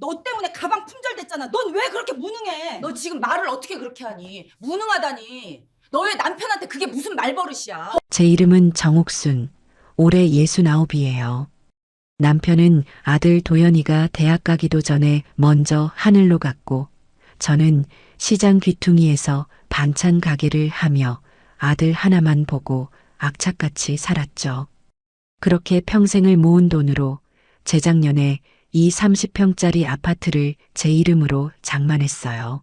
너 때문에 가방 품절됐잖아. 넌 왜 그렇게 무능해? 너 지금 말을 어떻게 그렇게 하니? 무능하다니. 너의 남편한테 그게 무슨 말버릇이야? 제 이름은 정옥순. 올해 69이에요. 남편은 아들 도연이가 대학 가기도 전에 먼저 하늘로 갔고, 저는 시장 귀퉁이에서 반찬 가게를 하며 아들 하나만 보고 악착같이 살았죠. 그렇게 평생을 모은 돈으로 재작년에 이 30평짜리 아파트를 제 이름으로 장만했어요.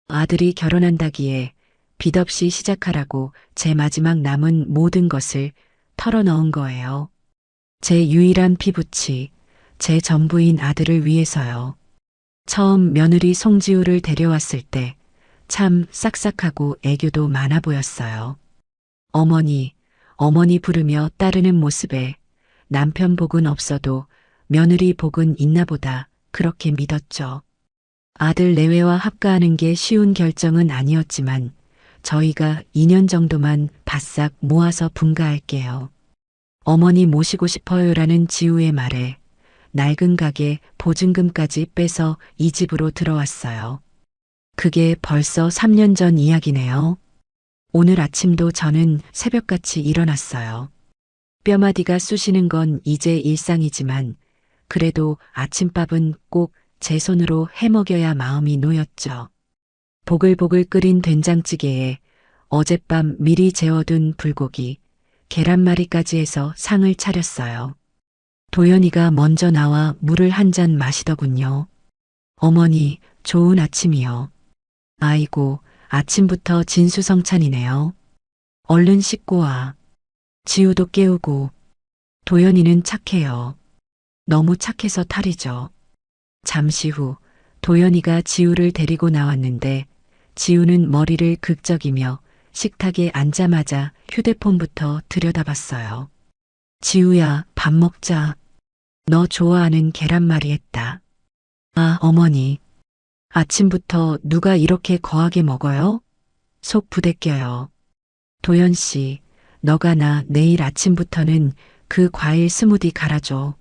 아들이 결혼한다기에 빚 없이 시작하라고 제 마지막 남은 모든 것을 털어넣은 거예요. 제 유일한 피부치, 제 전부인 아들을 위해서요. 처음 며느리 송지우를 데려왔을 때 참 싹싹하고 애교도 많아 보였어요. 어머니, 어머니 부르며 따르는 모습에 남편 복은 없어도 며느리 복은 있나 보다 그렇게 믿었죠. 아들 내외와 합가하는 게 쉬운 결정은 아니었지만 저희가 2년 정도만 바싹 모아서 분가할게요. 어머니 모시고 싶어요라는 지우의 말에 낡은 가게 보증금까지 빼서 이 집으로 들어왔어요. 그게 벌써 3년 전 이야기네요. 오늘 아침도 저는 새벽같이 일어났어요. 뼈마디가 쑤시는 건 이제 일상이지만 그래도 아침밥은 꼭 제 손으로 해먹여야 마음이 놓였죠. 보글보글 끓인 된장찌개에 어젯밤 미리 재워둔 불고기, 계란말이까지 해서 상을 차렸어요. 도연이가 먼저 나와 물을 한 잔 마시더군요. 어머니, 좋은 아침이요. 아이고, 아침부터 진수성찬이네요. 얼른 씻고 와. 지우도 깨우고. 도연이는 착해요. 너무 착해서 탈이죠. 잠시 후 도연이가 지우를 데리고 나왔는데 지우는 머리를 극적이며 식탁에 앉자마자 휴대폰부터 들여다봤어요. 지우야, 밥 먹자. 너 좋아하는 계란말이 했다. 아, 어머니. 아침부터 누가 이렇게 거하게 먹어요? 속 부대껴요. 도연 씨, 너가 나 내일 아침부터는 그 과일 스무디 갈아줘.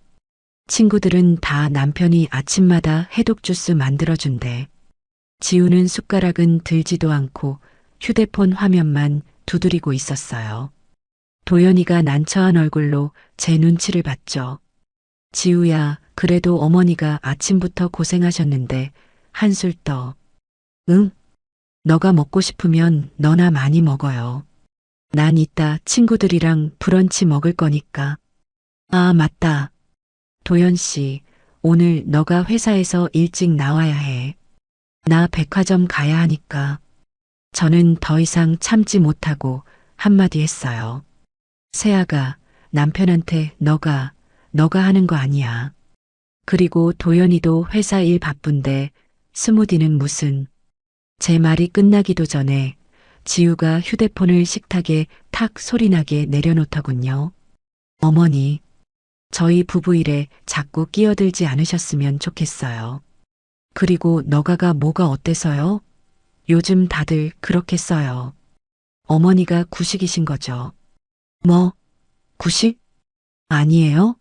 친구들은 다 남편이 아침마다 해독 주스 만들어준대. 지우는 숟가락은 들지도 않고 휴대폰 화면만 두드리고 있었어요. 도연이가 난처한 얼굴로 제 눈치를 봤죠. 지우야, 그래도 어머니가 아침부터 고생하셨는데 한술 떠. 응? 너가 먹고 싶으면 너나 많이 먹어요. 난 이따 친구들이랑 브런치 먹을 거니까. 아, 맞다. 도연 씨, 오늘 너가 회사에서 일찍 나와야 해. 나 백화점 가야 하니까. 저는 더 이상 참지 못하고 한마디 했어요. 세아가 남편한테 너가 하는 거 아니야. 그리고 도연이도 회사 일 바쁜데 스무디는 무슨. 제 말이 끝나기도 전에 지우가 휴대폰을 식탁에 탁 소리나게 내려놓더군요. 어머니, 저희 부부 일에 자꾸 끼어들지 않으셨으면 좋겠어요. 그리고 너가가 뭐가 어때서요? 요즘 다들 그렇게 써요. 어머니가 구식이신 거죠. 뭐, 구식? 아니에요?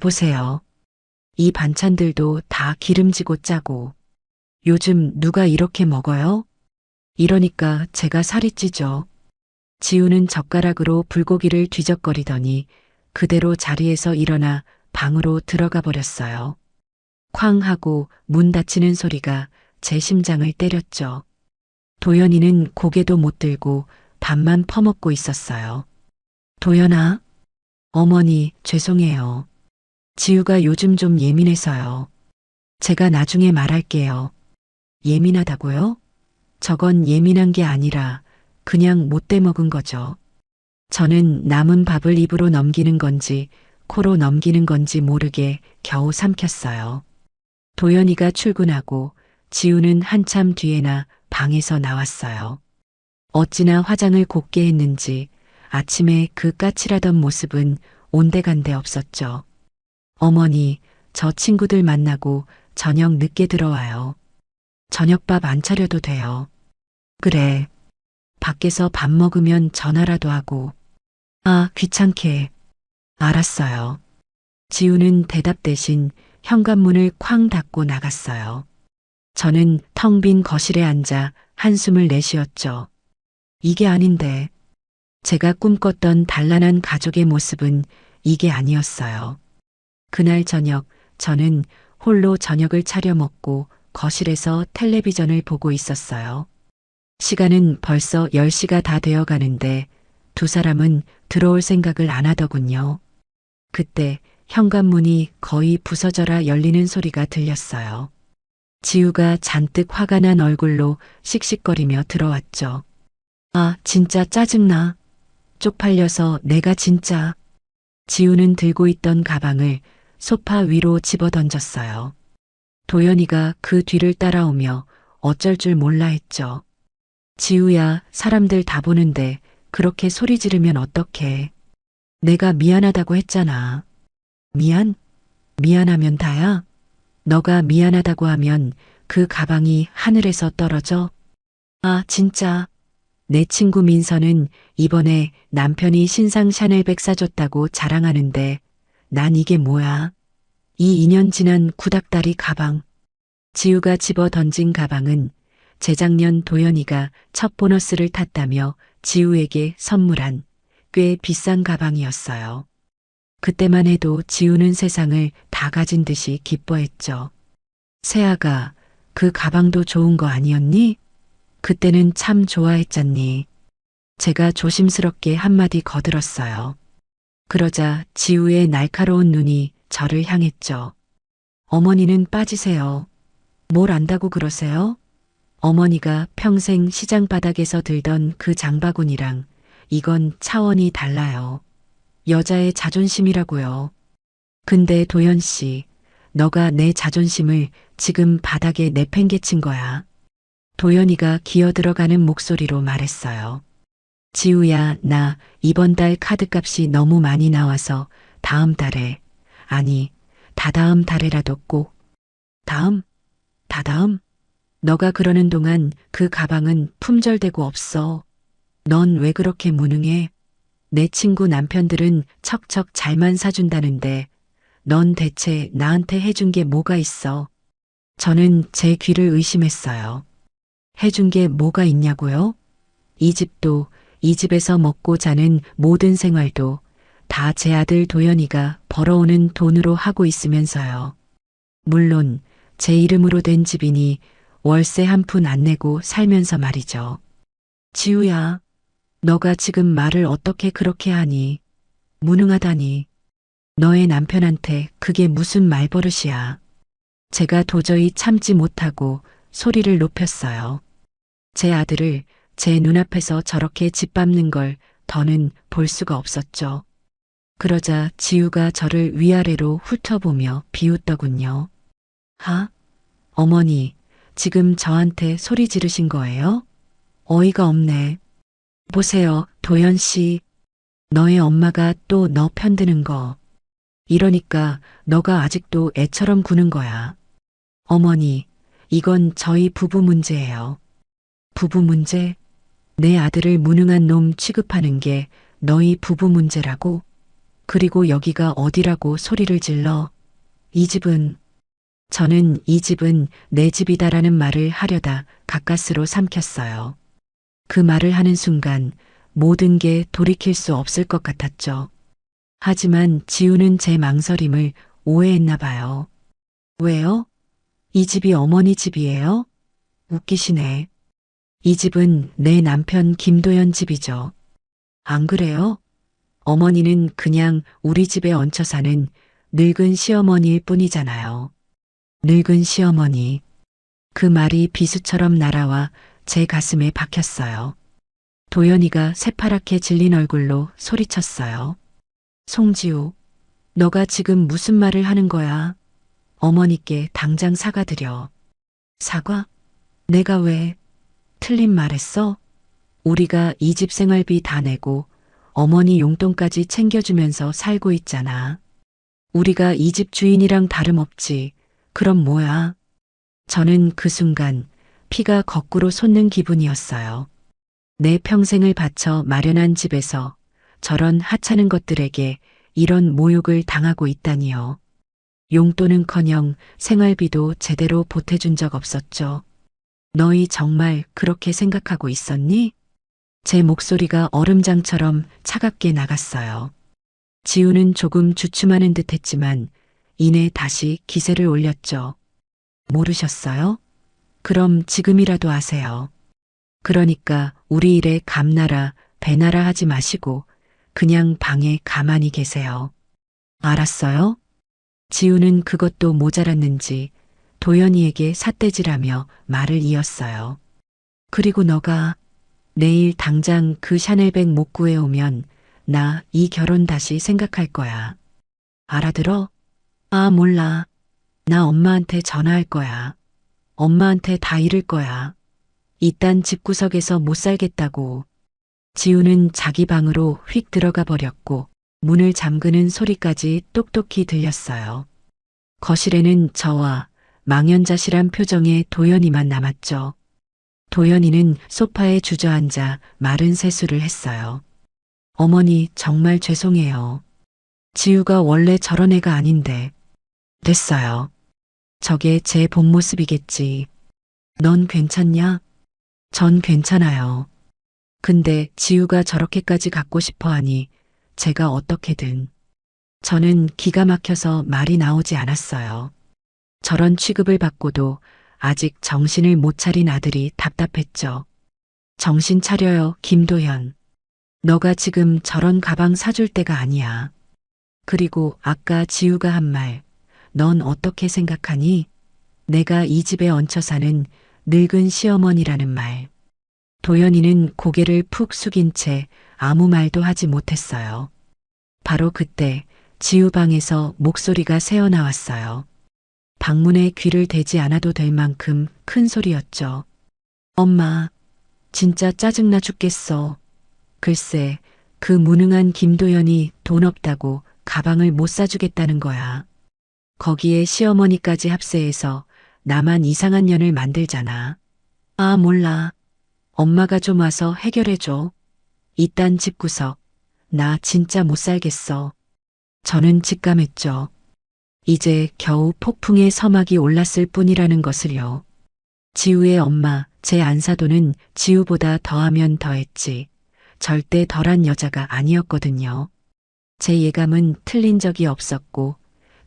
보세요. 이 반찬들도 다 기름지고 짜고. 요즘 누가 이렇게 먹어요? 이러니까 제가 살이 찌죠. 지우는 젓가락으로 불고기를 뒤적거리더니 그대로 자리에서 일어나 방으로 들어가 버렸어요. 쾅 하고 문 닫히는 소리가 제 심장을 때렸죠. 도연이는 고개도 못 들고 밥만 퍼먹고 있었어요. 도연아? 어머니, 죄송해요. 지우가 요즘 좀 예민해서요. 제가 나중에 말할게요. 예민하다고요? 저건 예민한 게 아니라 그냥 못돼 먹은 거죠. 저는 남은 밥을 입으로 넘기는 건지 코로 넘기는 건지 모르게 겨우 삼켰어요. 도연이가 출근하고 지우는 한참 뒤에나 방에서 나왔어요. 어찌나 화장을 곱게 했는지 아침에 그 까칠하던 모습은 온데간데 없었죠. 어머니, 저 친구들 만나고 저녁 늦게 들어와요. 저녁밥 안 차려도 돼요. 그래. 밖에서 밥 먹으면 전화라도 하고. 아, 귀찮게. 알았어요. 지우는 대답 대신 현관문을 쾅 닫고 나갔어요. 저는 텅 빈 거실에 앉아 한숨을 내쉬었죠. 이게 아닌데. 제가 꿈꿨던 단란한 가족의 모습은 이게 아니었어요. 그날 저녁 저는 홀로 저녁을 차려 먹고 거실에서 텔레비전을 보고 있었어요. 시간은 벌써 10시가 다 되어 가는데 두 사람은 들어올 생각을 안 하더군요. 그때 현관문이 거의 부서져라 열리는 소리가 들렸어요. 지우가 잔뜩 화가 난 얼굴로 씩씩거리며 들어왔죠. 아, 진짜 짜증나. 쪽팔려서 내가 진짜. 지우는 들고 있던 가방을 소파 위로 집어 던졌어요. 도연이가 그 뒤를 따라오며 어쩔 줄 몰라 했죠. 지우야, 사람들 다 보는데 그렇게 소리 지르면 어떡해. 내가 미안하다고 했잖아. 미안? 미안하면 다야? 너가 미안하다고 하면 그 가방이 하늘에서 떨어져? 아, 진짜. 내 친구 민서는 이번에 남편이 신상 샤넬백 사줬다고 자랑하는데 난 이게 뭐야? 이 2년 지난 구닥다리 가방. 지우가 집어 던진 가방은 재작년 도연이가 첫 보너스를 탔다며 지우에게 선물한 꽤 비싼 가방이었어요. 그때만 해도 지우는 세상을 다 가진 듯이 기뻐했죠. 세아가 그 가방도 좋은 거 아니었니? 그때는 참 좋아했잖니. 제가 조심스럽게 한마디 거들었어요. 그러자 지우의 날카로운 눈이 저를 향했죠. 어머니는 빠지세요. 뭘 안다고 그러세요? 어머니가 평생 시장 바닥에서 들던 그 장바구니랑 이건 차원이 달라요. 여자의 자존심이라고요. 근데 도연 씨, 너가 내 자존심을 지금 바닥에 내팽개친 거야. 도연이가 기어들어가는 목소리로 말했어요. 지우야, 나 이번 달 카드값이 너무 많이 나와서 다음 달에, 아니, 다다음 달에라도 꼭. 다음? 다다음? 너가 그러는 동안 그 가방은 품절되고 없어. 넌 왜 그렇게 무능해? 내 친구 남편들은 척척 잘만 사준다는데 넌 대체 나한테 해준 게 뭐가 있어? 저는 제 귀를 의심했어요. 해준 게 뭐가 있냐고요? 이 집도, 이 집에서 먹고 자는 모든 생활도 다 제 아들 도연이가 벌어오는 돈으로 하고 있으면서요. 물론 제 이름으로 된 집이니 월세 한 푼 안 내고 살면서 말이죠. 지우야, 너가 지금 말을 어떻게 그렇게 하니? 무능하다니. 너의 남편한테 그게 무슨 말버릇이야. 제가 도저히 참지 못하고 소리를 높였어요. 제 아들을 제 눈앞에서 저렇게 짓밟는 걸 더는 볼 수가 없었죠. 그러자 지우가 저를 위아래로 훑어보며 비웃더군요. 하? 어머니, 지금 저한테 소리 지르신 거예요? 어이가 없네. 보세요, 도연 씨. 너의 엄마가 또 너 편드는 거. 이러니까 너가 아직도 애처럼 구는 거야. 어머니, 이건 저희 부부 문제예요. 부부 문제? 내 아들을 무능한 놈 취급하는 게 너희 부부 문제라고? 그리고 여기가 어디라고 소리를 질러? 이 집은, 저는 이 집은 내 집이다라는 말을 하려다 가까스로 삼켰어요. 그 말을 하는 순간 모든 게 돌이킬 수 없을 것 같았죠. 하지만 지우는 제 망설임을 오해했나 봐요. 왜요? 이 집이 어머니 집이에요? 웃기시네. 이 집은 내 남편 김도연 집이죠. 안 그래요? 어머니는 그냥 우리 집에 얹혀 사는 늙은 시어머니일 뿐이잖아요. 늙은 시어머니. 그 말이 비수처럼 날아와 제 가슴에 박혔어요. 도연이가 새파랗게 질린 얼굴로 소리쳤어요. 송지우, 너가 지금 무슨 말을 하는 거야? 어머니께 당장 사과드려. 사과? 내가 왜? 틀린 말했어? 우리가 이 집 생활비 다 내고 어머니 용돈까지 챙겨주면서 살고 있잖아. 우리가 이 집 주인이랑 다름없지. 그럼 뭐야? 저는 그 순간 피가 거꾸로 솟는 기분이었어요. 내 평생을 바쳐 마련한 집에서 저런 하찮은 것들에게 이런 모욕을 당하고 있다니요. 용돈은커녕 생활비도 제대로 보태준 적 없었죠. 너희 정말 그렇게 생각하고 있었니? 제 목소리가 얼음장처럼 차갑게 나갔어요. 지우는 조금 주춤하는 듯 했지만 이내 다시 기세를 올렸죠. 모르셨어요? 그럼 지금이라도 아세요. 그러니까 우리 일에 감나라, 배나라 하지 마시고 그냥 방에 가만히 계세요. 알았어요? 지우는 그것도 모자랐는지 도연이에게 삿대질하며 말을 이었어요. 그리고 너가 내일 당장 그 샤넬백 못 구해오면 나 이 결혼 다시 생각할 거야. 알아들어? 아, 몰라. 나 엄마한테 전화할 거야. 엄마한테 다 이를 거야. 이딴 집구석에서 못 살겠다고. 지우는 자기 방으로 휙 들어가 버렸고 문을 잠그는 소리까지 똑똑히 들렸어요. 거실에는 저와 망연자실한 표정의 도연이만 남았죠. 도연이는 소파에 주저앉아 마른 세수를 했어요. 어머니, 정말 죄송해요. 지우가 원래 저런 애가 아닌데. 됐어요. 저게 제 본 모습이겠지. 넌 괜찮냐? 전 괜찮아요. 근데 지우가 저렇게까지 갖고 싶어 하니 제가 어떻게든. 저는 기가 막혀서 말이 나오지 않았어요. 저런 취급을 받고도 아직 정신을 못 차린 아들이 답답했죠. 정신 차려요, 김도현. 너가 지금 저런 가방 사줄 때가 아니야. 그리고 아까 지우가 한 말, 넌 어떻게 생각하니? 내가 이 집에 얹혀 사는 늙은 시어머니라는 말. 도연이는 고개를 푹 숙인 채 아무 말도 하지 못했어요. 바로 그때 지우 방에서 목소리가 새어나왔어요. 방문에 귀를 대지 않아도 될 만큼 큰 소리였죠. 엄마, 진짜 짜증나 죽겠어. 글쎄, 그 무능한 김도연이 돈 없다고 가방을 못 사주겠다는 거야. 거기에 시어머니까지 합세해서 나만 이상한 년을 만들잖아. 아, 몰라. 엄마가 좀 와서 해결해줘. 이딴 집구석, 나 진짜 못 살겠어. 저는 직감했죠. 이제 겨우 폭풍의 서막이 올랐을 뿐이라는 것을요. 지우의 엄마, 제 안사도는 지우보다 더하면 더했지. 절대 덜한 여자가 아니었거든요. 제 예감은 틀린 적이 없었고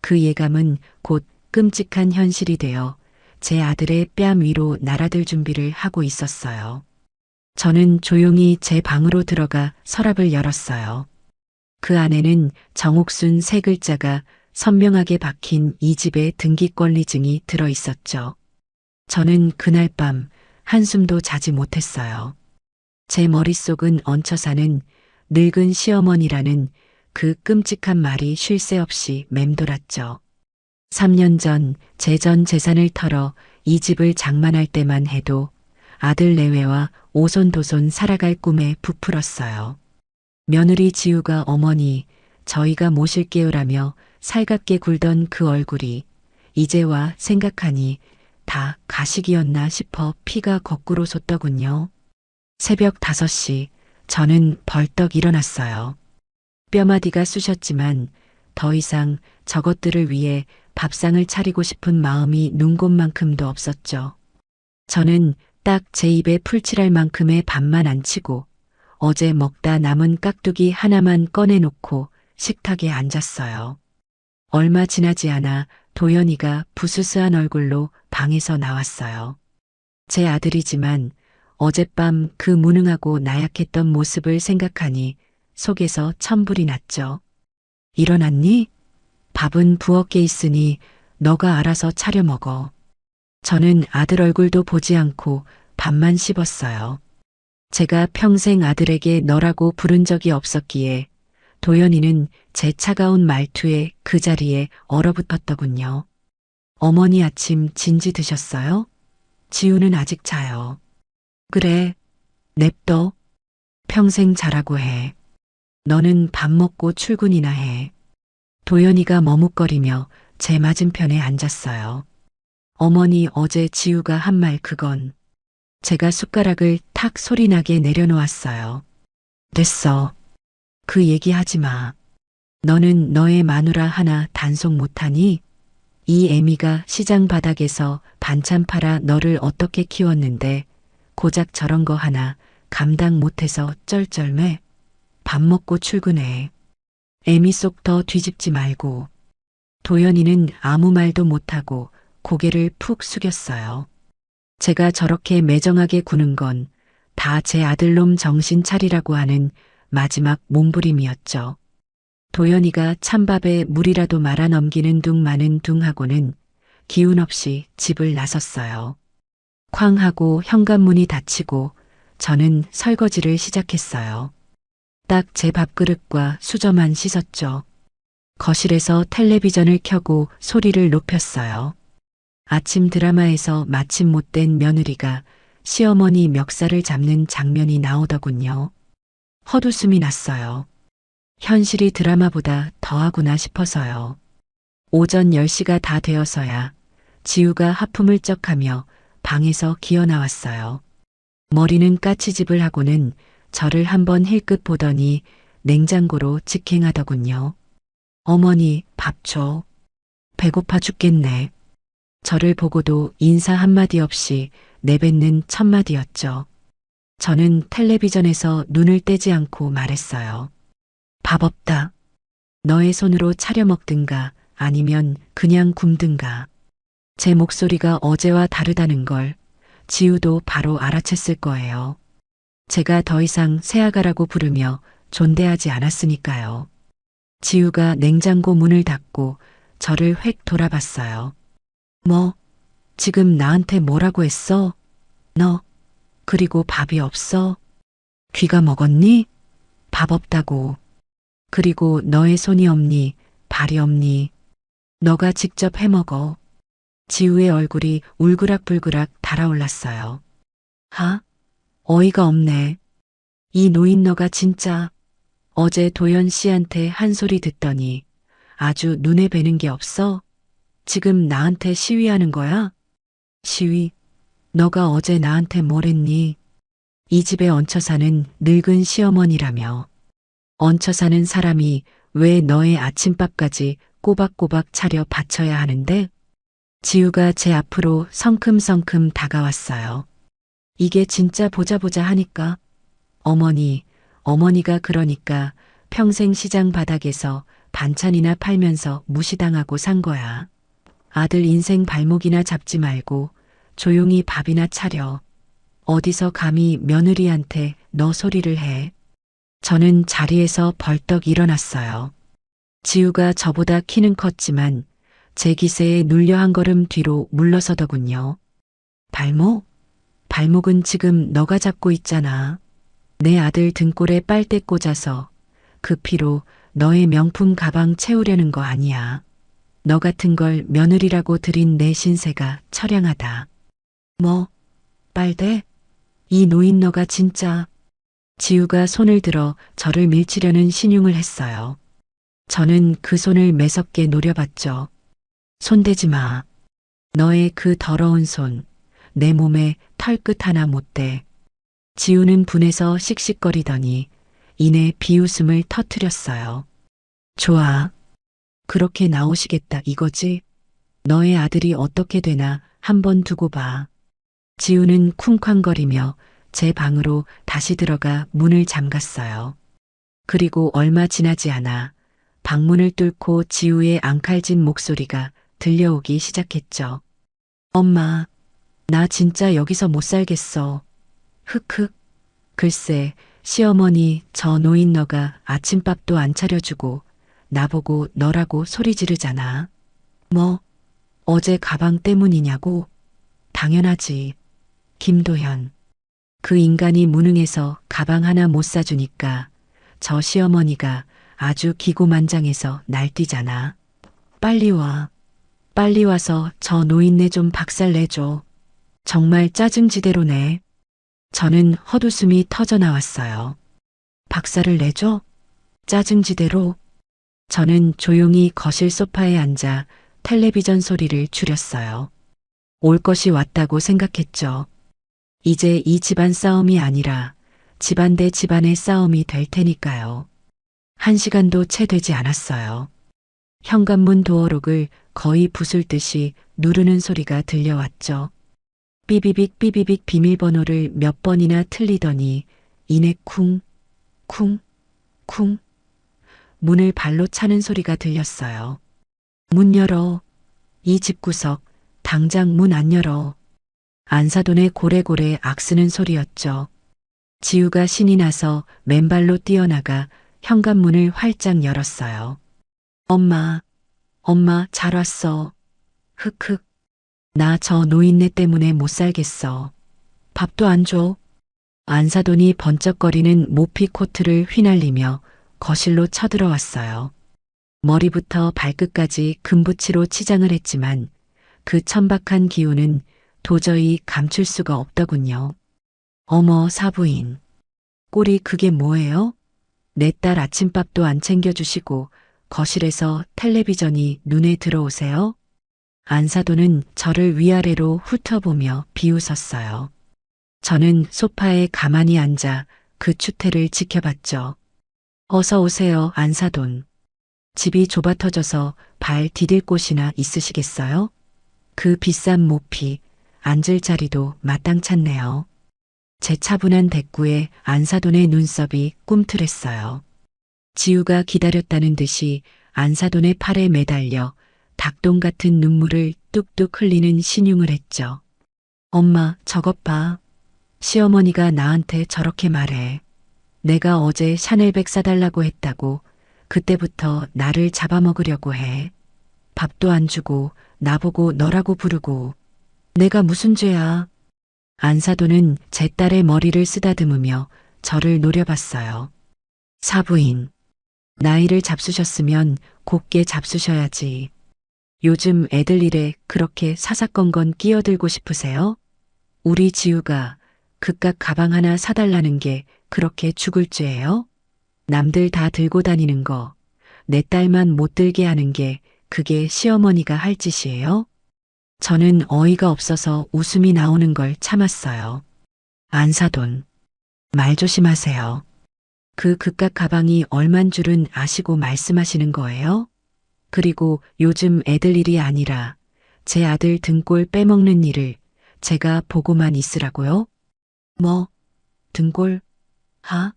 그 예감은 곧 끔찍한 현실이 되어 제 아들의 뺨 위로 날아들 준비를 하고 있었어요. 저는 조용히 제 방으로 들어가 서랍을 열었어요. 그 안에는 정옥순 세 글자가 선명하게 박힌 이 집의 등기권리증이 들어 있었죠. 저는 그날 밤 한숨도 자지 못했어요. 제 머릿속은 얹혀 사는 늙은 시어머니라는 그 끔찍한 말이 쉴 새 없이 맴돌았죠. 3년 전 제 전 재산을 털어 이 집을 장만할 때만 해도 아들 내외와 오손도손 살아갈 꿈에 부풀었어요. 며느리 지우가 어머니, 저희가 모실게요라며 살갑게 굴던 그 얼굴이 이제와 생각하니 다 가식이었나 싶어 피가 거꾸로 솟더군요. 새벽 5시 저는 벌떡 일어났어요. 뼈마디가 쑤셨지만 더 이상 저것들을 위해 밥상을 차리고 싶은 마음이 눈곱만큼도 없었죠. 저는 딱 제 입에 풀칠할 만큼의 밥만 안 치고 어제 먹다 남은 깍두기 하나만 꺼내놓고 식탁에 앉았어요. 얼마 지나지 않아 도연이가 부스스한 얼굴로 방에서 나왔어요. 제 아들이지만 어젯밤 그 무능하고 나약했던 모습을 생각하니 속에서 천불이 났죠. 일어났니? 밥은 부엌에 있으니 너가 알아서 차려 먹어. 저는 아들 얼굴도 보지 않고 밥만 씹었어요. 제가 평생 아들에게 너라고 부른 적이 없었기에 도연이는 제 차가운 말투에 그 자리에 얼어붙었더군요. 어머니 아침 진지 드셨어요? 지우는 아직 자요. 그래, 냅둬. 평생 자라고 해. 너는 밥 먹고 출근이나 해. 도연이가 머뭇거리며 제 맞은편에 앉았어요. 어머니 어제 지우가 한 말 그건. 제가 숟가락을 탁 소리나게 내려놓았어요. 됐어. 그 얘기하지 마. 너는 너의 마누라 하나 단속 못하니? 이 애미가 시장 바닥에서 반찬 팔아 너를 어떻게 키웠는데 고작 저런 거 하나 감당 못해서 쩔쩔매. 밥 먹고 출근해. 애미 속 더 뒤집지 말고. 도연이는 아무 말도 못하고 고개를 푹 숙였어요. 제가 저렇게 매정하게 구는 건 다 제 아들놈 정신 차리라고 하는 마지막 몸부림이었죠. 도연이가 찬밥에 물이라도 말아 넘기는 둥 마는 둥 하고는 기운 없이 집을 나섰어요. 쾅 하고 현관문이 닫히고 저는 설거지를 시작했어요. 딱 제 밥그릇과 수저만 씻었죠. 거실에서 텔레비전을 켜고 소리를 높였어요. 아침 드라마에서 마침 못된 며느리가 시어머니 멱살을 잡는 장면이 나오더군요. 헛웃음이 났어요. 현실이 드라마보다 더하구나 싶어서요. 오전 10시가 다 되어서야 지우가 하품을 쩍하며 방에서 기어 나왔어요. 머리는 까치집을 하고는 저를 한번 힐끗 보더니 냉장고로 직행하더군요. 어머니, 밥 줘. 배고파 죽겠네. 저를 보고도 인사 한마디 없이 내뱉는 첫마디였죠. 저는 텔레비전에서 눈을 떼지 않고 말했어요. 밥 없다. 너의 손으로 차려 먹든가 아니면 그냥 굶든가. 제 목소리가 어제와 다르다는 걸 지우도 바로 알아챘을 거예요. 제가 더 이상 새아가라고 부르며 존대하지 않았으니까요. 지우가 냉장고 문을 닫고 저를 획 돌아봤어요. 뭐, 지금 나한테 뭐라고 했어? 너, 그리고 밥이 없어? 귀가 먹었니? 밥 없다고. 그리고 너의 손이 없니? 발이 없니? 너가 직접 해먹어. 지우의 얼굴이 울그락불그락 달아올랐어요. 하? 어이가 없네. 이 노인 너가 진짜 어제 도연 씨한테 한 소리 듣더니 아주 눈에 뵈는 게 없어? 지금 나한테 시위하는 거야? 시위? 너가 어제 나한테 뭘 했니? 이 집에 얹혀 사는 늙은 시어머니라며. 얹혀 사는 사람이 왜 너의 아침밥까지 꼬박꼬박 차려 바쳐야 하는데? 지우가 제 앞으로 성큼성큼 다가왔어요. 이게 진짜 보자 하니까. 어머니가 그러니까 평생 시장 바닥에서 반찬이나 팔면서 무시당하고 산 거야. 아들 인생 발목이나 잡지 말고 조용히 밥이나 차려. 어디서 감히 며느리한테 너 소리를 해. 저는 자리에서 벌떡 일어났어요. 지우가 저보다 키는 컸지만 제 기세에 눌려 한 걸음 뒤로 물러서더군요. 발목? 발목은 지금 너가 잡고 있잖아. 내 아들 등골에 빨대 꽂아서 그 피로 너의 명품 가방 채우려는 거 아니야. 너 같은 걸 며느리라고 들인 내 신세가 처량하다. 뭐? 빨대? 이 노인 너가 진짜. 지우가 손을 들어 저를 밀치려는 신용을 했어요. 저는 그 손을 매섭게 노려봤죠. 손대지 마. 너의 그 더러운 손, 내 몸에 털끝 하나 못 대. 지우는 분해서 씩씩거리더니 이내 비웃음을 터뜨렸어요. 좋아. 그렇게 나오시겠다 이거지? 너의 아들이 어떻게 되나 한번 두고 봐. 지우는 쿵쾅거리며 제 방으로 다시 들어가 문을 잠갔어요. 그리고 얼마 지나지 않아 방문을 뚫고 지우의 앙칼진 목소리가 들려오기 시작했죠. 엄마, 나 진짜 여기서 못 살겠어. 흑흑. 글쎄, 시어머니 저 노인 너가 아침밥도 안 차려주고 나보고 너라고 소리 지르잖아. 뭐, 어제 가방 때문이냐고? 당연하지. 김도현. 그 인간이 무능해서 가방 하나 못 사주니까 저 시어머니가 아주 기고만장해서 날뛰잖아. 빨리 와. 빨리 와서 저 노인네 좀 박살내줘. 정말 짜증지대로네. 저는 헛웃음이 터져 나왔어요. 박살을 내줘? 짜증지대로? 저는 조용히 거실 소파에 앉아 텔레비전 소리를 줄였어요. 올 것이 왔다고 생각했죠. 이제 이 집안 싸움이 아니라 집안 대 집안의 싸움이 될 테니까요. 1시간도 채 되지 않았어요. 현관문 도어록을 거의 부술 듯이 누르는 소리가 들려왔죠. 삐비빅 삐비빅 비밀번호를 몇 번이나 틀리더니 이내 쿵, 쿵, 쿵 문을 발로 차는 소리가 들렸어요. 문 열어. 이 집구석 당장 문 안 열어. 안사돈의 고래고래 악쓰는 소리였죠. 지우가 신이 나서 맨발로 뛰어나가 현관문을 활짝 열었어요. 엄마, 엄마 잘 왔어. 흑흑. 나 저 노인네 때문에 못 살겠어. 밥도 안 줘. 안사돈이 번쩍거리는 모피 코트를 휘날리며 거실로 쳐들어왔어요. 머리부터 발끝까지 금붙이로 치장을 했지만 그 천박한 기운은 도저히 감출 수가 없더군요. 어머 사부인. 꼴이 그게 뭐예요? 내 딸 아침밥도 안 챙겨주시고 거실에서 텔레비전이 눈에 들어오세요? 안사돈은 저를 위아래로 훑어보며 비웃었어요. 저는 소파에 가만히 앉아 그 추태를 지켜봤죠. 어서 오세요, 안사돈. 집이 좁아 터져서 발 디딜 곳이나 있으시겠어요? 그 비싼 모피, 앉을 자리도 마땅찮네요. 제 차분한 대꾸에 안사돈의 눈썹이 꿈틀했어요. 지우가 기다렸다는 듯이 안사돈의 팔에 매달려 닭똥 같은 눈물을 뚝뚝 흘리는 신용을 했죠. 엄마, 저것 봐. 시어머니가 나한테 저렇게 말해. 내가 어제 샤넬백 사달라고 했다고 그때부터 나를 잡아먹으려고 해. 밥도 안 주고 나보고 너라고 부르고. 내가 무슨 죄야. 안사돈은 제 딸의 머리를 쓰다듬으며 저를 노려봤어요. 사부인. 나이를 잡수셨으면 곱게 잡수셔야지. 요즘 애들 일에 그렇게 사사건건 끼어들고 싶으세요? 우리 지우가 그깟 가방 하나 사달라는 게 그렇게 죽을 죄예요? 남들 다 들고 다니는 거, 내 딸만 못 들게 하는 게 그게 시어머니가 할 짓이에요? 저는 어이가 없어서 웃음이 나오는 걸 참았어요. 안사돈, 말 조심하세요. 그 그깟 가방이 얼만 줄은 아시고 말씀하시는 거예요? 그리고 요즘 애들 일이 아니라 제 아들 등골 빼먹는 일을 제가 보고만 있으라고요? 뭐, 등골? 하?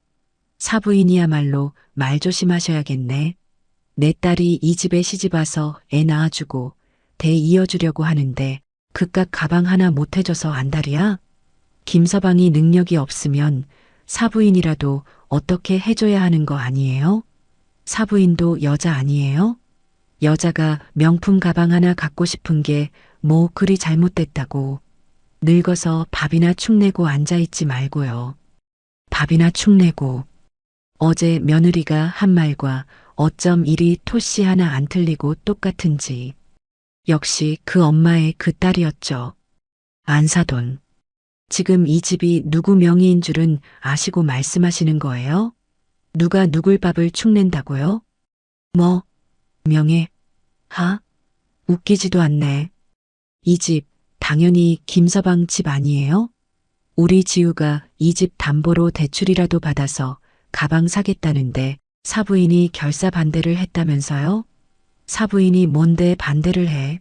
사부인이야말로 말 조심하셔야겠네. 내 딸이 이 집에 시집와서 애 낳아주고 대 이어주려고 하는데 그깟 가방 하나 못 해줘서 안달이야? 김서방이 능력이 없으면 사부인이라도 어떻게 해줘야 하는 거 아니에요? 사부인도 여자 아니에요? 여자가 명품 가방 하나 갖고 싶은 게 뭐 그리 잘못됐다고. 늙어서 밥이나 축내고 앉아있지 말고요. 밥이나 축내고. 어제 며느리가 한 말과 어쩜 이리 토씨 하나 안 틀리고 똑같은지. 역시 그 엄마의 그 딸이었죠. 안사돈. 지금 이 집이 누구 명의인 줄은 아시고 말씀하시는 거예요? 누가 누굴 밥을 축낸다고요? 뭐, 명예? 하? 웃기지도 않네. 이 집 당연히 김서방 집 아니에요? 우리 지우가 이 집 담보로 대출이라도 받아서 가방 사겠다는데 사부인이 결사 반대를 했다면서요? 사부인이 뭔데 반대를 해?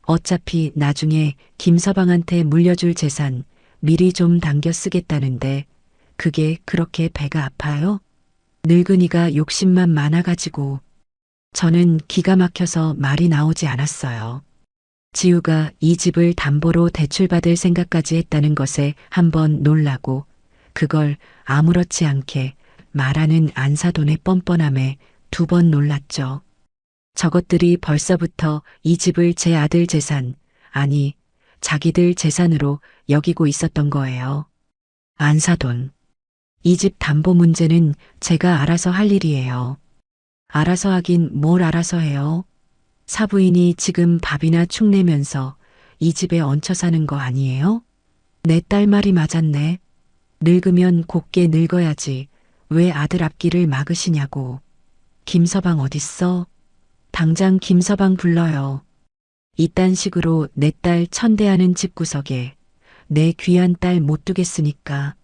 어차피 나중에 김서방한테 물려줄 재산 미리 좀 당겨 쓰겠다는데 그게 그렇게 배가 아파요? 늙은이가 욕심만 많아가지고. 저는 기가 막혀서 말이 나오지 않았어요. 지우가 이 집을 담보로 대출받을 생각까지 했다는 것에 한번 놀라고 그걸 아무렇지 않게 말하는 안사돈의 뻔뻔함에 두 번 놀랐죠. 저것들이 벌써부터 이 집을 제 아들 재산, 아니 자기들 재산으로 여기고 있었던 거예요. 안사돈. 이 집 담보 문제는 제가 알아서 할 일이에요. 알아서 하긴 뭘 알아서 해요. 사부인이 지금 밥이나 축내면서 이 집에 얹혀 사는 거 아니에요? 내 딸 말이 맞았네. 늙으면 곱게 늙어야지 왜 아들 앞길을 막으시냐고. 김서방 어딨어? 당장 김서방 불러요. 이딴 식으로 내 딸 천대하는 집구석에 내 귀한 딸 못 두겠으니까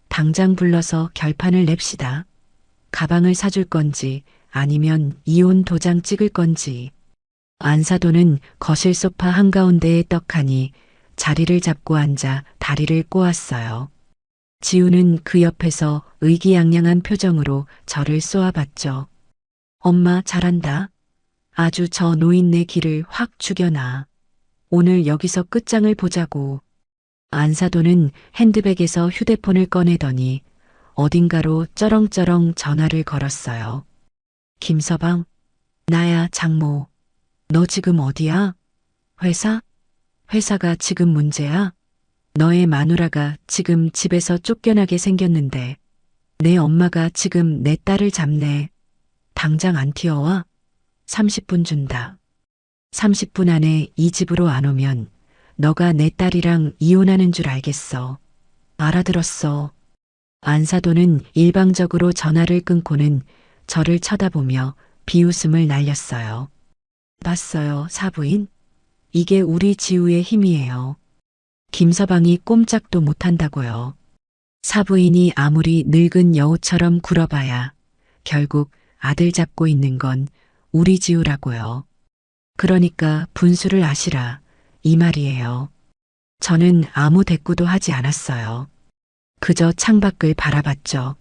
당장 불러서 결판을 냅시다. 가방을 사줄 건지 아니면 이혼 도장 찍을 건지. 안사돈은 거실 소파 한가운데에 떡하니 자리를 잡고 앉아 다리를 꼬았어요. 지우는 그 옆에서 의기양양한 표정으로 저를 쏘아봤죠. 엄마 잘한다. 아주 저 노인네 기를 확 죽여놔. 오늘 여기서 끝장을 보자고. 안사돈은 핸드백에서 휴대폰을 꺼내더니 어딘가로 쩌렁쩌렁 전화를 걸었어요. 김서방, 나야 장모. 너 지금 어디야? 회사? 회사가 지금 문제야? 너의 마누라가 지금 집에서 쫓겨나게 생겼는데 내 엄마가 지금 내 딸을 잡네. 당장 안 튀어와? 30분 준다. 30분 안에 이 집으로 안 오면 너가 내 딸이랑 이혼하는 줄 알겠어. 알아들었어. 안사돈은 일방적으로 전화를 끊고는 저를 쳐다보며 비웃음을 날렸어요. 봤어요, 사부인? 이게 우리 지우의 힘이에요. 김서방이 꼼짝도 못한다고요. 사부인이 아무리 늙은 여우처럼 굴어봐야 결국 아들 잡고 있는 건 우리 지우라고요. 그러니까 분수를 아시라 이 말이에요. 저는 아무 대꾸도 하지 않았어요. 그저 창밖을 바라봤죠.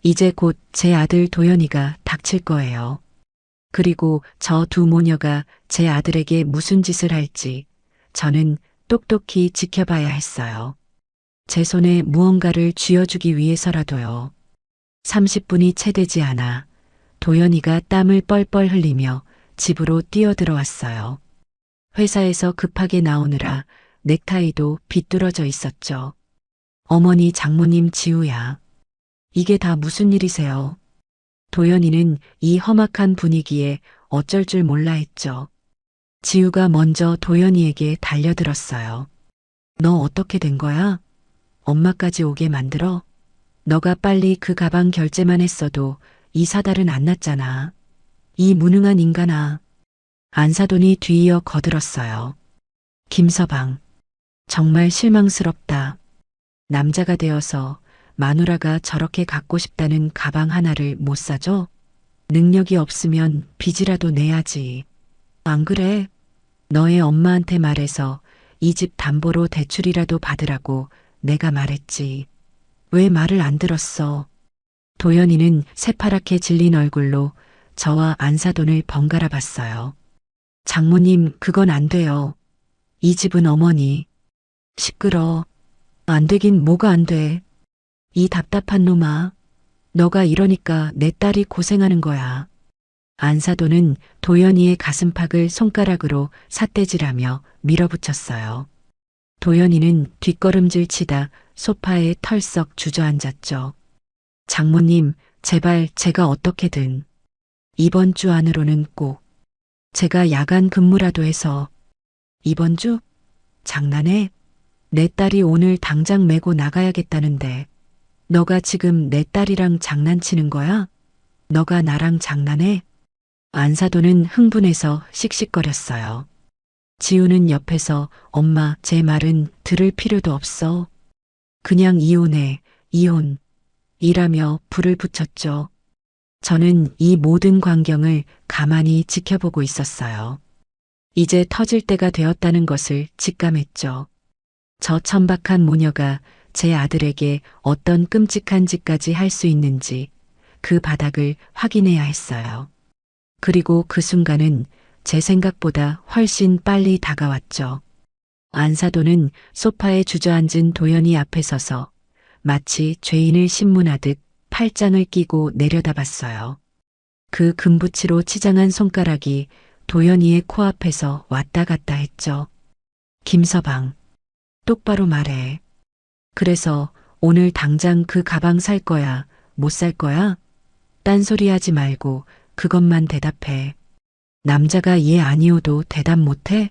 이제 곧 제 아들 도연이가 닥칠 거예요. 그리고 저 두 모녀가 제 아들에게 무슨 짓을 할지 저는 똑똑히 지켜봐야 했어요. 제 손에 무언가를 쥐어주기 위해서라도요. 30분이 채 되지 않아 도연이가 땀을 뻘뻘 흘리며 집으로 뛰어들어왔어요. 회사에서 급하게 나오느라 넥타이도 비뚤어져 있었죠. 어머니 장모님 지우야. 이게 다 무슨 일이세요? 도연이는 이 험악한 분위기에 어쩔 줄 몰라 했죠. 지우가 먼저 도연이에게 달려들었어요. 너 어떻게 된 거야? 엄마까지 오게 만들어? 너가 빨리 그 가방 결제만 했어도 이 사달은 안 났잖아. 이 무능한 인간아. 안사돈이 뒤이어 거들었어요. 김서방, 정말 실망스럽다. 남자가 되어서 마누라가 저렇게 갖고 싶다는 가방 하나를 못 사줘? 능력이 없으면 빚이라도 내야지. 안 그래? 너의 엄마한테 말해서 이 집 담보로 대출이라도 받으라고 내가 말했지. 왜 말을 안 들었어? 도연이는 새파랗게 질린 얼굴로 저와 안사돈을 번갈아 봤어요. 장모님, 그건 안 돼요. 이 집은 어머니. 시끄러. 안 되긴 뭐가 안 돼. 이 답답한 놈아. 너가 이러니까 내 딸이 고생하는 거야. 안사돈은 도연이의 가슴팍을 손가락으로 삿대질하며 밀어붙였어요. 도연이는 뒷걸음질 치다 소파에 털썩 주저앉았죠. 장모님, 제발 제가 어떻게든. 이번 주 안으로는 꼭. 제가 야간 근무라도 해서. 이번 주? 장난해? 내 딸이 오늘 당장 메고 나가야겠다는데. 너가 지금 내 딸이랑 장난치는 거야? 너가 나랑 장난해? 안사돈은 흥분해서 씩씩거렸어요. 지우는 옆에서 엄마, 제 말은 들을 필요도 없어. 그냥 이혼해, 이혼. 이라며 불을 붙였죠. 저는 이 모든 광경을 가만히 지켜보고 있었어요. 이제 터질 때가 되었다는 것을 직감했죠. 저 천박한 모녀가 제 아들에게 어떤 끔찍한 짓까지 할 수 있는지 그 바닥을 확인해야 했어요. 그리고 그 순간은 제 생각보다 훨씬 빨리 다가왔죠. 안사돈은 소파에 주저앉은 도연이 앞에 서서 마치 죄인을 신문하듯 팔짱을 끼고 내려다봤어요. 그 금붙이로 치장한 손가락이 도연이의 코앞에서 왔다 갔다 했죠. 김서방, 똑바로 말해. 그래서 오늘 당장 그 가방 살 거야, 못 살 거야? 딴소리 하지 말고 그것만 대답해. 남자가 얘 아니어도 대답 못해?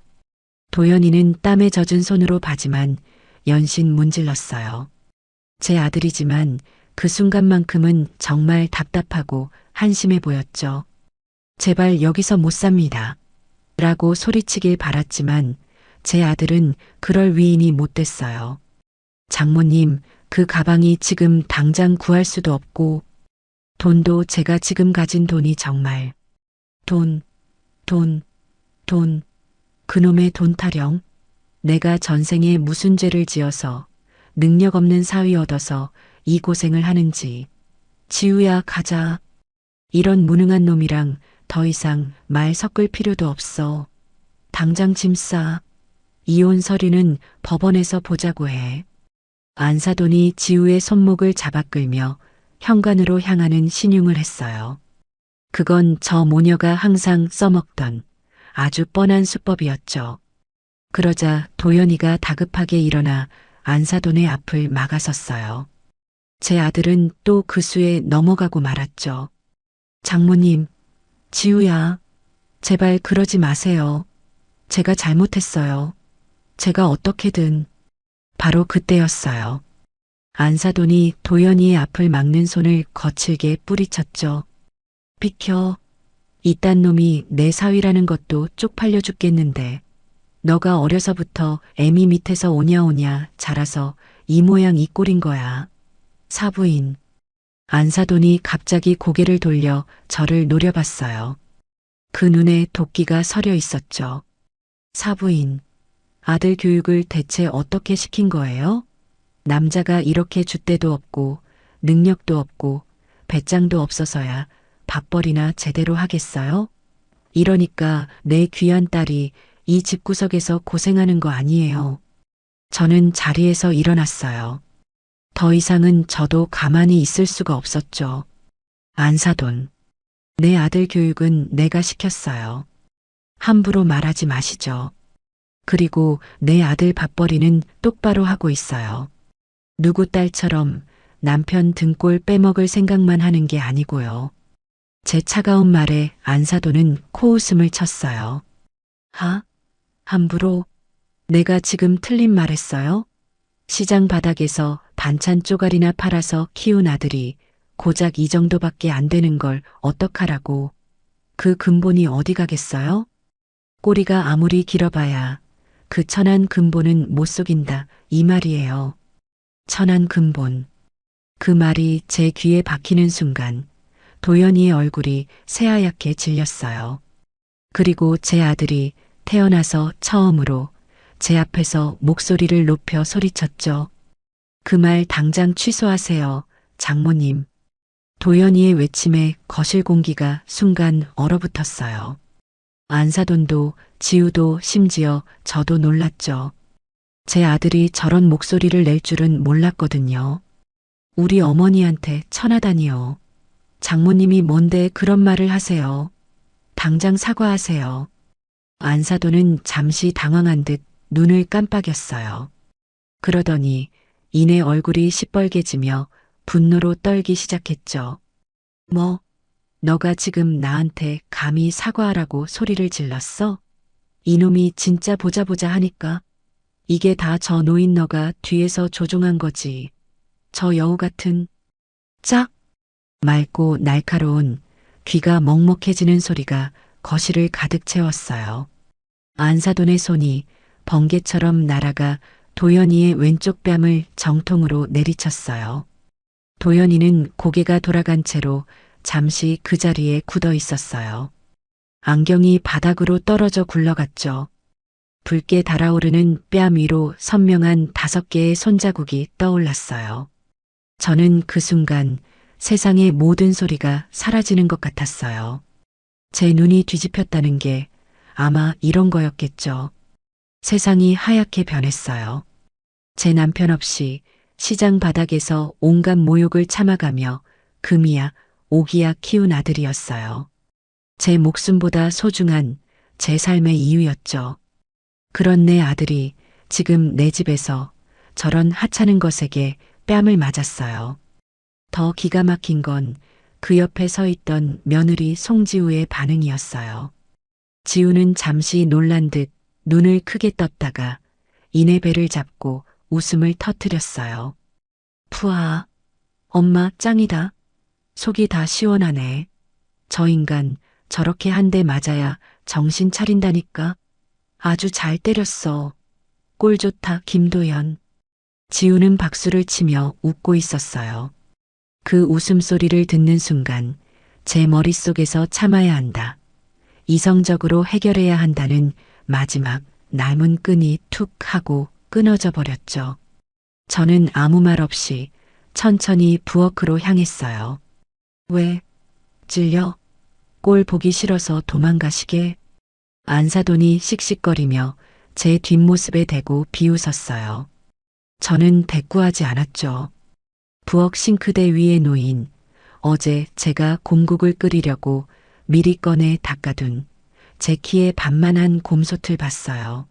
도연이는 땀에 젖은 손으로 바지만 연신 문질렀어요. 제 아들이지만 그 순간만큼은 정말 답답하고 한심해 보였죠. 제발 여기서 못 삽니다. 라고 소리치길 바랐지만 제 아들은 그럴 위인이 못 됐어요. 장모님, 그 가방이 지금 당장 구할 수도 없고 돈도 제가 지금 가진 돈이 정말 돈 돈, 그놈의 돈 타령. 내가 전생에 무슨 죄를 지어서 능력 없는 사위 얻어서 이 고생을 하는지. 지우야, 가자. 이런 무능한 놈이랑 더 이상 말 섞을 필요도 없어. 당장 짐 싸. 이혼 서류는 법원에서 보자고 해. 안사돈이 지우의 손목을 잡아 끌며 현관으로 향하는 신용을 했어요. 그건 저 모녀가 항상 써먹던 아주 뻔한 수법이었죠. 그러자 도연이가 다급하게 일어나 안사돈의 앞을 막아섰어요. 제 아들은 또 그 수에 넘어가고 말았죠. 장모님, 지우야, 제발 그러지 마세요. 제가 잘못했어요. 제가 어떻게든. 바로 그때였어요. 안사돈이 도연이의 앞을 막는 손을 거칠게 뿌리쳤죠. 비켜. 이딴 놈이 내 사위라는 것도 쪽팔려 죽겠는데. 너가 어려서부터 애미 밑에서 오냐오냐 자라서 이 모양 이 꼴인 거야. 사부인. 안사돈이 갑자기 고개를 돌려 저를 노려봤어요. 그 눈에 도끼가 서려 있었죠. 사부인. 아들 교육을 대체 어떻게 시킨 거예요? 남자가 이렇게 줏대도 없고 능력도 없고 배짱도 없어서야 밥벌이나 제대로 하겠어요? 이러니까 내 귀한 딸이 이 집구석에서 고생하는 거 아니에요. 저는 자리에서 일어났어요. 더 이상은 저도 가만히 있을 수가 없었죠. 안사돈. 내 아들 교육은 내가 시켰어요. 함부로 말하지 마시죠. 그리고 내 아들 밥벌이는 똑바로 하고 있어요. 누구 딸처럼 남편 등골 빼먹을 생각만 하는 게 아니고요. 제 차가운 말에 안사돈은 코웃음을 쳤어요. 함부로? 내가 지금 틀린 말했어요? 시장 바닥에서 반찬 쪼가리나 팔아서 키운 아들이 고작 이 정도밖에 안 되는 걸 어떡하라고. 그 근본이 어디 가겠어요? 꼬리가 아무리 길어봐야 그 천한 근본은 못 속인다, 이 말이에요. 천한 근본. 그 말이 제 귀에 박히는 순간 도연이의 얼굴이 새하얗게 질렸어요. 그리고 제 아들이 태어나서 처음으로 제 앞에서 목소리를 높여 소리쳤죠. 그 말 당장 취소하세요, 장모님. 도연이의 외침에 거실 공기가 순간 얼어붙었어요. 안사돈도 지우도 심지어 저도 놀랐죠. 제 아들이 저런 목소리를 낼 줄은 몰랐거든요. 우리 어머니한테 천하다니요. 장모님이 뭔데 그런 말을 하세요. 당장 사과하세요. 안사돈은 잠시 당황한 듯 눈을 깜빡였어요. 그러더니 이내 얼굴이 시뻘개지며 분노로 떨기 시작했죠. 뭐? 너가 지금 나한테 감히 사과하라고 소리를 질렀어? 이놈이 진짜 보자 하니까. 이게 다 저 노인 너가 뒤에서 조종한 거지. 저 여우 같은. 짝! 맑고 날카로운 귀가 먹먹해지는 소리가 거실을 가득 채웠어요. 안사돈의 손이 번개처럼 날아가 도연이의 왼쪽 뺨을 정통으로 내리쳤어요. 도연이는 고개가 돌아간 채로 잠시 그 자리에 굳어 있었어요. 안경이 바닥으로 떨어져 굴러갔죠. 붉게 달아오르는 뺨 위로 선명한 5개의 손자국이 떠올랐어요. 저는 그 순간 세상의 모든 소리가 사라지는 것 같았어요. 제 눈이 뒤집혔다는 게 아마 이런 거였겠죠. 세상이 하얗게 변했어요. 제 남편 없이 시장 바닥에서 온갖 모욕을 참아가며 금이야 오기야 키운 아들이었어요. 제 목숨보다 소중한 제 삶의 이유였죠. 그런 내 아들이 지금 내 집에서 저런 하찮은 것에게 뺨을 맞았어요. 더 기가 막힌 건 그 옆에 서 있던 며느리 송지우의 반응이었어요. 지우는 잠시 놀란 듯 눈을 크게 떴다가 이내 배를 잡고 웃음을 터뜨렸어요. 푸아, 엄마 짱이다. 속이 다 시원하네. 저 인간 저렇게 한 대 맞아야 정신 차린다니까. 아주 잘 때렸어. 꼴 좋다, 김도연. 지우는 박수를 치며 웃고 있었어요. 그 웃음소리를 듣는 순간 제 머릿속에서 참아야 한다. 이성적으로 해결해야 한다는 마지막 남은 끈이 툭 하고 끊어져 버렸죠. 저는 아무 말 없이 천천히 부엌으로 향했어요. 왜? 찔려? 꼴 보기 싫어서 도망가시게? 안사돈이 씩씩거리며 제 뒷모습에 대고 비웃었어요. 저는 대꾸하지 않았죠. 부엌 싱크대 위에 놓인 어제 제가 곰국을 끓이려고 미리 꺼내 닦아둔 제 키에 반만한 곰솥을 봤어요.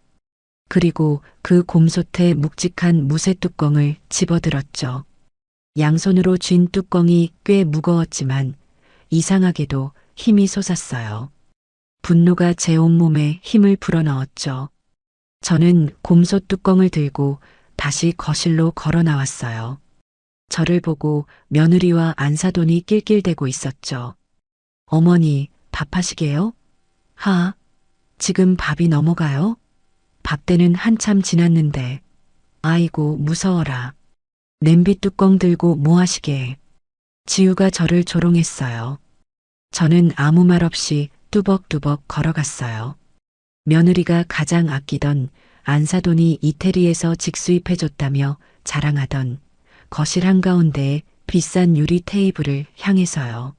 그리고 그 곰솥의 묵직한 무쇠 뚜껑을 집어들었죠. 양손으로 쥔 뚜껑이 꽤 무거웠지만 이상하게도 힘이 솟았어요. 분노가 제 온몸에 힘을 불어넣었죠. 저는 곰솥 뚜껑을 들고 다시 거실로 걸어 나왔어요. 저를 보고 며느리와 안사돈이 낄낄대고 있었죠. 어머니, 밥하시게요? 지금 밥이 넘어가요? 밥때는 한참 지났는데. 아이고, 무서워라. 냄비 뚜껑 들고 뭐 하시게. 지우가 저를 조롱했어요. 저는 아무 말 없이 뚜벅뚜벅 걸어갔어요. 며느리가 가장 아끼던 안사돈이 이태리에서 직수입해줬다며 자랑하던 거실 한가운데에 비싼 유리 테이블을 향해서요.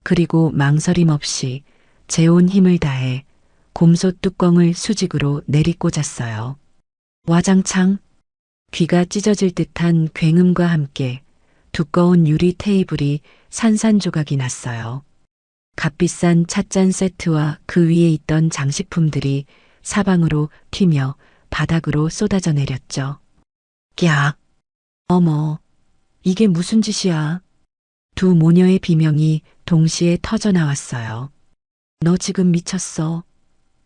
그리고 망설임 없이 제 온 힘을 다해 곰솥 뚜껑을 수직으로 내리꽂았어요. 와장창 귀가 찢어질 듯한 굉음과 함께 두꺼운 유리 테이블이 산산조각이 났어요. 값비싼 찻잔 세트와 그 위에 있던 장식품들이 사방으로 튀며 바닥으로 쏟아져 내렸죠. 깍! 어머, 이게 무슨 짓이야? 두 모녀의 비명이 동시에 터져 나왔어요. 너 지금 미쳤어.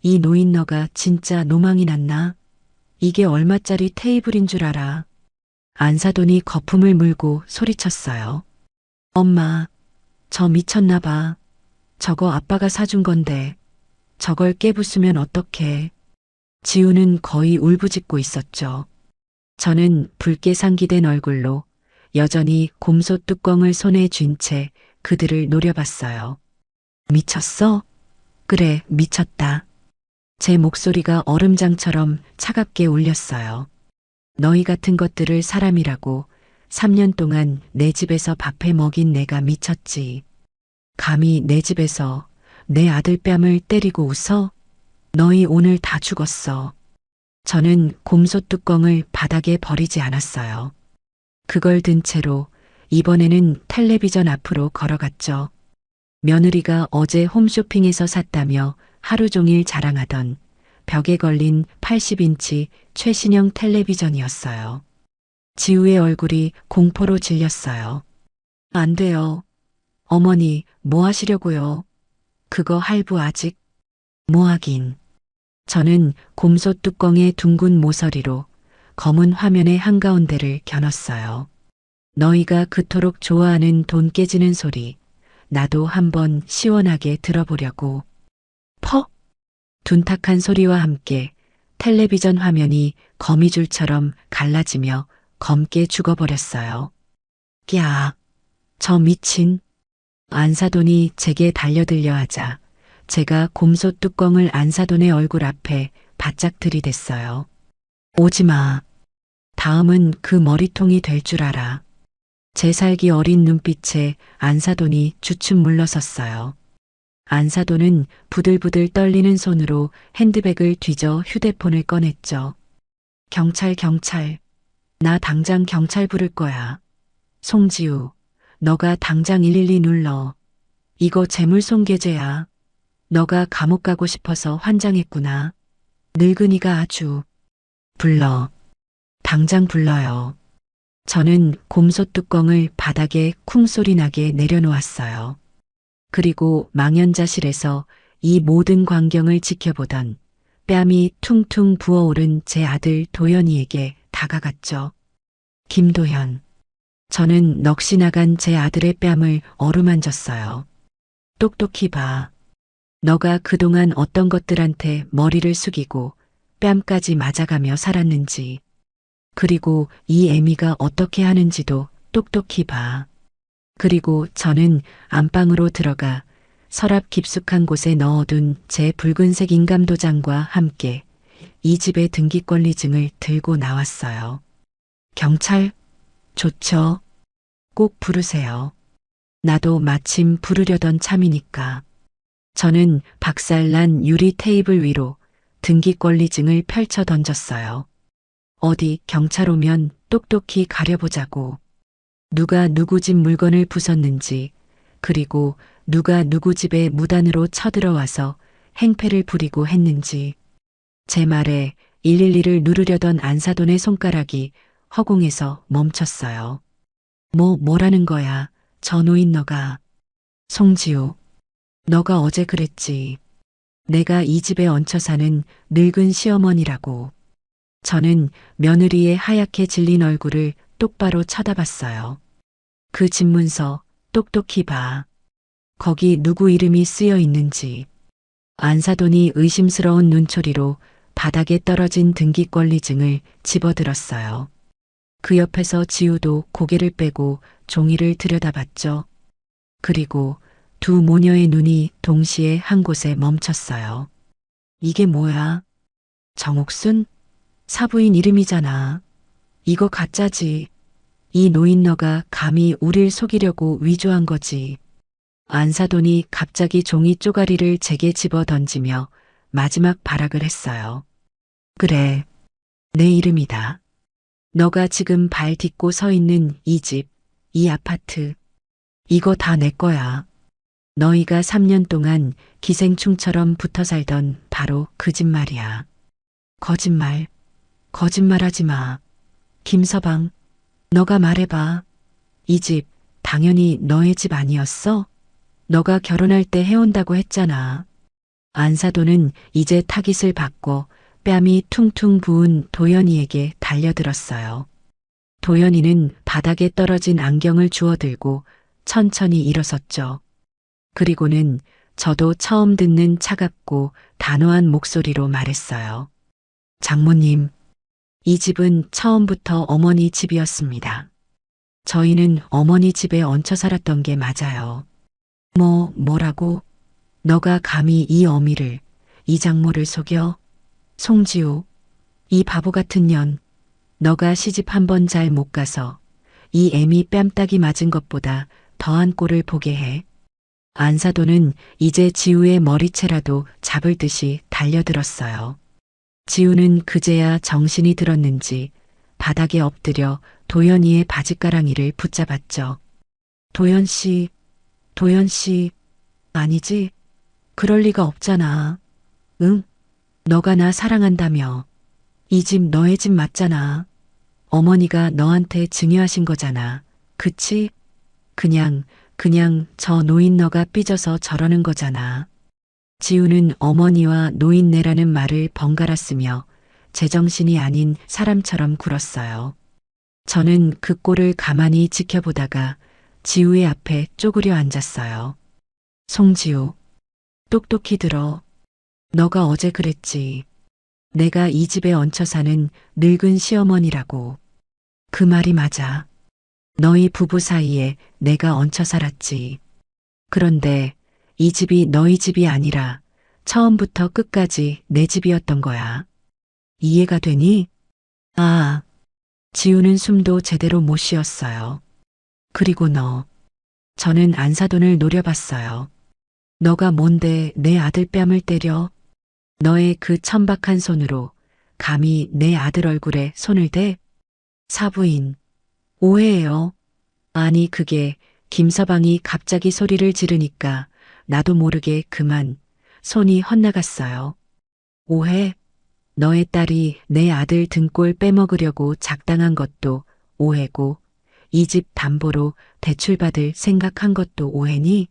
이 노인 너가 진짜 노망이 났나? 이게 얼마짜리 테이블인 줄 알아? 안사돈이 거품을 물고 소리쳤어요. 엄마, 저 미쳤나 봐. 저거 아빠가 사준 건데 저걸 깨부수면 어떡해. 지우는 거의 울부짖고 있었죠. 저는 붉게 상기된 얼굴로 여전히 곰솥 뚜껑을 손에 쥔 채 그들을 노려봤어요. 미쳤어? 그래, 미쳤다. 제 목소리가 얼음장처럼 차갑게 울렸어요. 너희 같은 것들을 사람이라고 3년 동안 내 집에서 밥해 먹인 내가 미쳤지. 감히 내 집에서 내 아들 뺨을 때리고 웃어? 너희 오늘 다 죽었어. 저는 곰솥 뚜껑을 바닥에 버리지 않았어요. 그걸 든 채로 이번에는 텔레비전 앞으로 걸어갔죠. 며느리가 어제 홈쇼핑에서 샀다며 하루 종일 자랑하던 벽에 걸린 80인치 최신형 텔레비전이었어요. 지우의 얼굴이 공포로 질렸어요. 안 돼요. 어머니, 뭐 하시려고요? 그거 할부 아직? 뭐 하긴. 저는 곰솥 뚜껑의 둥근 모서리로 검은 화면의 한가운데를 겨눴어요. 너희가 그토록 좋아하는 돈 깨지는 소리, 나도 한번 시원하게 들어보려고. 퍽! 둔탁한 소리와 함께 텔레비전 화면이 거미줄처럼 갈라지며 검게 죽어버렸어요. 야, 저 미친. 안사돈이 제게 달려들려 하자 제가 곰솥 뚜껑을 안사돈의 얼굴 앞에 바짝 들이댔어요. 오지마. 다음은 그 머리통이 될 줄 알아. 제 살기 어린 눈빛에 안사돈이 주춤 물러섰어요. 안사돈은 부들부들 떨리는 손으로 핸드백을 뒤져 휴대폰을 꺼냈죠. 경찰. 나 당장 경찰 부를 거야. 송지우, 너가 당장 112 눌러. 이거 재물손괴죄야. 너가 감옥 가고 싶어서 환장했구나. 늙은이가 아주. 불러. 당장 불러요. 저는 곰솥 뚜껑을 바닥에 쿵소리 나게 내려놓았어요. 그리고 망연자실에서 이 모든 광경을 지켜보던 뺨이 퉁퉁 부어오른 제 아들 도현이에게 다가갔죠. 김도현. 저는 넋이 나간 제 아들의 뺨을 어루만졌어요. 똑똑히 봐. 너가 그동안 어떤 것들한테 머리를 숙이고 뺨까지 맞아가며 살았는지, 그리고 이 애미가 어떻게 하는지도 똑똑히 봐. 그리고 저는 안방으로 들어가 서랍 깊숙한 곳에 넣어둔 제 붉은색 인감도장과 함께 이 집의 등기권리증을 들고 나왔어요. 경찰? 좋죠. 꼭 부르세요. 나도 마침 부르려던 참이니까. 저는 박살난 유리 테이블 위로 등기권리증을 펼쳐 던졌어요. 어디 경찰 오면 똑똑히 가려보자고. 누가 누구 집 물건을 부쉈는지, 그리고 누가 누구 집에 무단으로 쳐들어와서 행패를 부리고 했는지. 제 말에 112를 누르려던 안사돈의 손가락이 허공에서 멈췄어요. 뭐라는 거야, 저 노인 너가. 송지우, 너가 어제 그랬지. 내가 이 집에 얹혀 사는 늙은 시어머니라고. 저는 며느리의 하얗게 질린 얼굴을 똑바로 쳐다봤어요. 그 집문서 똑똑히 봐. 거기 누구 이름이 쓰여 있는지. 안사돈이 의심스러운 눈초리로 바닥에 떨어진 등기권리증을 집어들었어요. 그 옆에서 지우도 고개를 빼고 종이를 들여다봤죠. 그리고 두 모녀의 눈이 동시에 한 곳에 멈췄어요. 이게 뭐야? 정옥순? 사부인 이름이잖아. 이거 가짜지. 이 노인 너가 감히 우릴 속이려고 위조한 거지. 안사돈이 갑자기 종이 쪼가리를 제게 집어 던지며 마지막 발악을 했어요. 그래, 내 이름이다. 너가 지금 발 딛고 서 있는 이 집, 이 아파트, 이거 다 내 거야. 너희가 3년 동안 기생충처럼 붙어 살던 바로 그 집 말이야. 거짓말, 거짓말하지 마. 김서방, 너가 말해봐. 이 집 당연히 너의 집 아니었어? 너가 결혼할 때 해온다고 했잖아. 안사돈은 이제 타깃을 바꿔 뺨이 퉁퉁 부은 도연이에게 달려들었어요. 도연이는 바닥에 떨어진 안경을 주워들고 천천히 일어섰죠. 그리고는 저도 처음 듣는 차갑고 단호한 목소리로 말했어요. 장모님, 이 집은 처음부터 어머니 집이었습니다. 저희는 어머니 집에 얹혀 살았던 게 맞아요. 뭐라고? 너가 감히 이 어미를, 이 장모를 속여? 송지우, 이 바보 같은 년, 너가 시집 한 번 잘 못 가서 이 애미 뺨따기 맞은 것보다 더한 꼴을 보게 해. 안사돈은 이제 지우의 머리채라도 잡을 듯이 달려들었어요. 지우는 그제야 정신이 들었는지 바닥에 엎드려 도연이의 바짓가랑이를 붙잡았죠. 도연 씨, 아니지? 그럴 리가 없잖아. 응? 너가 나 사랑한다며. 이 집 너의 집 맞잖아. 어머니가 너한테 증여하신 거잖아. 그치? 그냥 저 노인 너가 삐져서 저러는 거잖아. 지우는 어머니와 노인네라는 말을 번갈아 쓰며 제정신이 아닌 사람처럼 굴었어요. 저는 그 꼴을 가만히 지켜보다가 지우의 앞에 쪼그려 앉았어요. 송지우, 똑똑히 들어. 너가 어제 그랬지. 내가 이 집에 얹혀 사는 늙은 시어머니라고. 그 말이 맞아. 너희 부부 사이에 내가 얹혀 살았지. 그런데 이 집이 너희 집이 아니라 처음부터 끝까지 내 집이었던 거야. 이해가 되니? 아, 지우는 숨도 제대로 못 쉬었어요. 그리고 너. 저는 안사돈을 노려봤어요. 너가 뭔데 내 아들 뺨을 때려? 너의 그 천박한 손으로 감히 내 아들 얼굴에 손을 대? 사부인, 오해예요. 아니 그게 김서방이 갑자기 소리를 지르니까 나도 모르게 그만 손이 헛나갔어요. 오해? 너의 딸이 내 아들 등골 빼먹으려고 작당한 것도 오해고 이 집 담보로 대출받을 생각한 것도 오해니?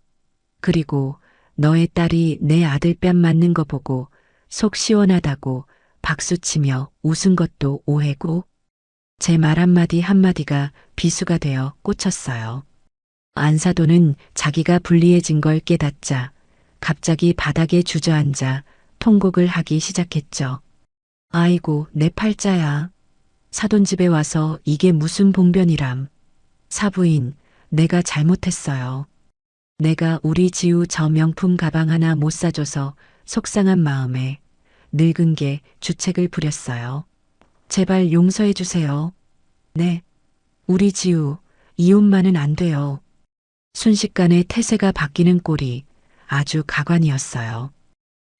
그리고 너의 딸이 내 아들 뺨 맞는 거 보고 속 시원하다고 박수치며 웃은 것도 오해고 제 말 한마디 한마디가 비수가 되어 꽂혔어요. 안사돈은 자기가 불리해진 걸 깨닫자 갑자기 바닥에 주저앉아 통곡을 하기 시작했죠. 아이고 내 팔자야. 사돈집에 와서 이게 무슨 봉변이람. 사부인, 내가 잘못했어요. 내가 우리 지우 저 명품 가방 하나 못 사줘서 속상한 마음에 늙은 게 주책을 부렸어요. 제발 용서해 주세요. 네. 우리 지우, 이혼만은 안 돼요. 순식간에 태세가 바뀌는 꼴이 아주 가관이었어요.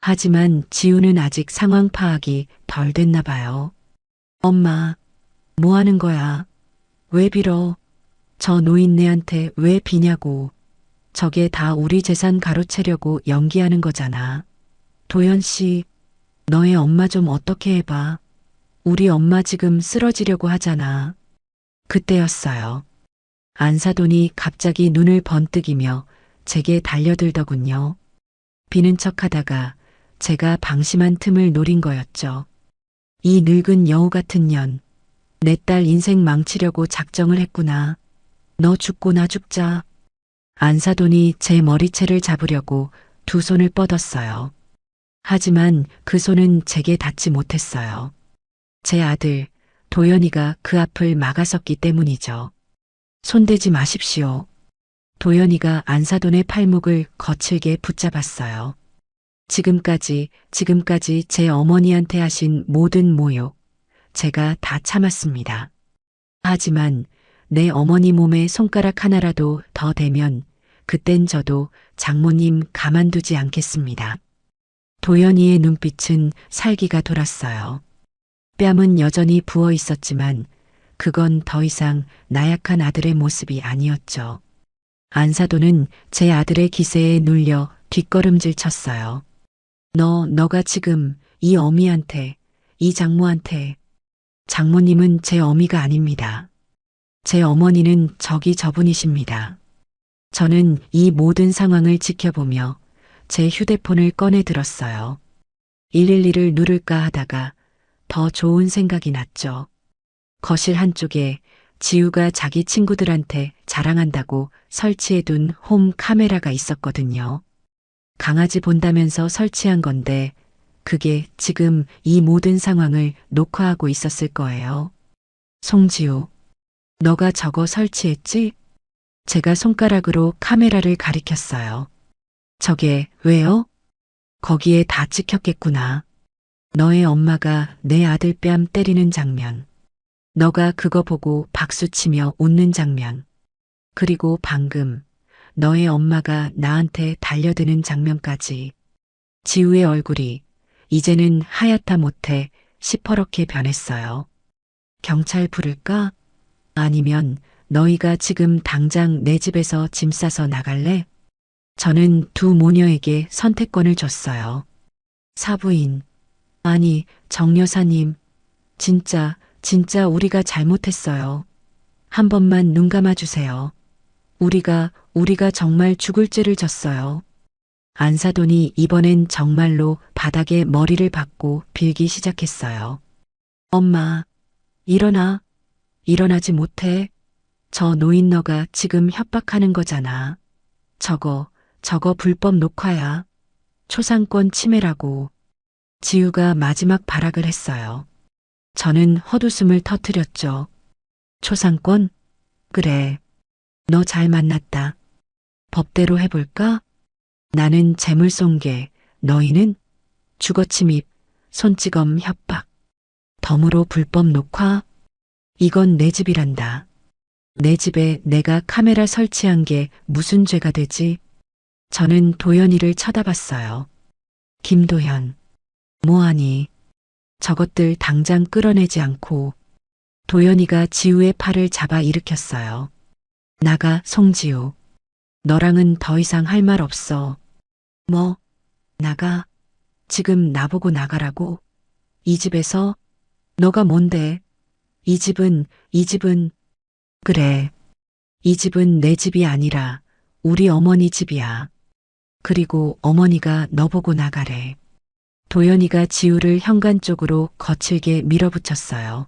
하지만 지우는 아직 상황 파악이 덜 됐나 봐요. 엄마, 뭐 하는 거야? 왜 빌어? 저 노인네한테 왜 비냐고. 저게 다 우리 재산 가로채려고 연기하는 거잖아. 도연 씨, 너의 엄마 좀 어떻게 해봐. 우리 엄마 지금 쓰러지려고 하잖아. 그때였어요. 안사돈이 갑자기 눈을 번뜩이며 제게 달려들더군요. 비는 척 하다가 제가 방심한 틈을 노린 거였죠. 이 늙은 여우 같은 년, 내 딸 인생 망치려고 작정을 했구나. 너 죽고 나 죽자. 안사돈이 제 머리채를 잡으려고 두 손을 뻗었어요. 하지만 그 손은 제게 닿지 못했어요. 제 아들, 도연이가 그 앞을 막아섰기 때문이죠. 손대지 마십시오. 도연이가 안사돈의 팔목을 거칠게 붙잡았어요. 지금까지 제 어머니한테 하신 모든 모욕, 제가 다 참았습니다. 하지만 내 어머니 몸에 손가락 하나라도 더 대면 그땐 저도 장모님 가만두지 않겠습니다. 도연이의 눈빛은 살기가 돌았어요. 뺨은 여전히 부어 있었지만 그건 더 이상 나약한 아들의 모습이 아니었죠. 안사돈은 제 아들의 기세에 눌려 뒷걸음질 쳤어요. 너가 지금 이 어미한테, 이 장모한테, 장모님은 제 어미가 아닙니다. 제 어머니는 저분이십니다. 저는 이 모든 상황을 지켜보며 제 휴대폰을 꺼내 들었어요. 112를 누를까 하다가 더 좋은 생각이 났죠. 거실 한쪽에 지우가 자기 친구들한테 자랑한다고 설치해둔 홈 카메라가 있었거든요. 강아지 본다면서 설치한 건데 그게 지금 이 모든 상황을 녹화하고 있었을 거예요. 송지우, 너가 저거 설치했지? 제가 손가락으로 카메라를 가리켰어요. 저게 왜요? 거기에 다 찍혔겠구나. 너의 엄마가 내 아들 뺨 때리는 장면. 너가 그거 보고 박수치며 웃는 장면. 그리고 방금 너의 엄마가 나한테 달려드는 장면까지. 지우의 얼굴이 이제는 하얗다 못해 시퍼렇게 변했어요. 경찰 부를까? 아니면 너희가 지금 당장 내 집에서 짐 싸서 나갈래? 저는 두 모녀에게 선택권을 줬어요. 사부인, 아니 정 여사님, 진짜 우리가 잘못했어요. 한 번만 눈 감아주세요. 우리가 정말 죽을 죄를 졌어요. 안사돈이 이번엔 정말로 바닥에 머리를 박고 빌기 시작했어요. 엄마, 일어나. 일어나지 못해. 저 노인 너가 지금 협박하는 거잖아. 저거 불법 녹화야. 초상권 침해라고. 지우가 마지막 발악을 했어요. 저는 헛웃음을 터뜨렸죠. 초상권? 그래. 너 잘 만났다. 법대로 해볼까? 나는 재물손괴, 너희는 주거침입, 손찌검 협박. 덤으로 불법 녹화? 이건 내 집이란다. 내 집에 내가 카메라 설치한 게 무슨 죄가 되지? 저는 도연이를 쳐다봤어요. 김도현, 뭐하니? 저것들 당장 끌어내지 않고. 도연이가 지우의 팔을 잡아 일으켰어요. 나가, 송지우. 너랑은 더 이상 할 말 없어. 뭐? 나가? 지금 나보고 나가라고? 이 집에서? 너가 뭔데? 이 집은, 그래. 이 집은 내 집이 아니라 우리 어머니 집이야. 그리고 어머니가 너 보고 나가래. 도연이가 지우를 현관 쪽으로 거칠게 밀어붙였어요.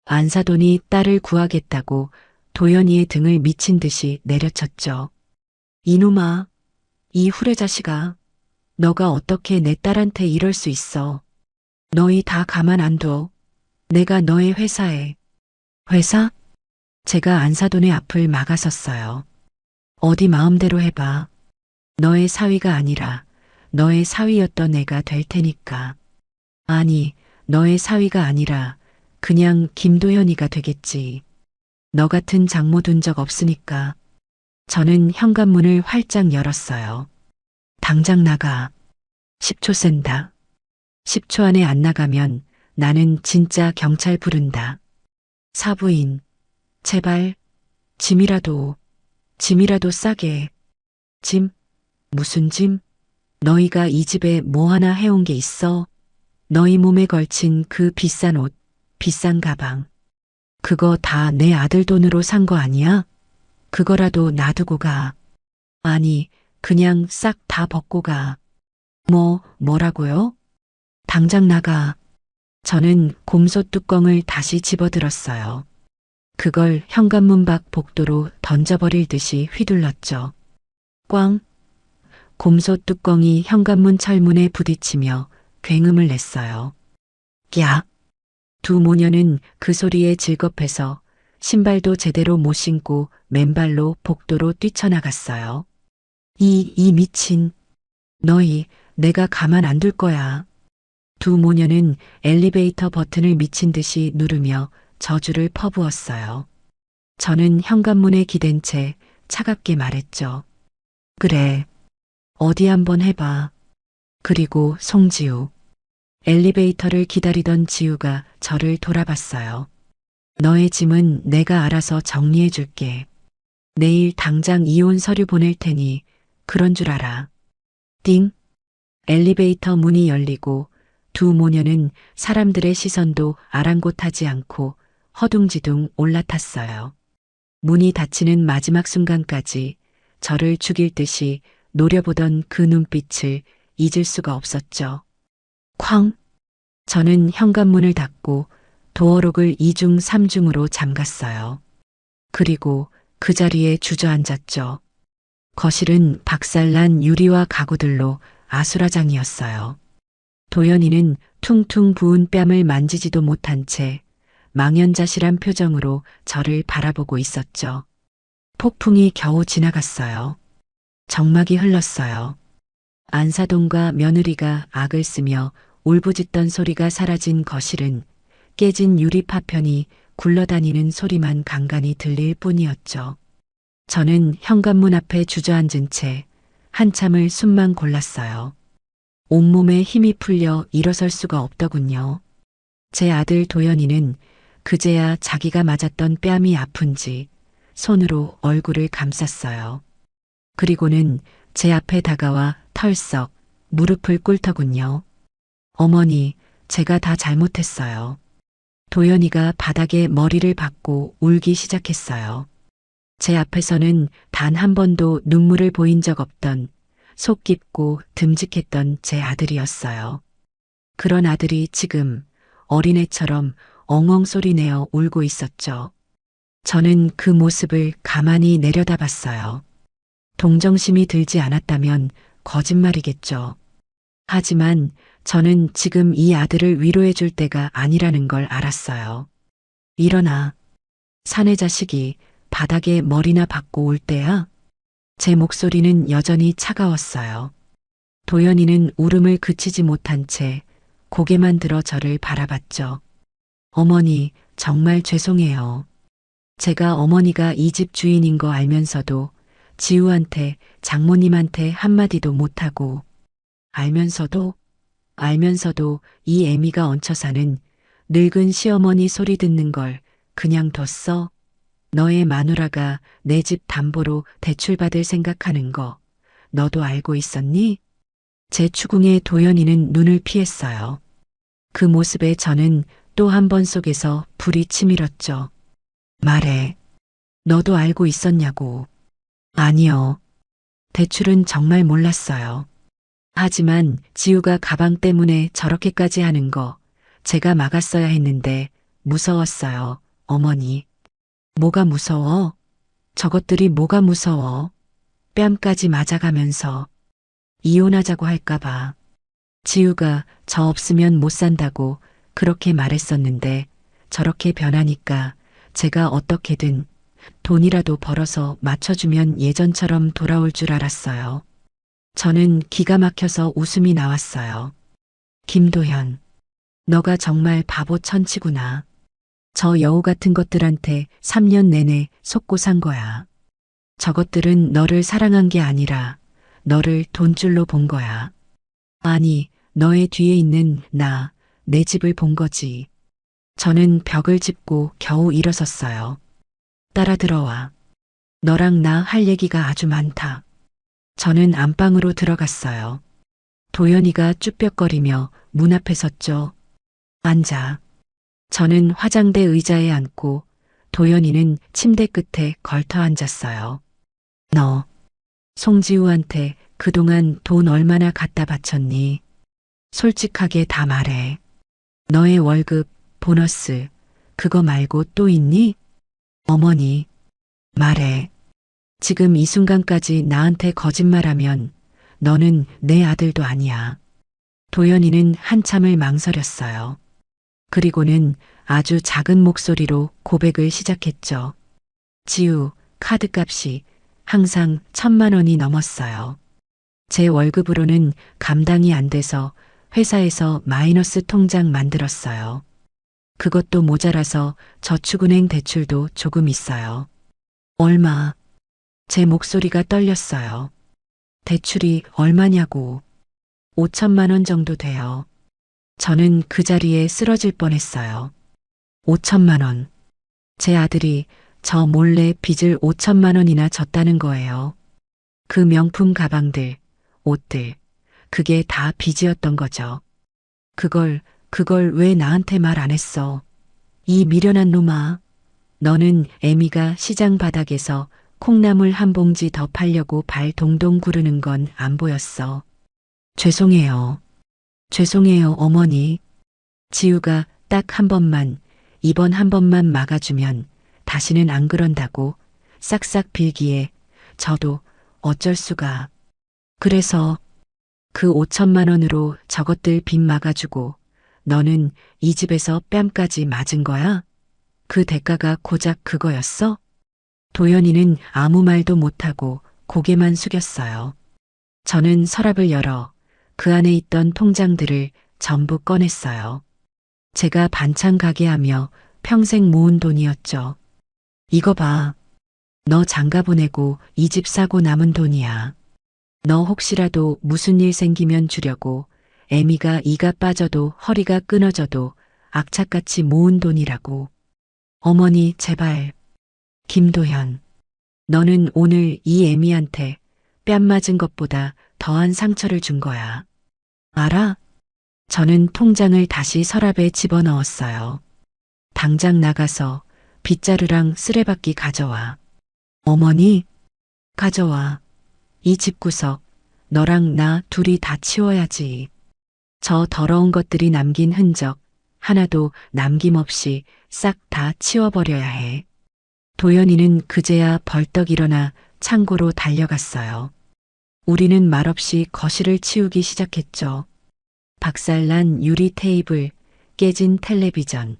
안사돈이 딸을 구하겠다고 도연이의 등을 미친 듯이 내려쳤죠. 이놈아, 이 후레자식아, 너가 어떻게 내 딸한테 이럴 수 있어. 너희 다 가만 안 둬. 내가 너의 회사에. 회사? 제가 안사돈의 앞을 막아섰어요. 어디 마음대로 해봐. 너의 사위가 아니라 너의 사위였던 애가 될 테니까. 아니, 너의 사위가 아니라 그냥 김도현이가 되겠지. 너 같은 장모 둔 적 없으니까. 저는 현관문을 활짝 열었어요. 당장 나가. 10초 센다. 10초 안에 안 나가면 나는 진짜 경찰 부른다. 사부인, 제발, 짐이라도 싸게. 짐? 무슨 짐? 너희가 이 집에 뭐 하나 해온 게 있어? 너희 몸에 걸친 그 비싼 옷, 비싼 가방. 그거 다 내 아들 돈으로 산 거 아니야? 그거라도 놔두고 가. 아니, 그냥 싹 다 벗고 가. 뭐라고요? 당장 나가. 저는 곰소 뚜껑을 다시 집어들었어요. 그걸 현관문 밖 복도로 던져버릴 듯이 휘둘렀죠. 꽝! 곰소 뚜껑이 현관문 철문에 부딪히며 굉음을 냈어요. 야! 두 모녀는 그 소리에 질겁해서 신발도 제대로 못 신고 맨발로 복도로 뛰쳐나갔어요. 이 미친. 너희, 내가 가만 안 둘 거야. 두 모녀는 엘리베이터 버튼을 미친 듯이 누르며 저주를 퍼부었어요. 저는 현관문에 기댄 채 차갑게 말했죠. 그래. 어디 한번 해봐. 그리고 송지우. 엘리베이터를 기다리던 지우가 저를 돌아봤어요. 너의 짐은 내가 알아서 정리해 줄게. 내일 당장 이혼 서류 보낼 테니 그런 줄 알아. 띵. 엘리베이터 문이 열리고 두 모녀는 사람들의 시선도 아랑곳하지 않고 허둥지둥 올라탔어요. 문이 닫히는 마지막 순간까지 저를 죽일 듯이 노려보던 그 눈빛을 잊을 수가 없었죠. 쾅! 저는 현관문을 닫고 도어록을 2중 3중으로 잠갔어요. 그리고 그 자리에 주저앉았죠. 거실은 박살난 유리와 가구들로 아수라장이었어요. 도연이는 퉁퉁 부은 뺨을 만지지도 못한 채 망연자실한 표정으로 저를 바라보고 있었죠. 폭풍이 겨우 지나갔어요. 정막이 흘렀어요. 안사돈과 며느리가 악을 쓰며 울부짖던 소리가 사라진 거실은 깨진 유리 파편이 굴러다니는 소리만 간간히 들릴 뿐이었죠. 저는 현관문 앞에 주저앉은 채 한참을 숨만 골랐어요. 온몸에 힘이 풀려 일어설 수가 없더군요. 제 아들 도연이는 그제야 자기가 맞았던 뺨이 아픈지 손으로 얼굴을 감쌌어요. 그리고는 제 앞에 다가와 털썩 무릎을 꿇더군요. 어머니, 제가 다 잘못했어요. 도연이가 바닥에 머리를 박고 울기 시작했어요. 제 앞에서는 단 한 번도 눈물을 보인 적 없던 속 깊고 듬직했던 제 아들이었어요. 그런 아들이 지금 어린애처럼 엉엉 소리내어 울고 있었죠. 저는 그 모습을 가만히 내려다봤어요. 동정심이 들지 않았다면 거짓말이겠죠. 하지만 저는 지금 이 아들을 위로해 줄 때가 아니라는 걸 알았어요. 일어나. 사내 자식이 바닥에 머리나 박고 올 때야? 제 목소리는 여전히 차가웠어요. 도연이는 울음을 그치지 못한 채 고개만 들어 저를 바라봤죠. 어머니, 정말 죄송해요. 제가 어머니가 이 집 주인인 거 알면서도 지우한테, 장모님한테 한마디도 못하고, 알면서도 이 애미가 얹혀 사는 늙은 시어머니 소리 듣는 걸 그냥 뒀어. 너의 마누라가 내 집 담보로 대출받을 생각하는 거 너도 알고 있었니? 제 추궁에 도연이는 눈을 피했어요. 그 모습에 저는 또 한 번 속에서 불이 치밀었죠. 말해. 너도 알고 있었냐고. 아니요. 대출은 정말 몰랐어요. 하지만 지우가 가방 때문에 저렇게까지 하는 거 제가 막았어야 했는데 무서웠어요, 어머니. 뭐가 무서워? 저것들이 뭐가 무서워? 뺨까지 맞아가면서 이혼하자고 할까봐. 지우가 저 없으면 못 산다고 그렇게 말했었는데 저렇게 변하니까 제가 어떻게든 돈이라도 벌어서 맞춰주면 예전처럼 돌아올 줄 알았어요. 저는 기가 막혀서 웃음이 나왔어요. 김도현, 너가 정말 바보 천치구나. 저 여우 같은 것들한테 3년 내내 속고 산 거야. 저것들은 너를 사랑한 게 아니라 너를 돈줄로 본 거야. 아니, 너의 뒤에 있는 나, 내 집을 본 거지. 저는 벽을 짚고 겨우 일어섰어요. 따라 들어와. 너랑 나 할 얘기가 아주 많다. 저는 안방으로 들어갔어요. 도연이가 쭈뼛거리며 문 앞에 섰죠. 앉아. 저는 화장대 의자에 앉고 도연이는 침대 끝에 걸터 앉았어요. 너, 송지우한테 그동안 돈 얼마나 갖다 바쳤니? 솔직하게 다 말해. 너의 월급, 보너스, 그거 말고 또 있니? 어머니, 말해. 지금 이 순간까지 나한테 거짓말하면 너는 내 아들도 아니야. 도연이는 한참을 망설였어요. 그리고는 아주 작은 목소리로 고백을 시작했죠. 지우, 카드값이 항상 1,000만 원이 넘었어요. 제 월급으로는 감당이 안 돼서 회사에서 마이너스 통장 만들었어요. 그것도 모자라서 저축은행 대출도 조금 있어요. 얼마? 제 목소리가 떨렸어요. 대출이 얼마냐고. 5천만 원 정도 돼요. 저는 그 자리에 쓰러질 뻔했어요. 5천만 원. 제 아들이 저 몰래 빚을 5천만 원이나 졌다는 거예요. 그 명품 가방들, 옷들, 그게 다 빚이었던 거죠. 그걸 왜 나한테 말 안 했어? 이 미련한 놈아. 너는 애미가 시장 바닥에서 콩나물 한 봉지 더 팔려고 발 동동 구르는 건 안 보였어. 죄송해요. 죄송해요, 어머니. 지우가 딱 한 번만, 이번 한 번만 막아주면 다시는 안 그런다고 싹싹 빌기에 저도 어쩔 수가. 그래서 그 5천만 원으로 저것들 빚 막아주고 너는 이 집에서 뺨까지 맞은 거야? 그 대가가 고작 그거였어? 도연이는 아무 말도 못하고 고개만 숙였어요. 저는 서랍을 열어 그 안에 있던 통장들을 전부 꺼냈어요. 제가 반찬 가게 하며 평생 모은 돈이었죠. 이거 봐. 너 장가 보내고 이 집 사고 남은 돈이야. 너 혹시라도 무슨 일 생기면 주려고 애미가 이가 빠져도 허리가 끊어져도 악착같이 모은 돈이라고. 어머니, 제발. 김도현, 너는 오늘 이 애미한테 뺨 맞은 것보다 더한 상처를 준 거야. 알아? 저는 통장을 다시 서랍에 집어넣었어요. 당장 나가서 빗자루랑 쓰레받기 가져와. 어머니, 가져와. 이 집구석 너랑 나 둘이 다 치워야지. 저 더러운 것들이 남긴 흔적 하나도 남김없이 싹 다 치워버려야 해. 도연이는 그제야 벌떡 일어나 창고로 달려갔어요. 우리는 말없이 거실을 치우기 시작했죠. 박살난 유리 테이블, 깨진 텔레비전,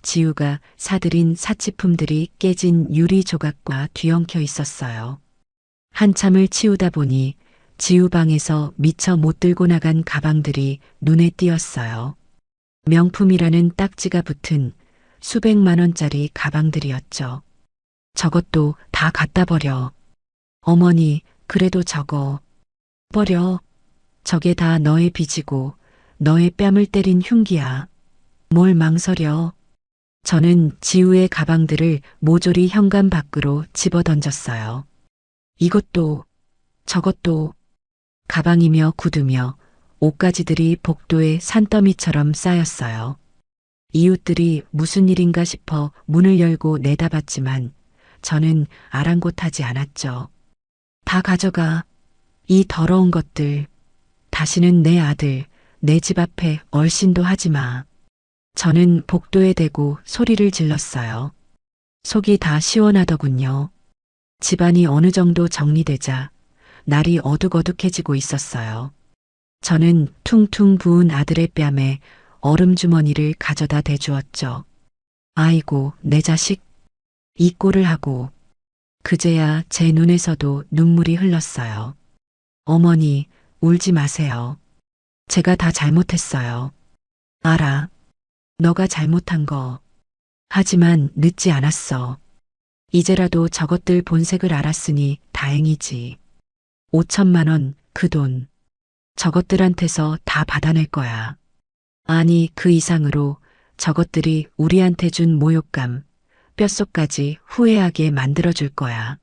지우가 사들인 사치품들이 깨진 유리 조각과 뒤엉켜 있었어요. 한참을 치우다 보니 지우 방에서 미처 못 들고 나간 가방들이 눈에 띄었어요. 명품이라는 딱지가 붙은 수백만 원짜리 가방들이었죠. 저것도 다 갖다 버려. 어머니, 그래도 저거 버려. 저게 다 너의 빚이고 너의 뺨을 때린 흉기야. 뭘 망설여. 저는 지우의 가방들을 모조리 현관 밖으로 집어던졌어요. 이것도 저것도 가방이며 구두며 옷가지들이 복도에 산더미처럼 쌓였어요. 이웃들이 무슨 일인가 싶어 문을 열고 내다봤지만 저는 아랑곳하지 않았죠. 다 가져가. 이 더러운 것들. 다시는 내 아들, 내 집 앞에 얼씬도 하지 마. 저는 복도에 대고 소리를 질렀어요. 속이 다 시원하더군요. 집안이 어느 정도 정리되자 날이 어둑어둑해지고 있었어요. 저는 퉁퉁 부은 아들의 뺨에 얼음 주머니를 가져다 대주었죠. 아이고, 내 자식. 이 꼴을 하고. 그제야 제 눈에서도 눈물이 흘렀어요. 어머니, 울지 마세요. 제가 다 잘못했어요. 알아. 너가 잘못한 거. 하지만 늦지 않았어. 이제라도 저것들 본색을 알았으니 다행이지. 5천만 원, 그 돈. 저것들한테서 다 받아낼 거야. 아니, 그 이상으로 저것들이 우리한테 준 모욕감, 뼛속까지 후회하게 만들어줄 거야.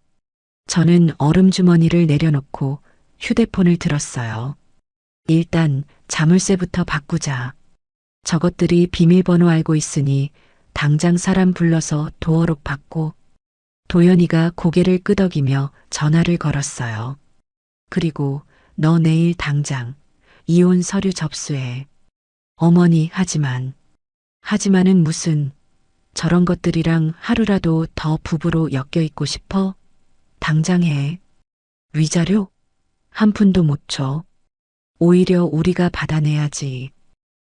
저는 얼음주머니를 내려놓고 휴대폰을 들었어요. 일단 자물쇠부터 바꾸자. 저것들이 비밀번호 알고 있으니 당장 사람 불러서 도어록 받고. 도연이가 고개를 끄덕이며 전화를 걸었어요. 그리고 너 내일 당장 이혼 서류 접수해. 어머니, 하지만은 무슨, 저런 것들이랑 하루라도 더 부부로 엮여 있고 싶어? 당장 해. 위자료? 한 푼도 못 줘. 오히려 우리가 받아내야지.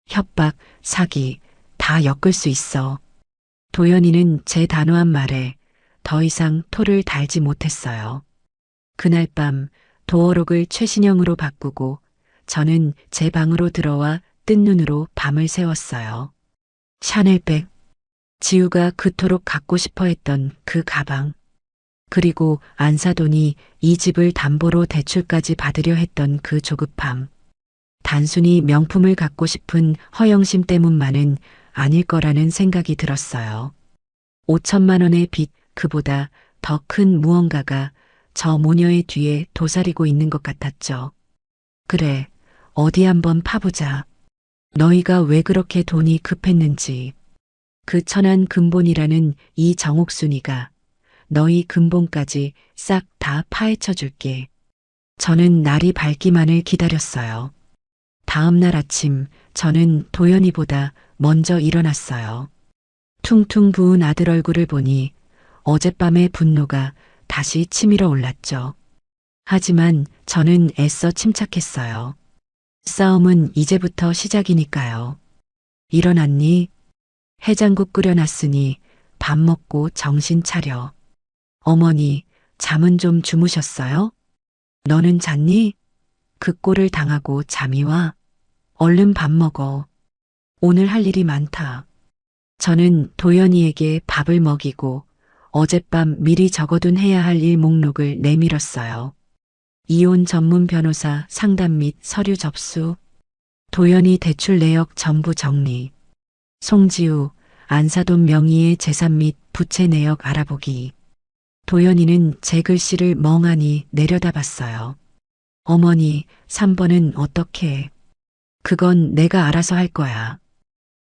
협박, 사기, 다 엮을 수 있어. 도연이는 제 단호한 말에 더 이상 토를 달지 못했어요. 그날 밤 도어록을 최신형으로 바꾸고 저는 제 방으로 들어와 뜬 눈으로 밤을 새웠어요. 샤넬백, 지우가 그토록 갖고 싶어 했던 그 가방, 그리고 안사돈이 이 집을 담보로 대출까지 받으려 했던 그 조급함. 단순히 명품을 갖고 싶은 허영심 때문만은 아닐 거라는 생각이 들었어요. 5천만 원의 빚, 그보다 더 큰 무언가가 저 모녀의 뒤에 도사리고 있는 것 같았죠. 그래, 어디 한번 파보자. 너희가 왜 그렇게 돈이 급했는지. 그 천한 근본이라는 이 정옥순이가 너희 근본까지 싹 다 파헤쳐 줄게. 저는 날이 밝기만을 기다렸어요. 다음 날 아침 저는 도연이보다 먼저 일어났어요. 퉁퉁 부은 아들 얼굴을 보니 어젯밤의 분노가 다시 치밀어 올랐죠. 하지만 저는 애써 침착했어요. 싸움은 이제부터 시작이니까요. 일어났니? 해장국 끓여놨으니 밥 먹고 정신 차려. 어머니, 잠은 좀 주무셨어요? 너는 잤니? 그 꼴을 당하고 잠이 와? 얼른 밥 먹어. 오늘 할 일이 많다. 저는 도연이에게 밥을 먹이고 어젯밤 미리 적어둔 해야 할 일 목록을 내밀었어요. 이혼 전문 변호사 상담 및 서류 접수, 도연이 대출 내역 전부 정리, 송지우, 안사돈 명의의 재산 및 부채 내역 알아보기. 도연이는 제 글씨를 멍하니 내려다봤어요. 어머니, 3번은 어떻게? 그건 내가 알아서 할 거야.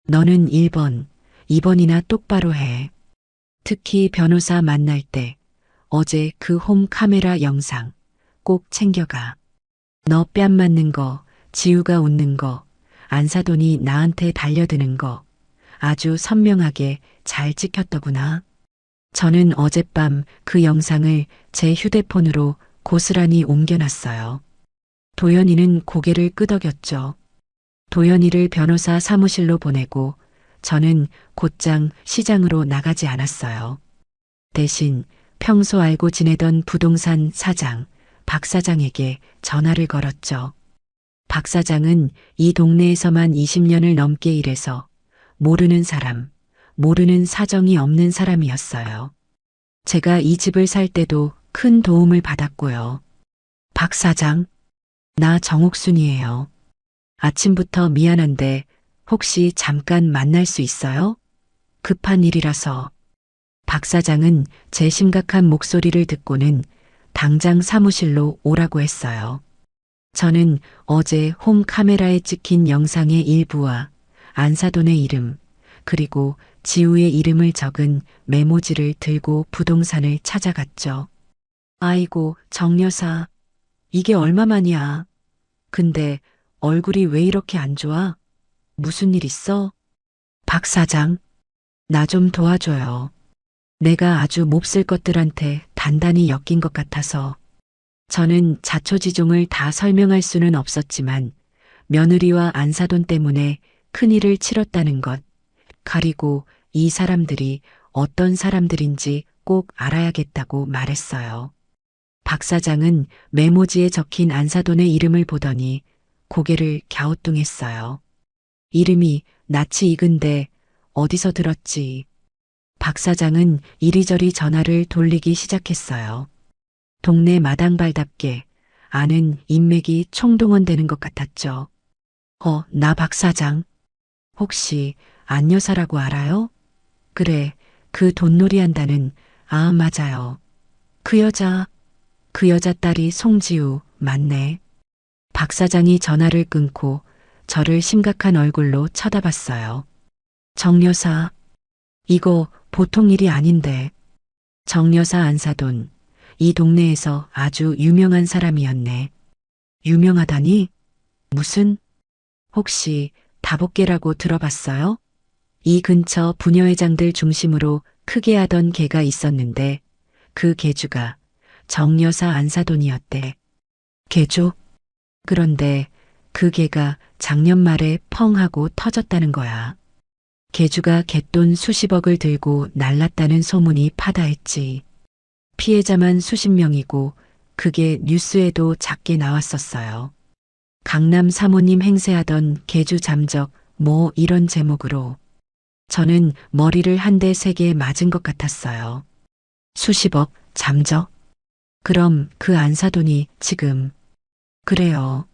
너는 1번, 2번이나 똑바로 해. 특히 변호사 만날 때 어제 그 홈 카메라 영상 꼭 챙겨가. 너 뺨 맞는 거, 지우가 웃는 거, 안사돈이 나한테 달려드는 거 아주 선명하게 잘 찍혔더구나. 저는 어젯밤 그 영상을 제 휴대폰으로 고스란히 옮겨놨어요. 도연이는 고개를 끄덕였죠. 도연이를 변호사 사무실로 보내고 저는 곧장 시장으로 나가지 않았어요. 대신 평소 알고 지내던 부동산 사장, 박 사장에게 전화를 걸었죠. 박 사장은 이 동네에서만 20년을 넘게 일해서 모르는 사람, 모르는 사정이 없는 사람이었어요. 제가 이 집을 살 때도 큰 도움을 받았고요. 박 사장, 나 정옥순이에요. 아침부터 미안한데 혹시 잠깐 만날 수 있어요? 급한 일이라서. 박 사장은 제 심각한 목소리를 듣고는 당장 사무실로 오라고 했어요. 저는 어제 홈 카메라에 찍힌 영상의 일부와 안사돈의 이름, 그리고 지우의 이름을 적은 메모지를 들고 부동산을 찾아갔죠. 아이고, 정 여사, 이게 얼마만이야? 근데 얼굴이 왜 이렇게 안 좋아? 무슨 일 있어? 박 사장, 나 좀 도와줘요. 내가 아주 몹쓸 것들한테 단단히 엮인 것 같아서. 저는 자초지종을 다 설명할 수는 없었지만 며느리와 안사돈 때문에 큰일을 치렀다는 것, 그리고 이 사람들이 어떤 사람들인지 꼭 알아야겠다고 말했어요. 박 사장은 메모지에 적힌 안사돈의 이름을 보더니 고개를 갸우뚱했어요. 이름이 낯이 익은데 어디서 들었지? 박 사장은 이리저리 전화를 돌리기 시작했어요. 동네 마당발답게 아는 인맥이 총동원되는 것 같았죠. 나 박 사장. 혹시 안 여사라고 알아요? 그래, 그 돈놀이 한다는, 맞아요. 그 여자 딸이 송지우, 맞네. 박 사장이 전화를 끊고 저를 심각한 얼굴로 쳐다봤어요. 정 여사, 이거 보통 일이 아닌데. 정 여사 안사돈, 이 동네에서 아주 유명한 사람이었네. 유명하다니? 무슨? 혹시 다복계라고 들어봤어요? 이 근처 부녀회장들 중심으로 크게 하던 개가 있었는데 그 개주가 정 여사 안사돈이었대. 개주? 그런데 그 개가 작년 말에 펑 하고 터졌다는 거야. 개주가 갯돈 수십억을 들고 날랐다는 소문이 파다했지. 피해자만 수십 명이고 그게 뉴스에도 작게 나왔었어요. 강남 사모님 행세하던 개주 잠적 뭐 이런 제목으로. 저는 머리를 한 대 세게 맞은 것 같았어요. 수십억 잠적? 그럼 그 안사돈이 지금. 그래요.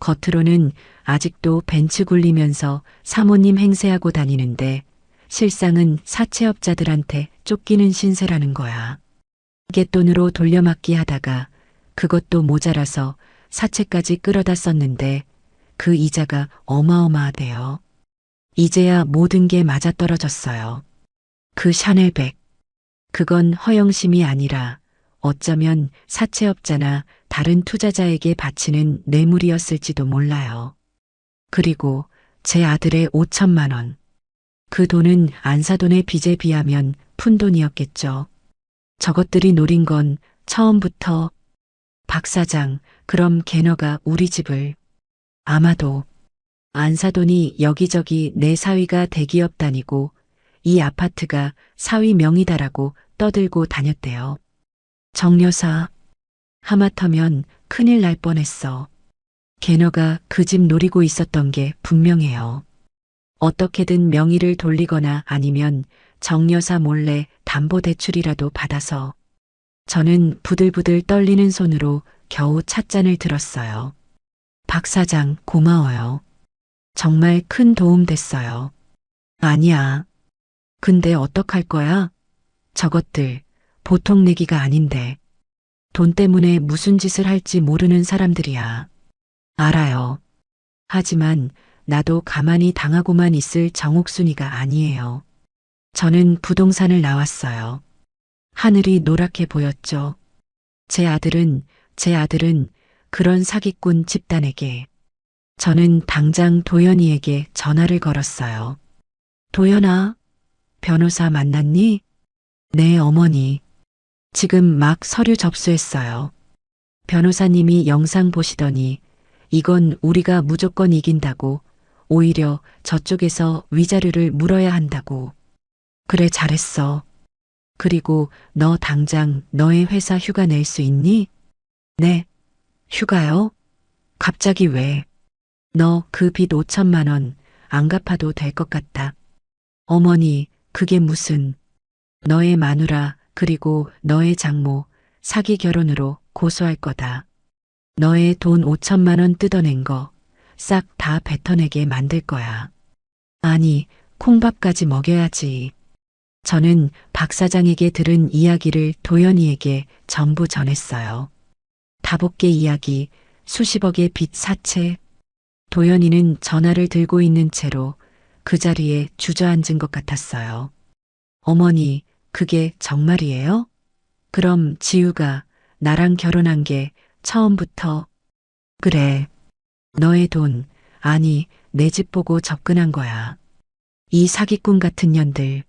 겉으로는 아직도 벤츠 굴리면서 사모님 행세하고 다니는데 실상은 사채업자들한테 쫓기는 신세라는 거야. 갯돈으로 돌려막기 하다가 그것도 모자라서 사채까지 끌어다 썼는데 그 이자가 어마어마하대요. 이제야 모든 게 맞아떨어졌어요. 그 샤넬백. 그건 허영심이 아니라 어쩌면 사채업자나 다른 투자자에게 바치는 뇌물이었을지도 몰라요. 그리고 제 아들의 5천만 원. 그 돈은 안사돈의 빚에 비하면 푼돈이었겠죠. 저것들이 노린 건 처음부터. 박 사장, 그럼 걔너가 우리 집을. 아마도. 안사돈이 여기저기 내 사위가 대기업 다니고 이 아파트가 사위 명의다라고 떠들고 다녔대요. 정 여사, 하마터면 큰일 날 뻔했어. 걔너가 그 집 노리고 있었던 게 분명해요. 어떻게든 명의를 돌리거나 아니면 정 여사 몰래 담보대출이라도 받아서. 저는 부들부들 떨리는 손으로 겨우 찻잔을 들었어요. 박 사장, 고마워요. 정말 큰 도움 됐어요. 아니야. 근데 어떡할 거야? 저것들 보통 내기가 아닌데. 돈 때문에 무슨 짓을 할지 모르는 사람들이야. 알아요. 하지만 나도 가만히 당하고만 있을 정옥순이가 아니에요. 저는 부동산을 나왔어요. 하늘이 노랗게 보였죠. 제 아들은 그런 사기꾼 집단에게. 저는 당장 도연이에게 전화를 걸었어요. 도연아, 변호사 만났니? 네, 어머니. 지금 막 서류 접수했어요. 변호사님이 영상 보시더니 이건 우리가 무조건 이긴다고, 오히려 저쪽에서 위자료를 물어야 한다고. 그래, 잘했어. 그리고 너 당장 너의 회사 휴가 낼 수 있니? 네. 휴가요? 갑자기 왜? 너 그 빚 5천만 원 안 갚아도 될 것 같다. 어머니, 그게 무슨. 너의 마누라 그리고 너의 장모 사기 결혼으로 고소할 거다. 너의 돈 5천만 원 뜯어낸 거 싹 다 뱉어내게 만들 거야. 아니, 콩밥까지 먹여야지. 저는 박 사장에게 들은 이야기를 도연이에게 전부 전했어요. 다복계 이야기, 수십억의 빚 사채. 도연이는 전화를 들고 있는 채로 그 자리에 주저앉은 것 같았어요. 어머니, 그게 정말이에요? 그럼 지우가 나랑 결혼한 게 처음부터. 그래. 너의 돈, 아니, 내 집 보고 접근한 거야. 이 사기꾼 같은 년들.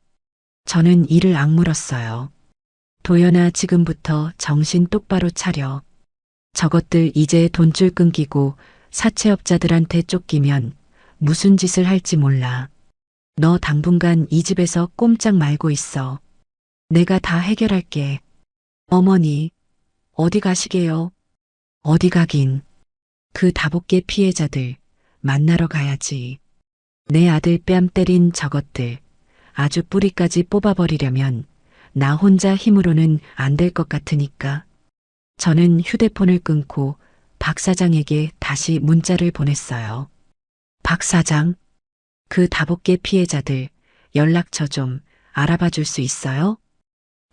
저는 이를 악물었어요. 도연아, 지금부터 정신 똑바로 차려. 저것들 이제 돈줄 끊기고 사채업자들한테 쫓기면 무슨 짓을 할지 몰라. 너 당분간 이 집에서 꼼짝 말고 있어. 내가 다 해결할게. 어머니, 어디 가시게요? 어디 가긴. 그 다복계 피해자들 만나러 가야지. 내 아들 뺨 때린 저것들 아주 뿌리까지 뽑아버리려면 나 혼자 힘으로는 안 될 것 같으니까. 저는 휴대폰을 끊고 박 사장에게 다시 문자를 보냈어요. 박 사장, 그 다복계 피해자들 연락처 좀 알아봐 줄 수 있어요?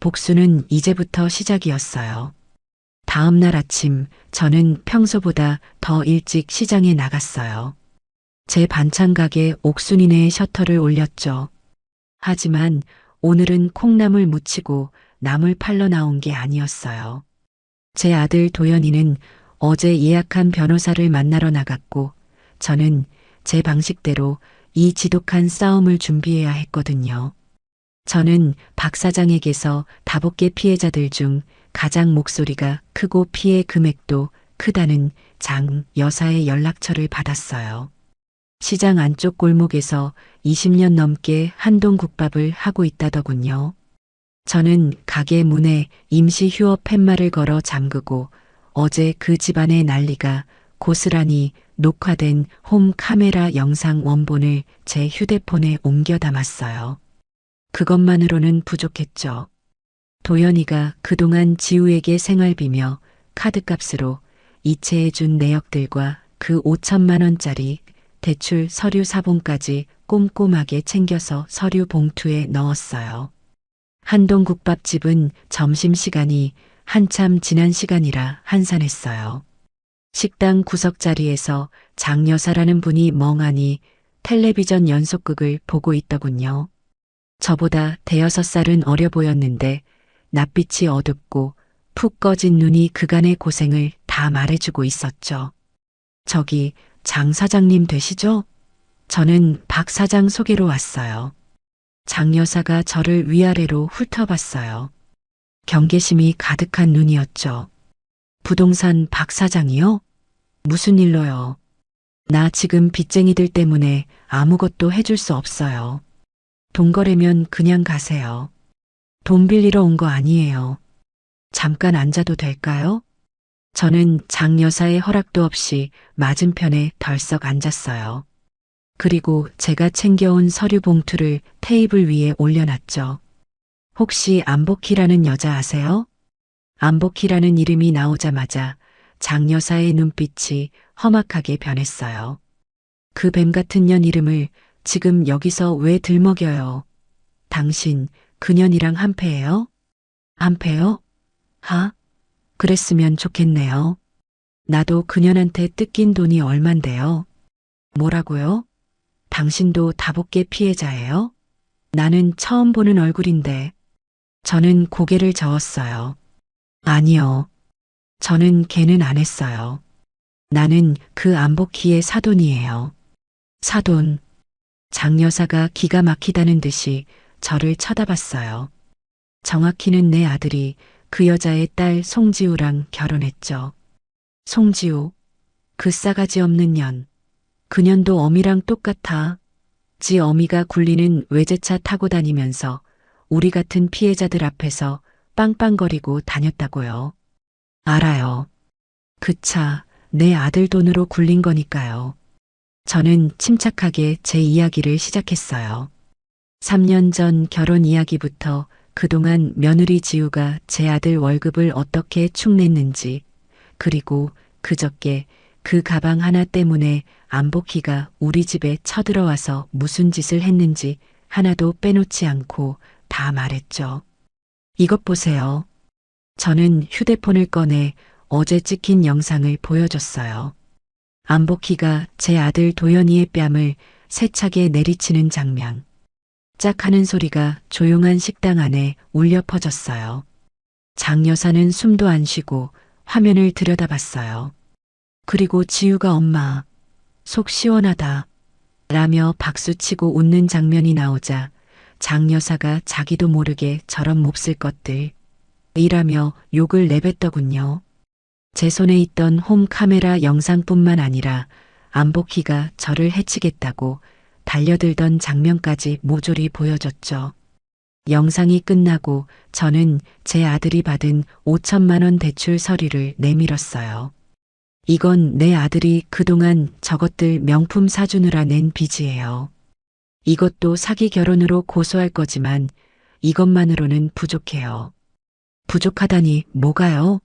복수는 이제부터 시작이었어요. 다음 날 아침 저는 평소보다 더 일찍 시장에 나갔어요. 제 반찬 가게 옥순이네의 셔터를 올렸죠. 하지만 오늘은 콩나물 무치고 나물 팔러 나온 게 아니었어요. 제 아들 도연이는 어제 예약한 변호사를 만나러 나갔고 저는 제 방식대로 이 지독한 싸움을 준비해야 했거든요. 저는 박 사장에게서 다복계 피해자들 중 가장 목소리가 크고 피해 금액도 크다는 장 여사의 연락처를 받았어요. 시장 안쪽 골목에서 20년 넘게 한동국밥을 하고 있다더군요. 저는 가게 문에 임시 휴업 팻말을 걸어 잠그고 어제 그 집안의 난리가 고스란히 녹화된 홈 카메라 영상 원본을 제 휴대폰에 옮겨 담았어요. 그것만으로는 부족했죠. 도연이가 그동안 지우에게 생활비며 카드값으로 이체해준 내역들과 그 5천만 원짜리 대출 서류 사본까지 꼼꼼하게 챙겨서 서류 봉투에 넣었어요. 한동국밥집은 점심시간이 한참 지난 시간이라 한산했어요. 식당 구석자리에서 장 여사라는 분이 멍하니 텔레비전 연속극을 보고 있더군요. 저보다 대여섯 살은 어려 보였는데 낯빛이 어둡고 푹 꺼진 눈이 그간의 고생을 다 말해주고 있었죠. 저기 장 사장님 되시죠? 저는 박 사장 소개로 왔어요. 장 여사가 저를 위아래로 훑어봤어요. 경계심이 가득한 눈이었죠. 부동산 박 사장이요? 무슨 일로요? 나 지금 빚쟁이들 때문에 아무것도 해줄 수 없어요. 돈 거래면 그냥 가세요. 돈 빌리러 온 거 아니에요. 잠깐 앉아도 될까요? 저는 장 여사의 허락도 없이 맞은편에 덜썩 앉았어요. 그리고 제가 챙겨온 서류 봉투를 테이블 위에 올려놨죠. 혹시 안복희라는 여자 아세요? 안복희라는 이름이 나오자마자 장 여사의 눈빛이 험악하게 변했어요. 그 뱀 같은 년 이름을 지금 여기서 왜 들먹여요? 당신 그년이랑 한패예요? 한패요? 하? 그랬으면 좋겠네요. 나도 그년한테 뜯긴 돈이 얼만데요. 뭐라고요? 당신도 다복계 피해자예요? 나는 처음 보는 얼굴인데. 저는 고개를 저었어요. 아니요. 저는 걔는 안 했어요. 나는 그 안복희의 사돈이에요. 사돈. 장 여사가 기가 막히다는 듯이 저를 쳐다봤어요. 정확히는 내 아들이 그 여자의 딸 송지우랑 결혼했죠. 송지우. 그 싸가지 없는 년. 그년도 어미랑 똑같아. 지 어미가 굴리는 외제차 타고 다니면서 우리 같은 피해자들 앞에서 빵빵거리고 다녔다고요. 알아요. 그 차 내 아들 돈으로 굴린 거니까요. 저는 침착하게 제 이야기를 시작했어요. 3년 전 결혼 이야기부터 그동안 며느리 지우가 제 아들 월급을 어떻게 축냈는지, 그리고 그저께 그 가방 하나 때문에 안복희가 우리 집에 쳐들어와서 무슨 짓을 했는지 하나도 빼놓지 않고 다 말했죠. 이것 보세요. 저는 휴대폰을 꺼내 어제 찍힌 영상을 보여줬어요. 안복희가 제 아들 도연이의 뺨을 세차게 내리치는 장면. 짝 하는 소리가 조용한 식당 안에 울려 퍼졌어요. 장 여사는 숨도 안 쉬고 화면을 들여다봤어요. 그리고 지우가 엄마, 속 시원하다 라며 박수치고 웃는 장면이 나오자 장 여사가 자기도 모르게 저런 몹쓸 것들 이라며 욕을 내뱉더군요. 제 손에 있던 홈 카메라 영상뿐만 아니라 안복희가 저를 해치겠다고 달려들던 장면까지 모조리 보여줬죠. 영상이 끝나고 저는 제 아들이 받은 5천만 원 대출 서류를 내밀었어요. 이건 내 아들이 그동안 저것들 명품 사주느라 낸 빚이에요. 이것도 사기 결혼으로 고소할 거지만 이것만으로는 부족해요. 부족하다니 뭐가요?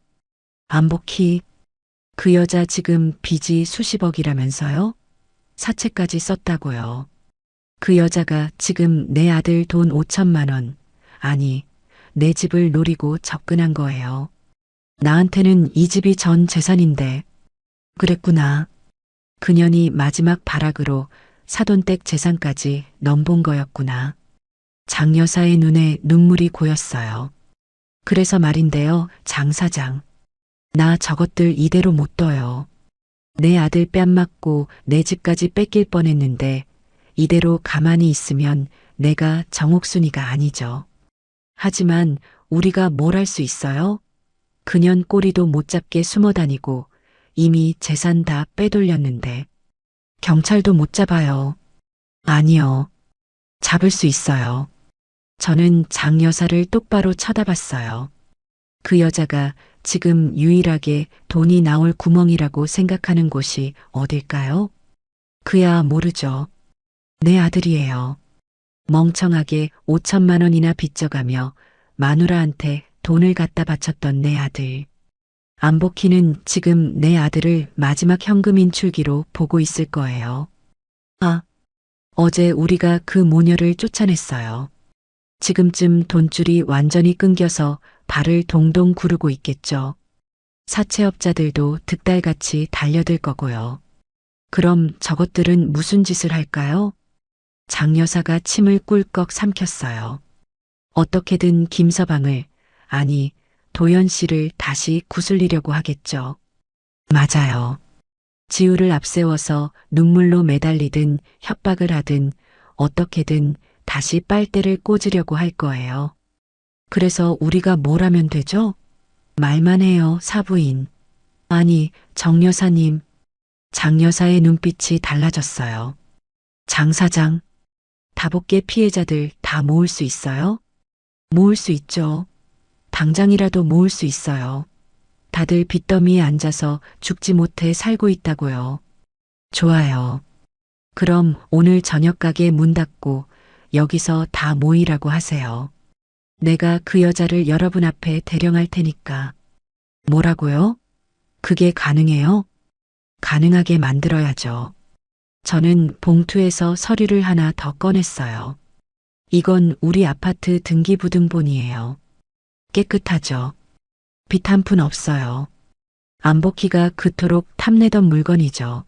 안복희, 그 여자 지금 빚이 수십억이라면서요? 사채까지 썼다고요. 그 여자가 지금 내 아들 돈 5천만 원, 아니, 내 집을 노리고 접근한 거예요. 나한테는 이 집이 전 재산인데. 그랬구나. 그년이 마지막 발악으로 사돈댁 재산까지 넘본 거였구나. 장 여사의 눈에 눈물이 고였어요. 그래서 말인데요, 장 사장. 나 저것들 이대로 못 둬요. 내 아들 뺨 맞고 내 집까지 뺏길 뻔했는데 이대로 가만히 있으면 내가 정옥순이가 아니죠. 하지만 우리가 뭘 할 수 있어요? 그년 꼬리도 못 잡게 숨어 다니고 이미 재산 다 빼돌렸는데. 경찰도 못 잡아요. 아니요. 잡을 수 있어요. 저는 장 여사를 똑바로 쳐다봤어요. 그 여자가 지금 유일하게 돈이 나올 구멍이라고 생각하는 곳이 어딜까요? 그야 모르죠. 내 아들이에요. 멍청하게 5천만 원이나 빚져가며 마누라한테 돈을 갖다 바쳤던 내 아들. 안복희는 지금 내 아들을 마지막 현금 인출기로 보고 있을 거예요. 아, 어제 우리가 그 모녀를 쫓아냈어요. 지금쯤 돈줄이 완전히 끊겨서 발을 동동 구르고 있겠죠. 사채업자들도 득달같이 달려들 거고요. 그럼 저것들은 무슨 짓을 할까요? 장 여사가 침을 꿀꺽 삼켰어요. 어떻게든 김서방을, 아니, 도연 씨를 다시 구슬리려고 하겠죠. 맞아요. 지우를 앞세워서 눈물로 매달리든 협박을 하든 어떻게든 다시 빨대를 꽂으려고 할 거예요. 그래서 우리가 뭘 하면 되죠? 말만 해요, 사부인. 아니, 정 여사님. 장 여사의 눈빛이 달라졌어요. 장 사장, 다복계 피해자들 다 모을 수 있어요? 모을 수 있죠. 당장이라도 모을 수 있어요. 다들 빚더미에 앉아서 죽지 못해 살고 있다고요. 좋아요. 그럼 오늘 저녁 가게 문 닫고 여기서 다 모이라고 하세요. 내가 그 여자를 여러분 앞에 대령할 테니까. 뭐라고요? 그게 가능해요? 가능하게 만들어야죠. 저는 봉투에서 서류를 하나 더 꺼냈어요. 이건 우리 아파트 등기부등본이에요. 깨끗하죠. 빚 한 푼 없어요. 안복희가 그토록 탐내던 물건이죠.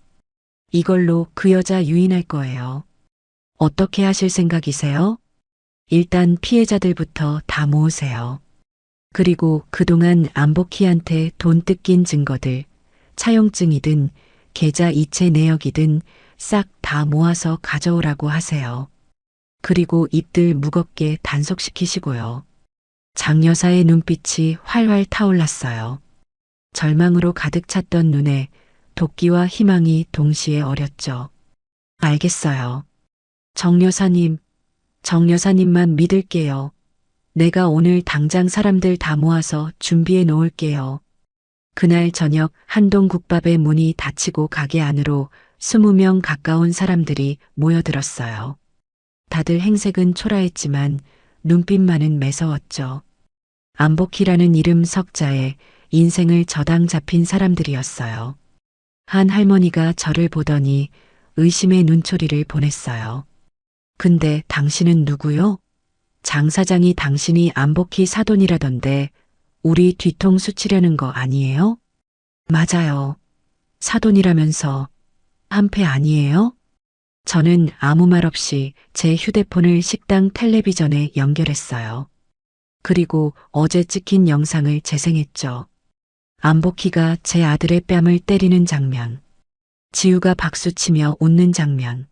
이걸로 그 여자 유인할 거예요. 어떻게 하실 생각이세요? 일단 피해자들부터 다 모으세요. 그리고 그동안 안복희한테 돈 뜯긴 증거들, 차용증이든 계좌 이체 내역이든 싹 다 모아서 가져오라고 하세요. 그리고 입들 무겁게 단속시키시고요. 장 여사의 눈빛이 활활 타올랐어요. 절망으로 가득 찼던 눈에 도끼와 희망이 동시에 어렸죠. 알겠어요. 정 여사님, 정 여사님만 믿을게요. 내가 오늘 당장 사람들 다 모아서 준비해 놓을게요. 그날 저녁 한동국밥의 문이 닫히고 가게 안으로 20명 가까운 사람들이 모여들었어요. 다들 행색은 초라했지만 눈빛만은 매서웠죠. 안복희라는 이름 석자에 인생을 저당 잡힌 사람들이었어요. 한 할머니가 저를 보더니 의심의 눈초리를 보냈어요. 근데 당신은 누구요? 장 사장이 당신이 안복희 사돈이라던데 우리 뒤통수 치려는 거 아니에요? 맞아요. 사돈이라면서 한패 아니에요? 저는 아무 말 없이 제 휴대폰을 식당 텔레비전에 연결했어요. 그리고 어제 찍힌 영상을 재생했죠. 안복희가 제 아들의 뺨을 때리는 장면. 지우가 박수치며 웃는 장면.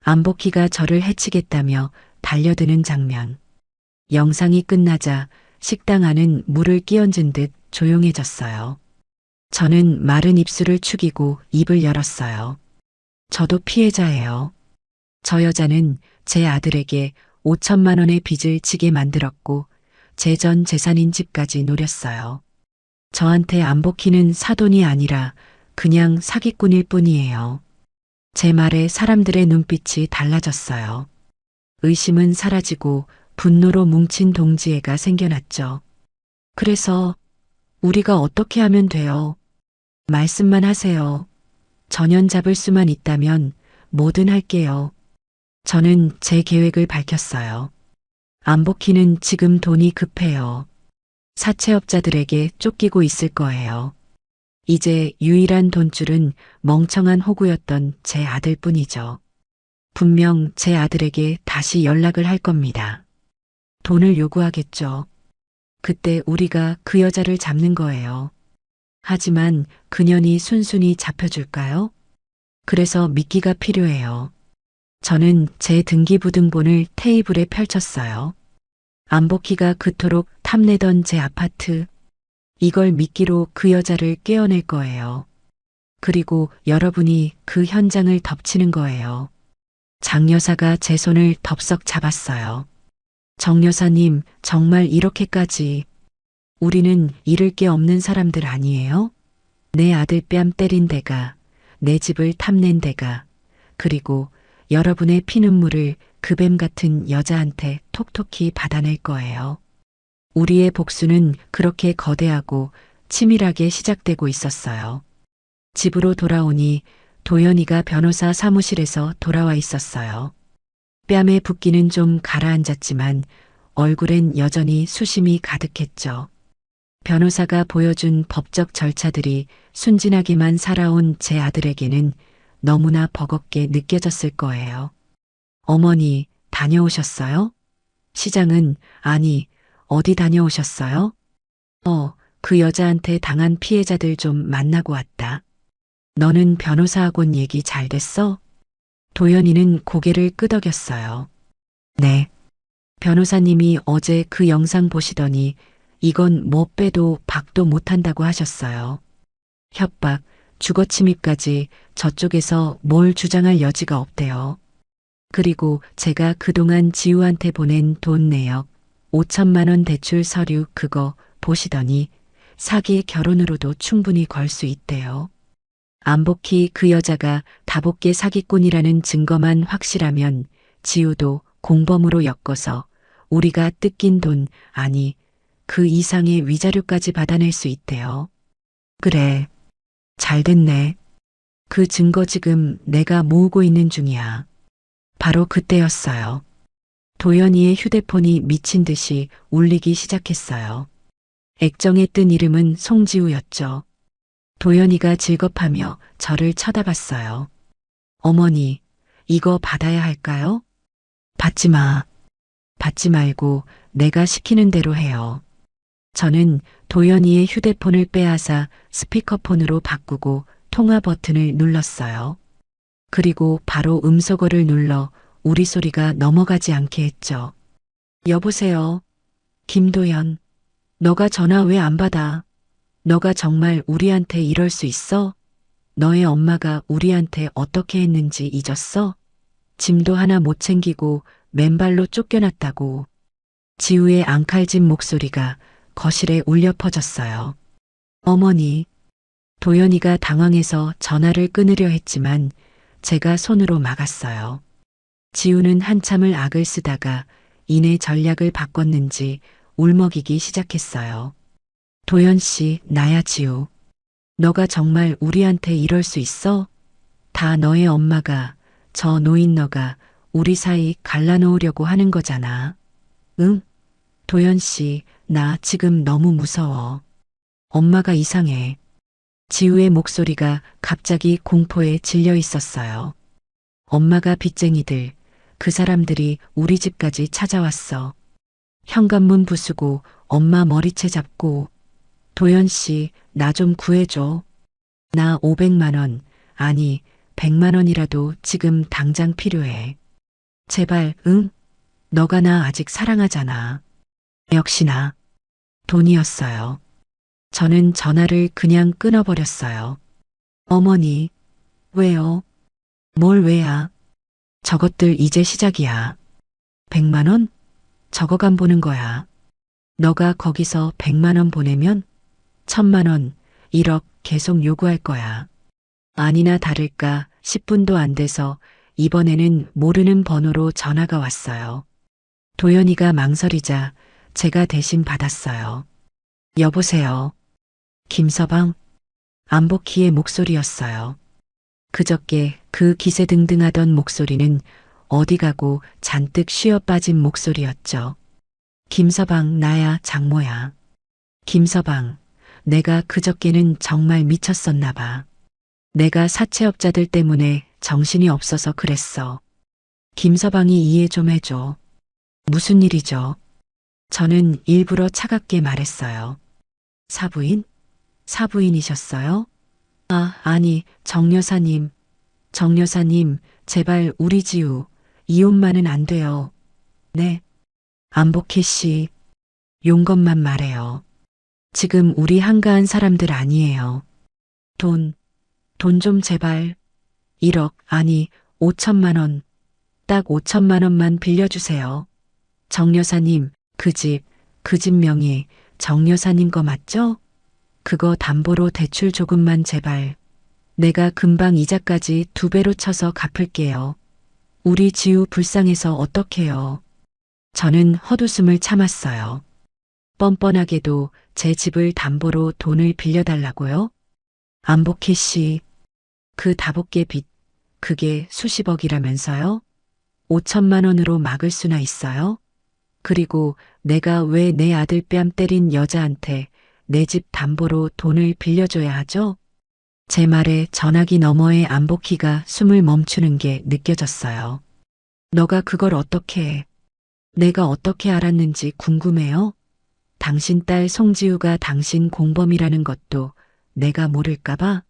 안복희가 저를 해치겠다며 달려드는 장면. 영상이 끝나자 식당 안은 물을 끼얹은 듯 조용해졌어요. 저는 마른 입술을 축이고 입을 열었어요. 저도 피해자예요. 저 여자는 제 아들에게 5천만 원의 빚을 지게 만들었고 제 전 재산인 집까지 노렸어요. 저한테 안복희는 사돈이 아니라 그냥 사기꾼일 뿐이에요. 제 말에 사람들의 눈빛이 달라졌어요. 의심은 사라지고 분노로 뭉친 동지애가 생겨났죠. 그래서 우리가 어떻게 하면 돼요? 말씀만 하세요. 전연 잡을 수만 있다면 뭐든 할게요. 저는 제 계획을 밝혔어요. 안복희는 지금 돈이 급해요. 사채업자들에게 쫓기고 있을 거예요. 이제 유일한 돈줄은 멍청한 호구였던 제 아들뿐이죠. 분명 제 아들에게 다시 연락을 할 겁니다. 돈을 요구하겠죠. 그때 우리가 그 여자를 잡는 거예요. 하지만 그년이 순순히 잡혀줄까요? 그래서 미끼가 필요해요. 저는 제 등기부등본을 테이블에 펼쳤어요. 안복희가 그토록 탐내던 제 아파트. 이걸 미끼로 그 여자를 깨어낼 거예요. 그리고 여러분이 그 현장을 덮치는 거예요. 장 여사가 제 손을 덥석 잡았어요. 정 여사님, 정말 이렇게까지. 우리는 잃을 게 없는 사람들 아니에요? 내 아들 뺨 때린 데가, 내 집을 탐낸 데가, 그리고 여러분의 피눈물을 그 뱀 같은 여자한테 톡톡히 받아낼 거예요. 우리의 복수는 그렇게 거대하고 치밀하게 시작되고 있었어요. 집으로 돌아오니 도연이가 변호사 사무실에서 돌아와 있었어요. 뺨에 붓기는 좀 가라앉았지만 얼굴엔 여전히 수심이 가득했죠. 변호사가 보여준 법적 절차들이 순진하게만 살아온 제 아들에게는 너무나 버겁게 느껴졌을 거예요. 어머니, 다녀오셨어요? 시장은, 아니, 어디 다녀오셨어요? 그 여자한테 당한 피해자들 좀 만나고 왔다. 너는 변호사 학원 얘기 잘 됐어? 도연이는 고개를 끄덕였어요. 네. 변호사님이 어제 그 영상 보시더니 이건 뭐 빼도 박도 못한다고 하셨어요. 협박, 주거침입까지 저쪽에서 뭘 주장할 여지가 없대요. 그리고 제가 그동안 지우한테 보낸 돈 내역, 5천만 원 대출 서류 그거 보시더니 사기 결혼으로도 충분히 걸 수 있대요. 안복희 그 여자가 다복계 사기꾼이라는 증거만 확실하면 지우도 공범으로 엮어서 우리가 뜯긴 돈, 아니 그 이상의 위자료까지 받아낼 수 있대요. 그래, 잘 됐네. 그 증거 지금 내가 모으고 있는 중이야. 바로 그때였어요. 도연이의 휴대폰이 미친 듯이 울리기 시작했어요. 액정에 뜬 이름은 송지우였죠. 도연이가 질겁하며 저를 쳐다봤어요. 어머니, 이거 받아야 할까요? 받지 마. 받지 말고 내가 시키는 대로 해요. 저는 도연이의 휴대폰을 빼앗아 스피커폰으로 바꾸고 통화 버튼을 눌렀어요. 그리고 바로 음소거를 눌러 우리 소리가 넘어가지 않게 했죠. 여보세요. 김도연. 너가 전화 왜 안 받아? 너가 정말 우리한테 이럴 수 있어? 너의 엄마가 우리한테 어떻게 했는지 잊었어? 짐도 하나 못 챙기고 맨발로 쫓겨났다고. 지우의 앙칼진 목소리가 거실에 울려 퍼졌어요. 어머니. 도연이가 당황해서 전화를 끊으려 했지만 제가 손으로 막았어요. 지우는 한참을 악을 쓰다가 이내 전략을 바꿨는지 울먹이기 시작했어요. 도연 씨, 나야 지우. 너가 정말 우리한테 이럴 수 있어? 다 너의 엄마가, 저 노인 너가 우리 사이 갈라놓으려고 하는 거잖아. 응? 도연 씨, 나 지금 너무 무서워. 엄마가 이상해. 지우의 목소리가 갑자기 공포에 질려 있었어요. 엄마가 빚쟁이들, 그 사람들이 우리 집까지 찾아왔어. 현관문 부수고 엄마 머리채 잡고. 도연 씨, 나 좀 구해줘. 나 500만 원, 아니 100만 원이라도 지금 당장 필요해. 제발, 응? 너가 나 아직 사랑하잖아. 역시나 돈이었어요. 저는 전화를 그냥 끊어버렸어요. 어머니, 왜요? 뭘 왜야? 저것들 이제 시작이야. 100만 원? 저거 간 보는 거야. 너가 거기서 100만 원 보내면 1000만 원, 1억 계속 요구할 거야. 아니나 다를까 10분도 안 돼서 이번에는 모르는 번호로 전화가 왔어요. 도연이가 망설이자 제가 대신 받았어요. 여보세요. 김서방? 안복희의 목소리였어요. 그저께 그 기세등등하던 목소리는 어디 가고 잔뜩 쉬어 빠진 목소리였죠. 김서방, 나야, 장모야. 김서방, 내가 그저께는 정말 미쳤었나 봐. 내가 사채업자들 때문에 정신이 없어서 그랬어. 김서방이 이해 좀 해줘. 무슨 일이죠? 저는 일부러 차갑게 말했어요. 사부인? 사부인이셨어요? 아, 아니, 정 여사님. 정 여사님, 제발 우리 지우, 이혼만은 안 돼요. 네. 안복희 씨, 용건만 말해요. 지금 우리 한가한 사람들 아니에요. 돈 좀 제발. 1억, 아니, 5천만 원. 딱 5천만 원만 빌려주세요. 정 여사님, 그 집 명의 정 여사님 거 맞죠? 그거 담보로 대출 조금만 제발. 내가 금방 이자까지 2배로 쳐서 갚을게요. 우리 지우 불쌍해서 어떡해요. 저는 헛웃음을 참았어요. 뻔뻔하게도 제 집을 담보로 돈을 빌려달라고요? 안복희 씨, 그 다복계 빚, 그게 수십억이라면서요? 5천만 원으로 막을 수나 있어요? 그리고 내가 왜 내 아들 뺨 때린 여자한테 내 집 담보로 돈을 빌려줘야 하죠? 제 말에 전화기 너머의 안복희가 숨을 멈추는 게 느껴졌어요. 너가 그걸 어떻게 해? 내가 어떻게 알았는지 궁금해요? 당신 딸 송지우가 당신 공범이라는 것도 내가 모를까봐?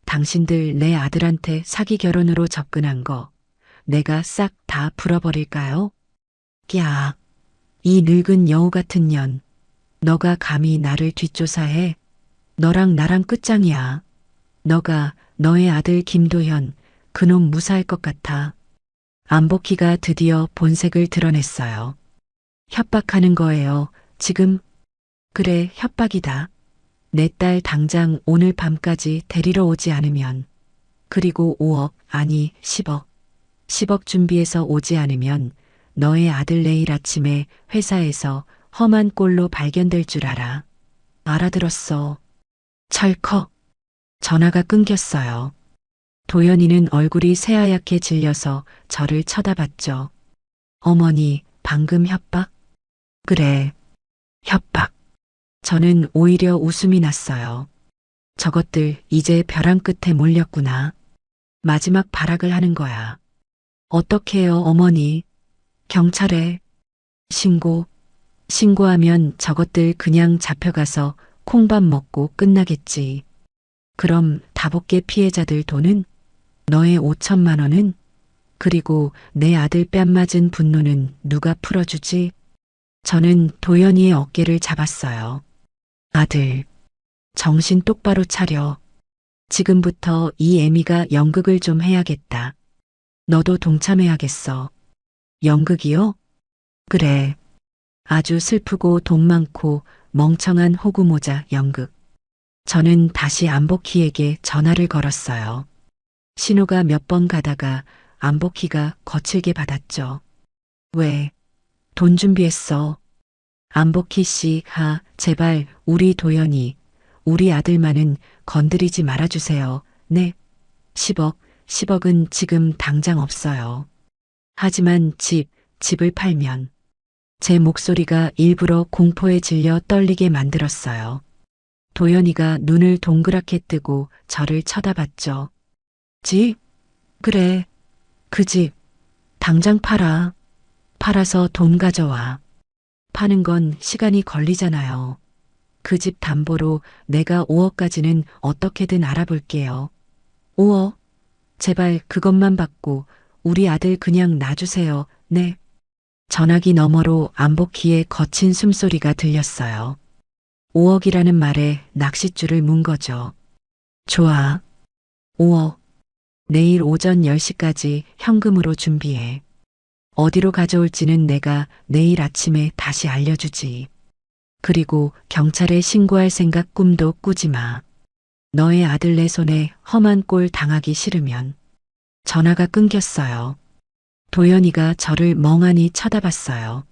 당신들 내 아들한테 사기 결혼으로 접근한 거 내가 싹 다 풀어버릴까요? 야, 이 늙은 여우 같은 년. 너가 감히 나를 뒷조사해? 너랑 나랑 끝장이야. 너가 너의 아들 김도현, 그놈 무사할 것 같아. 안복희가 드디어 본색을 드러냈어요. 협박하는 거예요, 지금? 그래, 협박이다. 내 딸 당장 오늘 밤까지 데리러 오지 않으면. 그리고 5억, 아니 10억. 10억 준비해서 오지 않으면 너의 아들 내일 아침에 회사에서 험한 꼴로 발견될 줄 알아. 알아들었어. 철컥. 전화가 끊겼어요. 도연이는 얼굴이 새하얗게 질려서 저를 쳐다봤죠. 어머니, 방금 협박? 그래, 협박. 저는 오히려 웃음이 났어요. 저것들 이제 벼랑 끝에 몰렸구나. 마지막 발악을 하는 거야. 어떻게 해요, 어머니? 경찰에 신고하면 저것들 그냥 잡혀가서 콩밥 먹고 끝나겠지. 그럼 다복계 피해자들 돈은? 너의 5천만 원은? 그리고 내 아들 뺨 맞은 분노는 누가 풀어주지? 저는 도연이의 어깨를 잡았어요. 아들, 정신 똑바로 차려. 지금부터 이 애미가 연극을 좀 해야겠다. 너도 동참해야겠어. 연극이요? 그래. 아주 슬프고 돈 많고 멍청한 호구모자 연극. 저는 다시 안복희에게 전화를 걸었어요. 신호가 몇 번 가다가 안복희가 거칠게 받았죠. 왜? 돈 준비했어. 안복희 씨, 제발 우리 도연이, 우리 아들만은 건드리지 말아주세요. 네. 10억은 지금 당장 없어요. 하지만 집을 팔면. 제 목소리가 일부러 공포에 질려 떨리게 만들었어요. 도연이가 눈을 동그랗게 뜨고 저를 쳐다봤죠. 집? 그래. 그 집. 당장 팔아. 팔아서 돈 가져와. 파는 건 시간이 걸리잖아요. 그 집 담보로 내가 5억까지는 어떻게든 알아볼게요. 5억? 제발 그것만 받고 우리 아들 그냥 놔주세요. 네. 전화기 너머로 안복희의 거친 숨소리가 들렸어요. 5억이라는 말에 낚싯줄을 문 거죠. 좋아. 5억. 내일 오전 10시까지 현금으로 준비해. 어디로 가져올지는 내가 내일 아침에 다시 알려주지. 그리고 경찰에 신고할 생각 꿈도 꾸지 마. 너의 아들 내 손에 험한 꼴 당하기 싫으면. 전화가 끊겼어요. 도연이가 저를 멍하니 쳐다봤어요.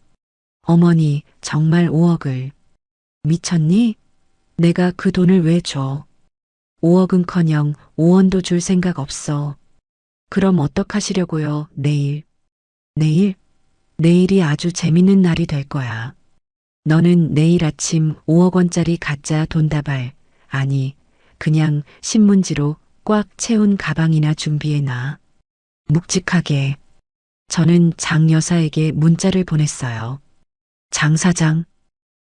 어머니, 정말 5억을. 미쳤니? 내가 그 돈을 왜 줘? 5억은커녕 5원도 줄 생각 없어. 그럼 어떡하시려고요, 내일? 내일? 내일이 아주 재밌는 날이 될 거야. 너는 내일 아침 5억 원짜리 가짜 돈다발, 아니, 그냥 신문지로 꽉 채운 가방이나 준비해놔. 묵직하게. 저는 장 여사에게 문자를 보냈어요. 장 사장,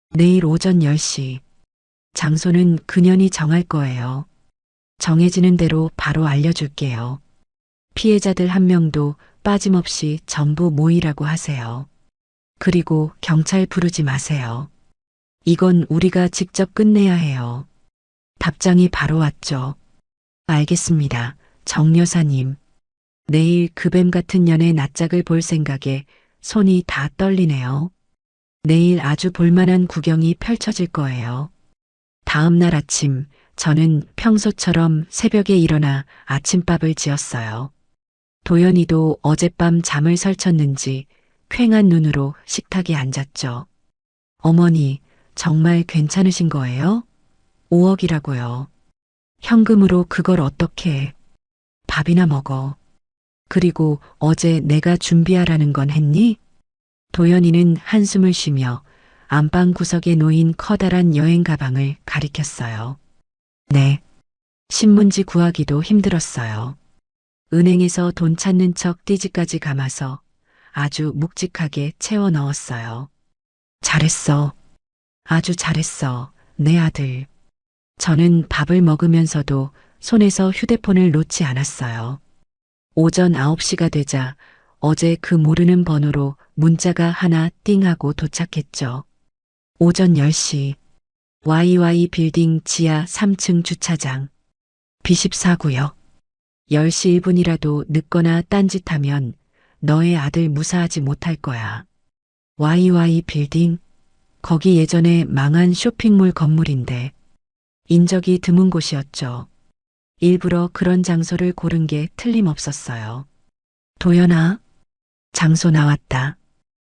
내일 오전 10시. 장소는 그년이 정할 거예요. 정해지는 대로 바로 알려줄게요. 피해자들 한 명도 빠짐없이 전부 모이라고 하세요. 그리고 경찰 부르지 마세요. 이건 우리가 직접 끝내야 해요. 답장이 바로 왔죠. 알겠습니다, 정 여사님. 내일 그 뱀 같은 년의 낯짝을 볼 생각에 손이 다 떨리네요. 내일 아주 볼만한 구경이 펼쳐질 거예요. 다음 날 아침, 저는 평소처럼 새벽에 일어나 아침밥을 지었어요. 도연이도 어젯밤 잠을 설쳤는지 퀭한 눈으로 식탁에 앉았죠. 어머니, 정말 괜찮으신 거예요? 5억이라고요. 현금으로 그걸 어떻게? 밥이나 먹어. 그리고 어제 내가 준비하라는 건 했니? 도연이는 한숨을 쉬며 안방 구석에 놓인 커다란 여행 가방을 가리켰어요. 네. 신문지 구하기도 힘들었어요. 은행에서 돈 찾는 척 띠지까지 감아서 아주 묵직하게 채워 넣었어요. 잘했어. 아주 잘했어, 내 아들. 저는 밥을 먹으면서도 손에서 휴대폰을 놓지 않았어요. 오전 9시가 되자 어제 그 모르는 번호로 문자가 하나 띵하고 도착했죠. 오전 10시, YY 빌딩 지하 3층 주차장, B14구역. 10시 1분이라도 늦거나 딴짓하면 너의 아들 무사하지 못할 거야. YY 빌딩? 거기 예전에 망한 쇼핑몰 건물인데 인적이 드문 곳이었죠. 일부러 그런 장소를 고른 게 틀림없었어요. 도연아, 장소 나왔다.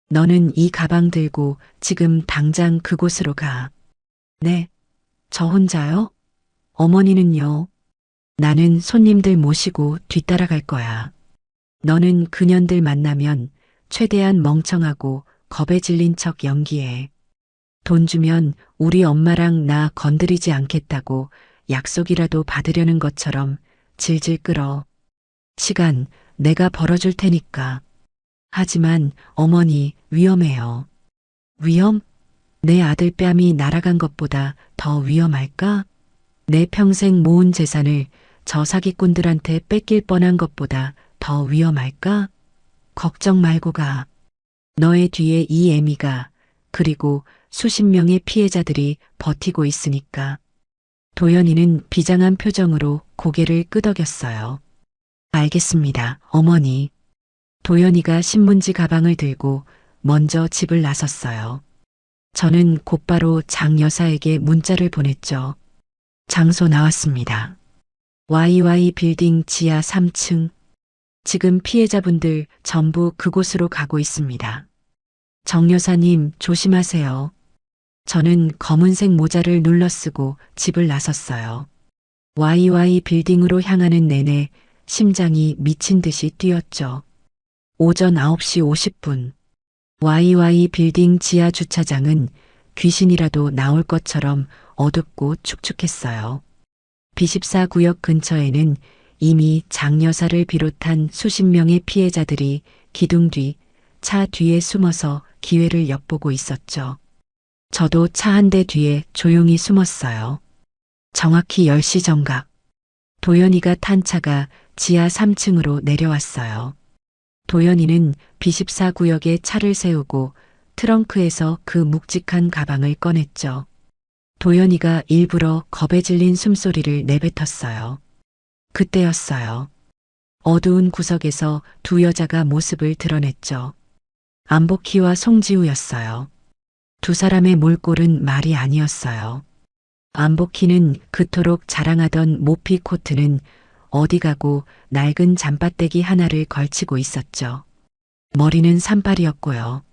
너는 이 가방 들고 지금 당장 그곳으로 가. 네, 저 혼자요? 어머니는요? 나는 손님들 모시고 뒤따라갈 거야. 너는 그년들 만나면 최대한 멍청하고 겁에 질린 척 연기해. 돈 주면 우리 엄마랑 나 건드리지 않겠다고 약속이라도 받으려는 것처럼 질질 끌어. 시간 내가 벌어줄 테니까. 하지만 어머니, 위험해요. 위험? 내 아들 뺨이 날아간 것보다 더 위험할까? 내 평생 모은 재산을 저 사기꾼들한테 뺏길 뻔한 것보다 더 위험할까? 걱정 말고 가. 너의 뒤에 이 애미가, 그리고 수십 명의 피해자들이 버티고 있으니까. 도연이는 비장한 표정으로 고개를 끄덕였어요. 알겠습니다, 어머니. 도연이가 신문지 가방을 들고 먼저 집을 나섰어요. 저는 곧바로 장 여사에게 문자를 보냈죠. 장소 나왔습니다. YY 빌딩 지하 3층. 지금 피해자분들 전부 그곳으로 가고 있습니다. 정 여사님, 조심하세요. 저는 검은색 모자를 눌러쓰고 집을 나섰어요. YY 빌딩으로 향하는 내내 심장이 미친 듯이 뛰었죠. 오전 9시 50분. YY 빌딩 지하 주차장은 귀신이라도 나올 것처럼 어둡고 축축했어요. B14구역 근처에는 이미 장 여사를 비롯한 수십 명의 피해자들이 기둥 뒤, 차 뒤에 숨어서 기회를 엿보고 있었죠. 저도 차 한 대 뒤에 조용히 숨었어요. 정확히 10시 정각. 도연이가 탄 차가 지하 3층으로 내려왔어요. 도연이는 B14구역에 차를 세우고 트렁크에서 그 묵직한 가방을 꺼냈죠. 도연이가 일부러 겁에 질린 숨소리를 내뱉었어요. 그때였어요. 어두운 구석에서 두 여자가 모습을 드러냈죠. 안복희와 송지우였어요. 두 사람의 몰골은 말이 아니었어요. 안복희는 그토록 자랑하던 모피 코트는 어디 가고 낡은 잠바떼기 하나를 걸치고 있었죠. 머리는 산발이었고요.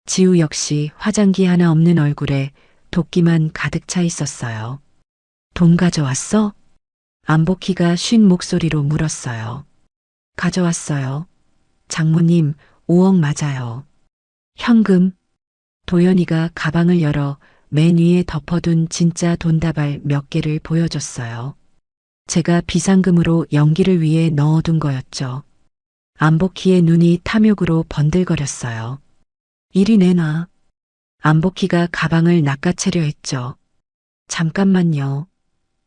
지우 역시 화장기 하나 없는 얼굴에 도끼만 가득 차 있었어요. 돈 가져왔어? 안복희가 쉰 목소리로 물었어요. 가져왔어요. 장모님, 5억 맞아요. 현금. 도연이가 가방을 열어 맨 위에 덮어둔 진짜 돈다발 몇 개를 보여줬어요. 제가 비상금으로 연기를 위해 넣어둔 거였죠. 안복희의 눈이 탐욕으로 번들거렸어요. 이리 내놔. 안복희가 가방을 낚아채려 했죠. 잠깐만요.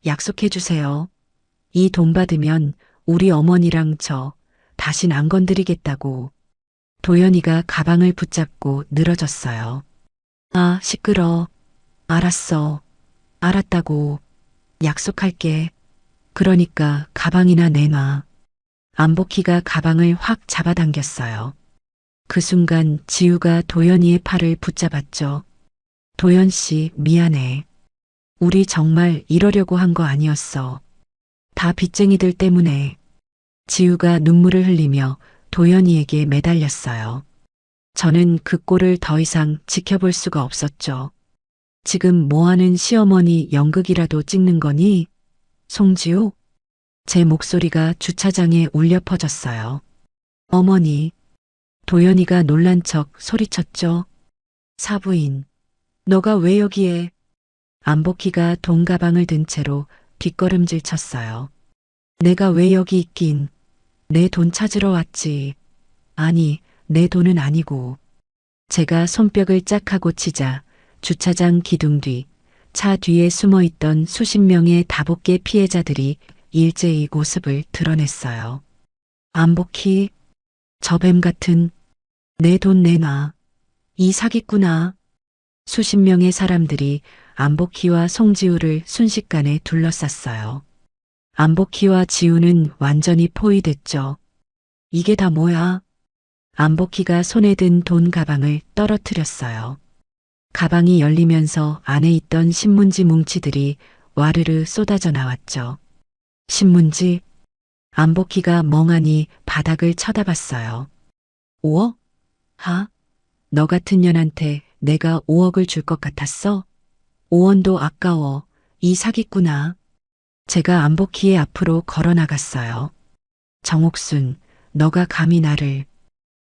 약속해 주세요. 이 돈 받으면 우리 어머니랑 저 다신 안 건드리겠다고. 도연이가 가방을 붙잡고 늘어졌어요. 아, 시끄러. 알았어. 알았다고. 약속할게. 그러니까 가방이나 내놔. 안복희가 가방을 확 잡아당겼어요. 그 순간 지우가 도연이의 팔을 붙잡았죠. 도연 씨, 미안해. 우리 정말 이러려고 한 거 아니었어. 다 빚쟁이들 때문에. 지우가 눈물을 흘리며 도연이에게 매달렸어요. 저는 그 꼴을 더 이상 지켜볼 수가 없었죠. 지금 뭐하는 시어머니 연극이라도 찍는 거니? 송지우? 제 목소리가 주차장에 울려 퍼졌어요. 어머니. 도연이가 놀란 척 소리쳤죠. 사부인. 너가 왜 여기에? 안복희가 돈 가방을 든 채로 뒷걸음질 쳤어요. 내가 왜 여기 있긴. 내 돈 찾으러 왔지. 아니, 내 돈은 아니고. 제가 손뼉을 짝 하고 치자 주차장 기둥 뒤, 차 뒤에 숨어 있던 수십 명의 다복계 피해자들이 일제히 모습을 드러냈어요. 안복희, 저 뱀 같은, 내 돈 내놔. 이 사기꾼아. 수십 명의 사람들이 안복희와 송지우를 순식간에 둘러쌌어요. 안복희와 지우는 완전히 포위됐죠. 이게 다 뭐야? 안복희가 손에 든 돈 가방을 떨어뜨렸어요. 가방이 열리면서 안에 있던 신문지 뭉치들이 와르르 쏟아져 나왔죠. 신문지? 안복희가 멍하니 바닥을 쳐다봤어요. 5억? 하? 너 같은 년한테 내가 5억을 줄 것 같았어? 5원도 아까워. 이 사기꾼아. 제가 안복희의 앞으로 걸어 나갔어요. 정옥순, 너가 감히 나를.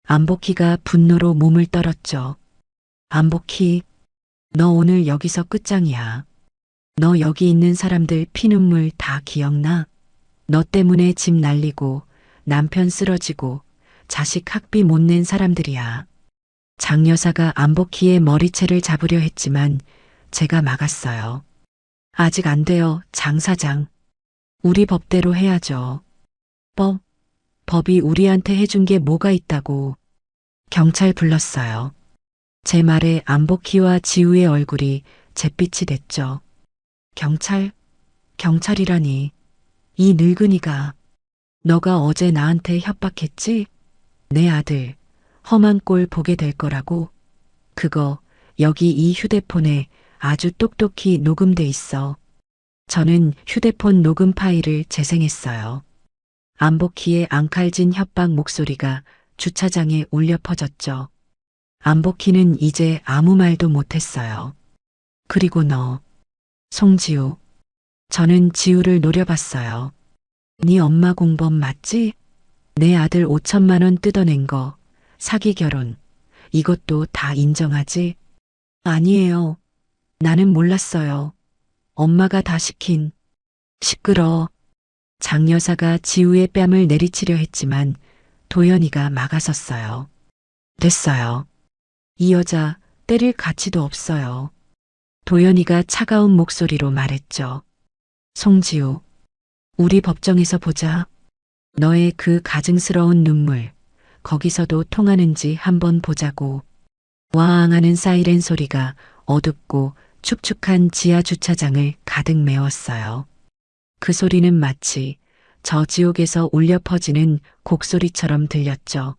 안복희가 분노로 몸을 떨었죠. 안복희, 너 오늘 여기서 끝장이야. 너 여기 있는 사람들 피눈물 다 기억나? 너 때문에 집 날리고 남편 쓰러지고 자식 학비 못 낸 사람들이야. 장 여사가 안복희의 머리채를 잡으려 했지만 제가 막았어요. 아직 안 돼요, 장 사장. 우리 법대로 해야죠. 법이 우리한테 해준 게 뭐가 있다고. 경찰 불렀어요. 제 말에 안복희와 지우의 얼굴이 잿빛이 됐죠. 경찰? 경찰이라니. 이 늙은이가. 너가 어제 나한테 협박했지? 내 아들 험한 꼴 보게 될 거라고. 그거 여기 이 휴대폰에 아주 똑똑히 녹음돼 있어. 저는 휴대폰 녹음 파일을 재생했어요. 안복희의 앙칼진 협박 목소리가 주차장에 울려 퍼졌죠. 안복희는 이제 아무 말도 못했어요. 그리고 너, 송지우. 저는 지우를 노려봤어요. 네 엄마 공범 맞지? 내 아들 5천만 원 뜯어낸 거, 사기 결혼, 이것도 다 인정하지? 아니에요. 나는 몰랐어요. 엄마가 다 시킨. 시끄러. 장 여사가 지우의 뺨을 내리치려 했지만 도연이가 막아섰어요. 됐어요. 이 여자 때릴 가치도 없어요. 도연이가 차가운 목소리로 말했죠. 송지우, 우리 법정에서 보자. 너의 그 가증스러운 눈물, 거기서도 통하는지 한번 보자고. 와앙 하는 사이렌 소리가 어둡고 축축한 지하 주차장을 가득 메웠어요. 그 소리는 마치 저 지옥에서 울려 퍼지는 곡소리처럼 들렸죠.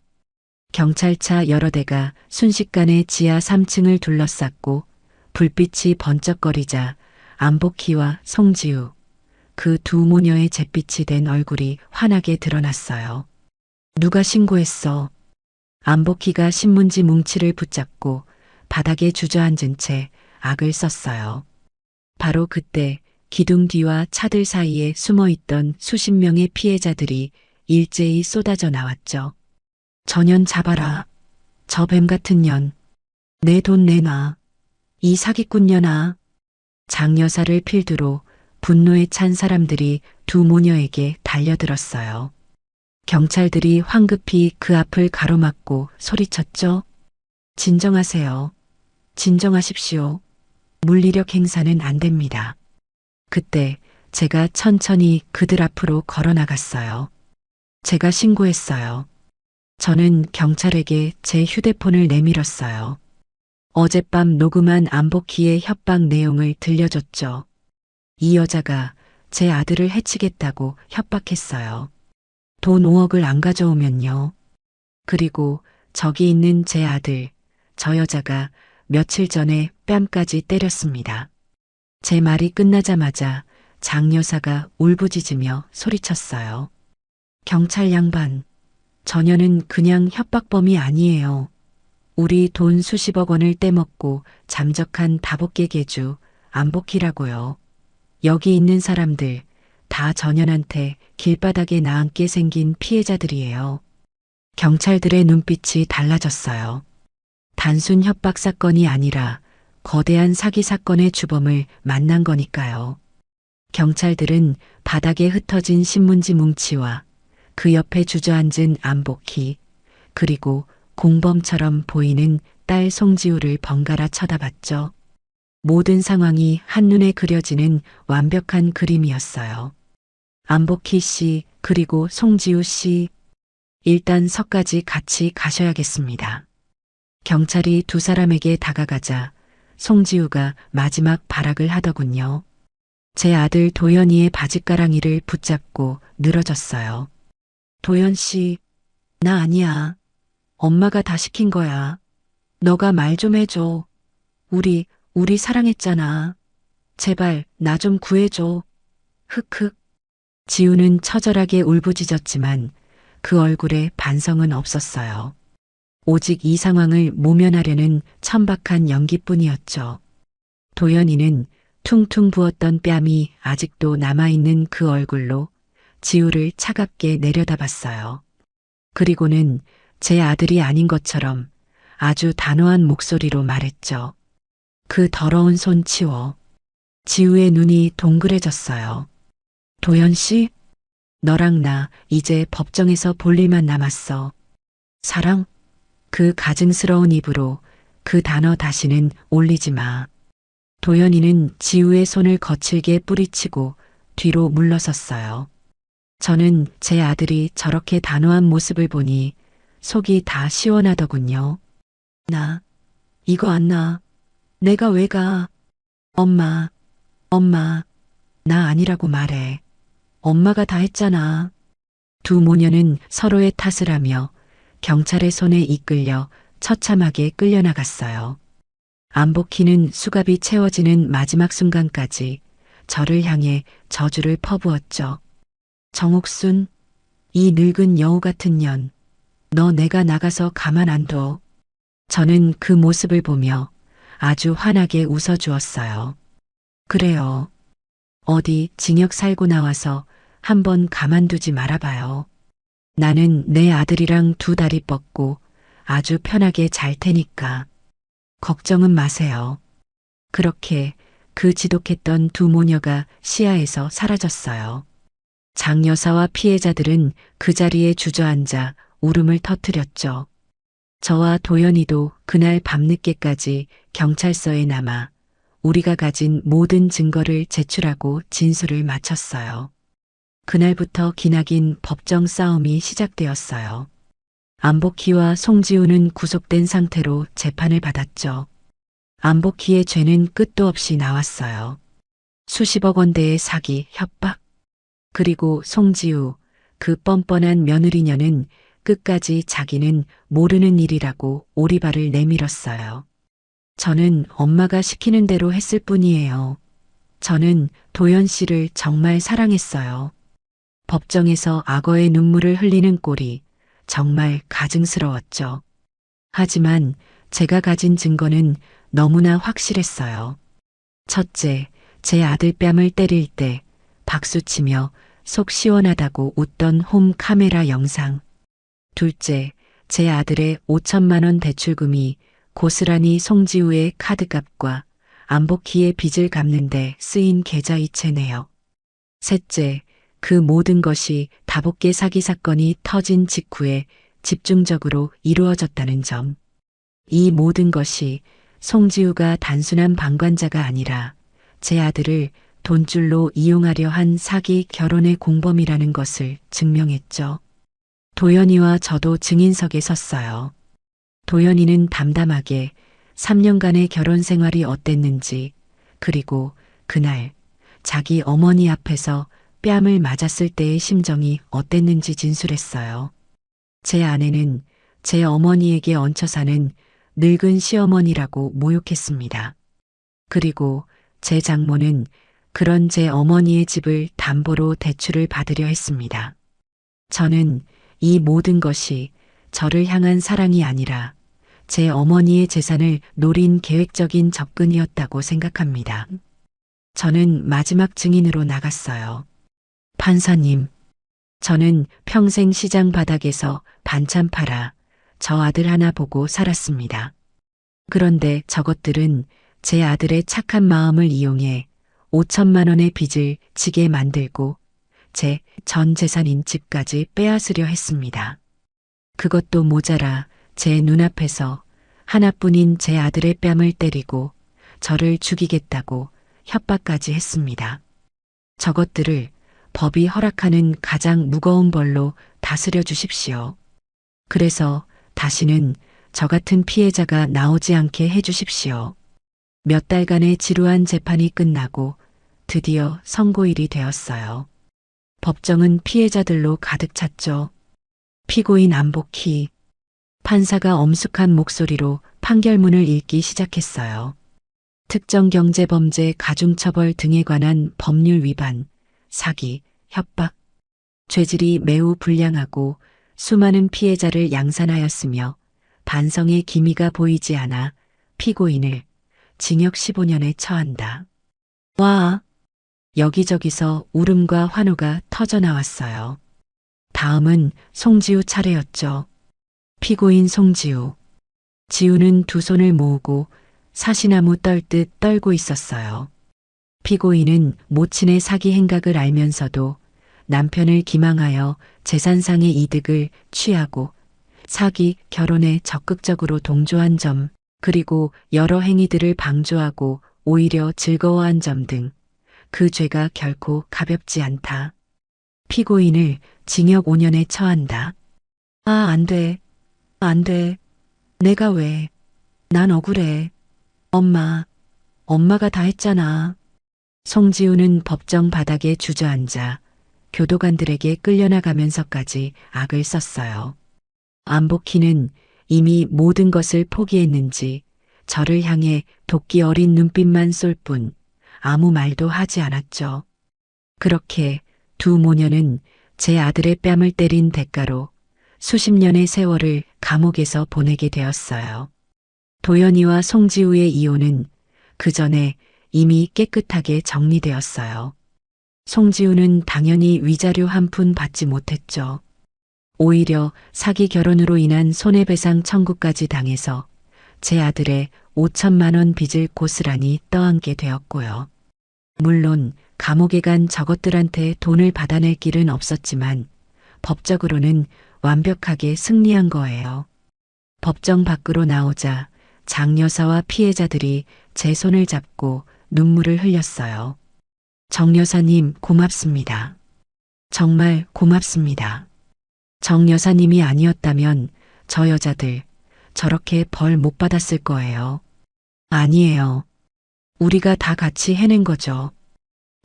경찰차 여러 대가 순식간에 지하 3층을 둘러쌌고 불빛이 번쩍거리자 안복희와 송지우, 그 두 모녀의 잿빛이 된 얼굴이 환하게 드러났어요. 누가 신고했어? 안복희가 신문지 뭉치를 붙잡고 바닥에 주저앉은 채 악을 썼어요. 바로 그때 기둥 뒤와 차들 사이에 숨어있던 수십 명의 피해자들이 일제히 쏟아져 나왔죠. 저년 잡아라. 저 뱀 같은 년. 내 돈 내놔. 이 사기꾼 년아. 장여사를 필두로 분노에 찬 사람들이 두 모녀에게 달려들었어요. 경찰들이 황급히 그 앞을 가로막고 소리쳤죠. 진정하세요. 진정하십시오. 물리력 행사는 안 됩니다. 그때 제가 천천히 그들 앞으로 걸어 나갔어요. 제가 신고했어요. 저는 경찰에게 제 휴대폰을 내밀었어요. 어젯밤 녹음한 안복희의 협박 내용을 들려줬죠. 이 여자가 제 아들을 해치겠다고 협박했어요. 돈 5억을 안 가져오면요. 그리고 저기 있는 제 아들, 저 여자가 며칠 전에 뺨까지 때렸습니다. 제 말이 끝나자마자 장여사가 울부짖으며 소리쳤어요. 경찰 양반, 저녀는 그냥 협박범이 아니에요. 우리 돈 수십억 원을 떼먹고 잠적한 다복계 계주 안복희라고요. 여기 있는 사람들 다 저년한테 길바닥에 나앉게 생긴 피해자들이에요. 경찰들의 눈빛이 달라졌어요. 단순 협박 사건이 아니라 거대한 사기 사건의 주범을 만난 거니까요. 경찰들은 바닥에 흩어진 신문지 뭉치와 그 옆에 주저앉은 안복희, 그리고 공범처럼 보이는 딸 송지우를 번갈아 쳐다봤죠. 모든 상황이 한눈에 그려지는 완벽한 그림이었어요. 안복희 씨, 그리고 송지우 씨, 일단 서까지 같이 가셔야겠습니다. 경찰이 두 사람에게 다가가자 송지우가 마지막 발악을 하더군요. 제 아들 도연이의 바짓가랑이를 붙잡고 늘어졌어요. 도연 씨, 나 아니야. 엄마가 다 시킨 거야. 너가 말 좀 해줘. 우리 사랑했잖아. 제발 나 좀 구해줘. 흑흑. 지우는 처절하게 울부짖었지만 그 얼굴에 반성은 없었어요. 오직 이 상황을 모면하려는 천박한 연기뿐이었죠. 도연이는 퉁퉁 부었던 뺨이 아직도 남아있는 그 얼굴로 지우를 차갑게 내려다봤어요. 그리고는 제 아들이 아닌 것처럼 아주 단호한 목소리로 말했죠. 그 더러운 손 치워. 지우의 눈이 동그래졌어요. 도연 씨? 너랑 나 이제 법정에서 볼 일만 남았어. 사랑? 그 가증스러운 입으로 그 단어 다시는 올리지 마. 도연이는 지우의 손을 거칠게 뿌리치고 뒤로 물러섰어요. 저는 제 아들이 저렇게 단호한 모습을 보니 속이 다 시원하더군요. 나 이거 안 나. 내가 왜 가? 엄마, 나 아니라고 말해. 엄마가 다 했잖아. 두 모녀는 서로의 탓을 하며 경찰의 손에 이끌려 처참하게 끌려나갔어요. 안복희는 수갑이 채워지는 마지막 순간까지 저를 향해 저주를 퍼부었죠. 정옥순, 이 늙은 여우 같은 년, 너 내가 나가서 가만 안 둬. 저는 그 모습을 보며 아주 환하게 웃어주었어요. 그래요. 어디 징역 살고 나와서 한번 가만두지 말아봐요. 나는 내 아들이랑 두 다리 뻗고 아주 편하게 잘 테니까. 걱정은 마세요. 그렇게 그 지독했던 두 모녀가 시야에서 사라졌어요. 장여사와 피해자들은 그 자리에 주저앉아 울음을 터뜨렸죠. 저와 도연이도 그날 밤늦게까지 경찰서에 남아 우리가 가진 모든 증거를 제출하고 진술을 마쳤어요. 그날부터 기나긴 법정 싸움이 시작되었어요. 안복희와 송지우는 구속된 상태로 재판을 받았죠. 안복희의 죄는 끝도 없이 나왔어요. 수십억 원대의 사기, 협박. 그리고 송지우, 그 뻔뻔한 며느리녀는 끝까지 자기는 모르는 일이라고 오리발을 내밀었어요. 저는 엄마가 시키는 대로 했을 뿐이에요. 저는 도연 씨를 정말 사랑했어요. 법정에서 악어의 눈물을 흘리는 꼴이 정말 가증스러웠죠. 하지만 제가 가진 증거는 너무나 확실했어요. 첫째, 제 아들 뺨을 때릴 때 박수치며 속 시원하다고 웃던 홈 카메라 영상. 둘째, 제 아들의 5천만 원 대출금이 고스란히 송지우의 카드값과 안복희의 빚을 갚는데 쓰인 계좌이체네요. 셋째, 그 모든 것이 다복계 사기 사건이 터진 직후에 집중적으로 이루어졌다는 점. 이 모든 것이 송지우가 단순한 방관자가 아니라 제 아들을 돈줄로 이용하려 한 사기 결혼의 공범이라는 것을 증명했죠. 도연이와 저도 증인석에 섰어요. 도연이는 담담하게 3년간의 결혼 생활이 어땠는지, 그리고 그날 자기 어머니 앞에서 뺨을 맞았을 때의 심정이 어땠는지 진술했어요. 제 아내는 제 어머니에게 얹혀 사는 늙은 시어머니라고 모욕했습니다. 그리고 제 장모는 그런 제 어머니의 집을 담보로 대출을 받으려 했습니다. 저는 이 모든 것이 저를 향한 사랑이 아니라 제 어머니의 재산을 노린 계획적인 접근이었다고 생각합니다. 저는 마지막 증인으로 나갔어요. 판사님, 저는 평생 시장 바닥에서 반찬 팔아 저 아들 하나 보고 살았습니다. 그런데 저것들은 제 아들의 착한 마음을 이용해 5천만 원의 빚을 지게 만들고 제 전 재산인 집까지 빼앗으려 했습니다. 그것도 모자라 제 눈앞에서 하나뿐인 제 아들의 뺨을 때리고 저를 죽이겠다고 협박까지 했습니다. 저것들을 법이 허락하는 가장 무거운 벌로 다스려 주십시오. 그래서 다시는 저 같은 피해자가 나오지 않게 해 주십시오. 몇 달간의 지루한 재판이 끝나고 드디어 선고일이 되었어요. 법정은 피해자들로 가득 찼죠. 피고인 안복희. 판사가 엄숙한 목소리로 판결문을 읽기 시작했어요. 특정경제범죄 가중처벌 등에 관한 법률 위반, 사기, 협박, 죄질이 매우 불량하고 수많은 피해자를 양산하였으며 반성의 기미가 보이지 않아 피고인을 징역 15년에 처한다. 와! 여기저기서 울음과 환호가 터져나왔어요. 다음은 송지우 차례였죠. 피고인 송지우. 지우는 두 손을 모으고 사시나무 떨듯 떨고 있었어요. 피고인은 모친의 사기 행각을 알면서도 남편을 기망하여 재산상의 이득을 취하고 사기 결혼에 적극적으로 동조한 점, 그리고 여러 행위들을 방조하고 오히려 즐거워한 점 등 그 죄가 결코 가볍지 않다. 피고인을 징역 5년에 처한다. 아, 안 돼. 안 돼. 내가 왜. 난 억울해. 엄마가 다 했잖아. 송지우는 법정 바닥에 주저앉아 교도관들에게 끌려나가면서까지 악을 썼어요. 안복희는 이미 모든 것을 포기했는지 저를 향해 도끼 어린 눈빛만 쏠 뿐 아무 말도 하지 않았죠. 그렇게 두 모녀는 제 아들의 뺨을 때린 대가로 수십 년의 세월을 감옥에서 보내게 되었어요. 도연이와 송지우의 이혼은 그 전에 이미 깨끗하게 정리되었어요. 송지우는 당연히 위자료 한 푼 받지 못했죠. 오히려 사기 결혼으로 인한 손해배상 청구까지 당해서 제 아들의 5천만 원 빚을 고스란히 떠안게 되었고요. 물론 감옥에 간 저것들한테 돈을 받아낼 길은 없었지만 법적으로는 완벽하게 승리한 거예요. 법정 밖으로 나오자 장 여사와 피해자들이 제 손을 잡고 눈물을 흘렸어요. 정 여사님 고맙습니다. 정말 고맙습니다. 정 여사님이 아니었다면 저 여자들 저렇게 벌 못 받았을 거예요. 아니에요. 우리가 다 같이 해낸 거죠.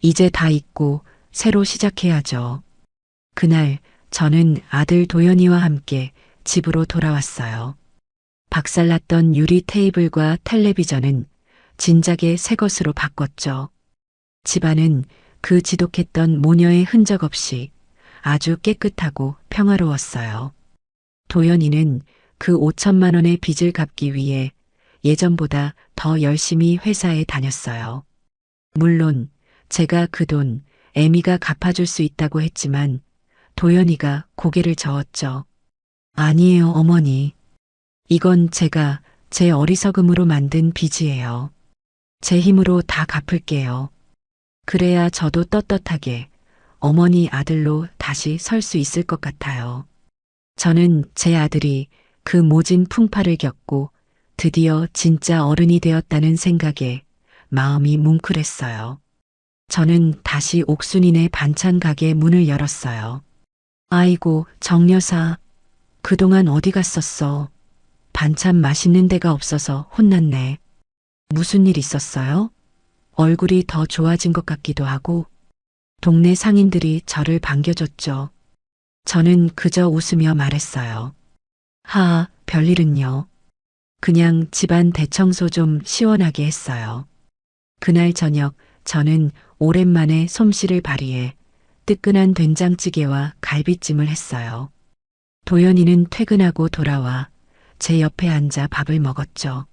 이제 다 잊고 새로 시작해야죠. 그날 저는 아들 도연이와 함께 집으로 돌아왔어요. 박살났던 유리 테이블과 텔레비전은 진작에 새 것으로 바꿨죠. 집안은 그 지독했던 모녀의 흔적 없이 아주 깨끗하고 평화로웠어요. 도연이는 그 5천만 원의 빚을 갚기 위해 예전보다 더 열심히 회사에 다녔어요. 물론 제가 그 돈 애미가 갚아줄 수 있다고 했지만 도연이가 고개를 저었죠. 아니에요, 어머니. 이건 제가 제 어리석음으로 만든 빚이에요. 제 힘으로 다 갚을게요. 그래야 저도 떳떳하게 어머니 아들로 다시 설 수 있을 것 같아요. 저는 제 아들이 그 모진 풍파를 겪고 드디어 진짜 어른이 되었다는 생각에 마음이 뭉클했어요. 저는 다시 옥순이네 반찬 가게 문을 열었어요. 아이고, 정 여사. 그동안 어디 갔었어? 반찬 맛있는 데가 없어서 혼났네. 무슨 일 있었어요? 얼굴이 더 좋아진 것 같기도 하고 동네 상인들이 저를 반겨줬죠. 저는 그저 웃으며 말했어요. 하, 별일은요. 그냥 집안 대청소 좀 시원하게 했어요. 그날 저녁 저는 오랜만에 솜씨를 발휘해 뜨끈한 된장찌개와 갈비찜을 했어요. 도연이는 퇴근하고 돌아와 제 옆에 앉아 밥을 먹었죠.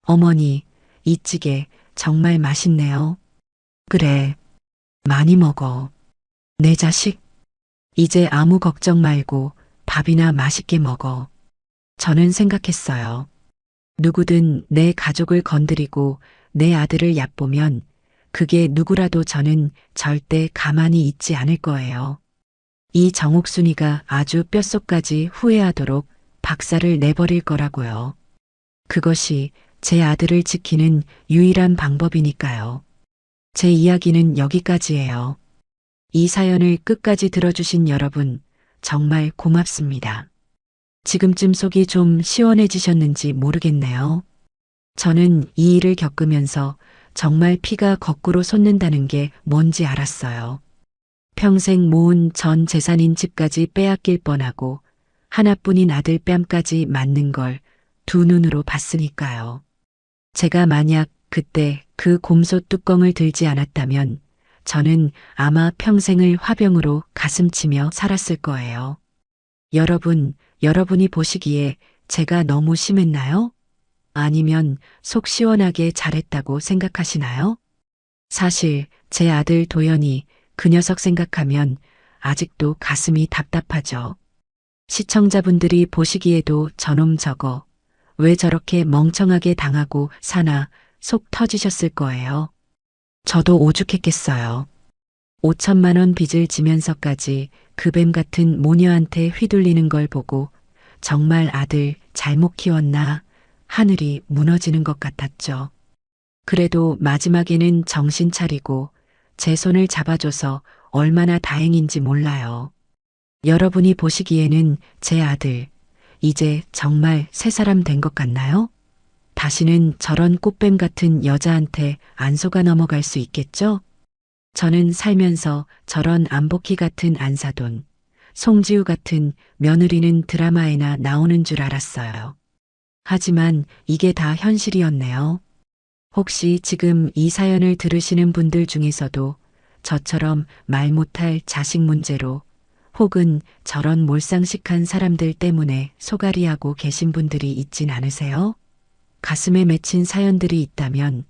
어머니, 이 찌개 정말 맛있네요. 그래, 많이 먹어. 내 자식, 이제 아무 걱정 말고 밥이나 맛있게 먹어. 저는 생각했어요. 누구든 내 가족을 건드리고 내 아들을 얕보면 그게 누구라도 저는 절대 가만히 있지 않을 거예요. 이 정옥순이가 아주 뼛속까지 후회하도록 박살을 내버릴 거라고요. 그것이 제 아들을 지키는 유일한 방법이니까요. 제 이야기는 여기까지예요. 이 사연을 끝까지 들어주신 여러분, 정말 고맙습니다. 지금쯤 속이 좀 시원해지셨는지 모르겠네요. 저는 이 일을 겪으면서 정말 피가 거꾸로 솟는다는 게 뭔지 알았어요. 평생 모은 전 재산인 집까지 빼앗길 뻔하고 하나뿐인 아들 뺨까지 맞는 걸 두 눈으로 봤으니까요. 제가 만약 그때 그 곰소 뚜껑을 들지 않았다면 저는 아마 평생을 화병으로 가슴치며 살았을 거예요. 여러분이 보시기에 제가 너무 심했나요? 아니면 속 시원하게 잘했다고 생각하시나요? 사실 제 아들 도연이 그 녀석 생각하면 아직도 가슴이 답답하죠. 시청자분들이 보시기에도 저놈 저거 왜 저렇게 멍청하게 당하고 사나 속 터지셨을 거예요. 저도 오죽했겠어요. 5천만 원 빚을 지면서까지 그 뱀 같은 모녀한테 휘둘리는 걸 보고 정말 아들 잘못 키웠나 하늘이 무너지는 것 같았죠. 그래도 마지막에는 정신 차리고 제 손을 잡아줘서 얼마나 다행인지 몰라요. 여러분이 보시기에는 제 아들, 이제 정말 새 사람 된 것 같나요? 다시는 저런 꽃뱀 같은 여자한테 안 속아 넘어갈 수 있겠죠? 저는 살면서 저런 안복희 같은 안사돈, 송지우 같은 며느리는 드라마에나 나오는 줄 알았어요. 하지만 이게 다 현실이었네요. 혹시 지금 이 사연을 들으시는 분들 중에서도 저처럼 말 못할 자식 문제로 혹은 저런 몰상식한 사람들 때문에 소갈이하고 계신 분들이 있진 않으세요? 가슴에 맺힌 사연들이 있다면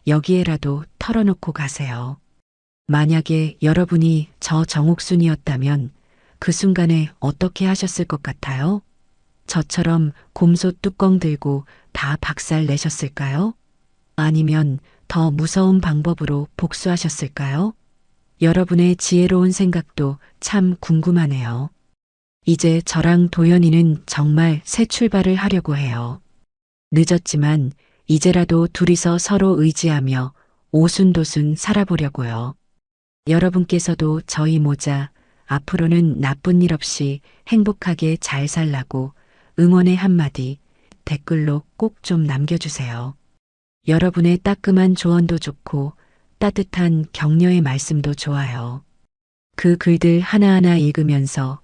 여기에라도 털어놓고 가세요. 만약에 여러분이 저 정옥순이었다면 그 순간에 어떻게 하셨을 것 같아요? 저처럼 곰소 뚜껑 들고 다 박살 내셨을까요? 아니면 더 무서운 방법으로 복수하셨을까요? 여러분의 지혜로운 생각도 참 궁금하네요. 이제 저랑 도연이는 정말 새 출발을 하려고 해요. 늦었지만 이제라도 둘이서 서로 의지하며 오순도순 살아보려고요. 여러분께서도 저희 모자 앞으로는 나쁜 일 없이 행복하게 잘 살라고 응원의 한마디 댓글로 꼭 좀 남겨주세요. 여러분의 따끔한 조언도 좋고 따뜻한 격려의 말씀도 좋아요. 그 글들 하나하나 읽으면서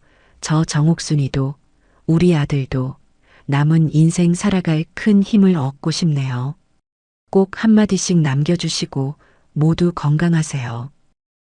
저 정옥순이도 우리 아들도 남은 인생 살아갈 큰 힘을 얻고 싶네요. 꼭 한마디씩 남겨주시고 모두 건강하세요.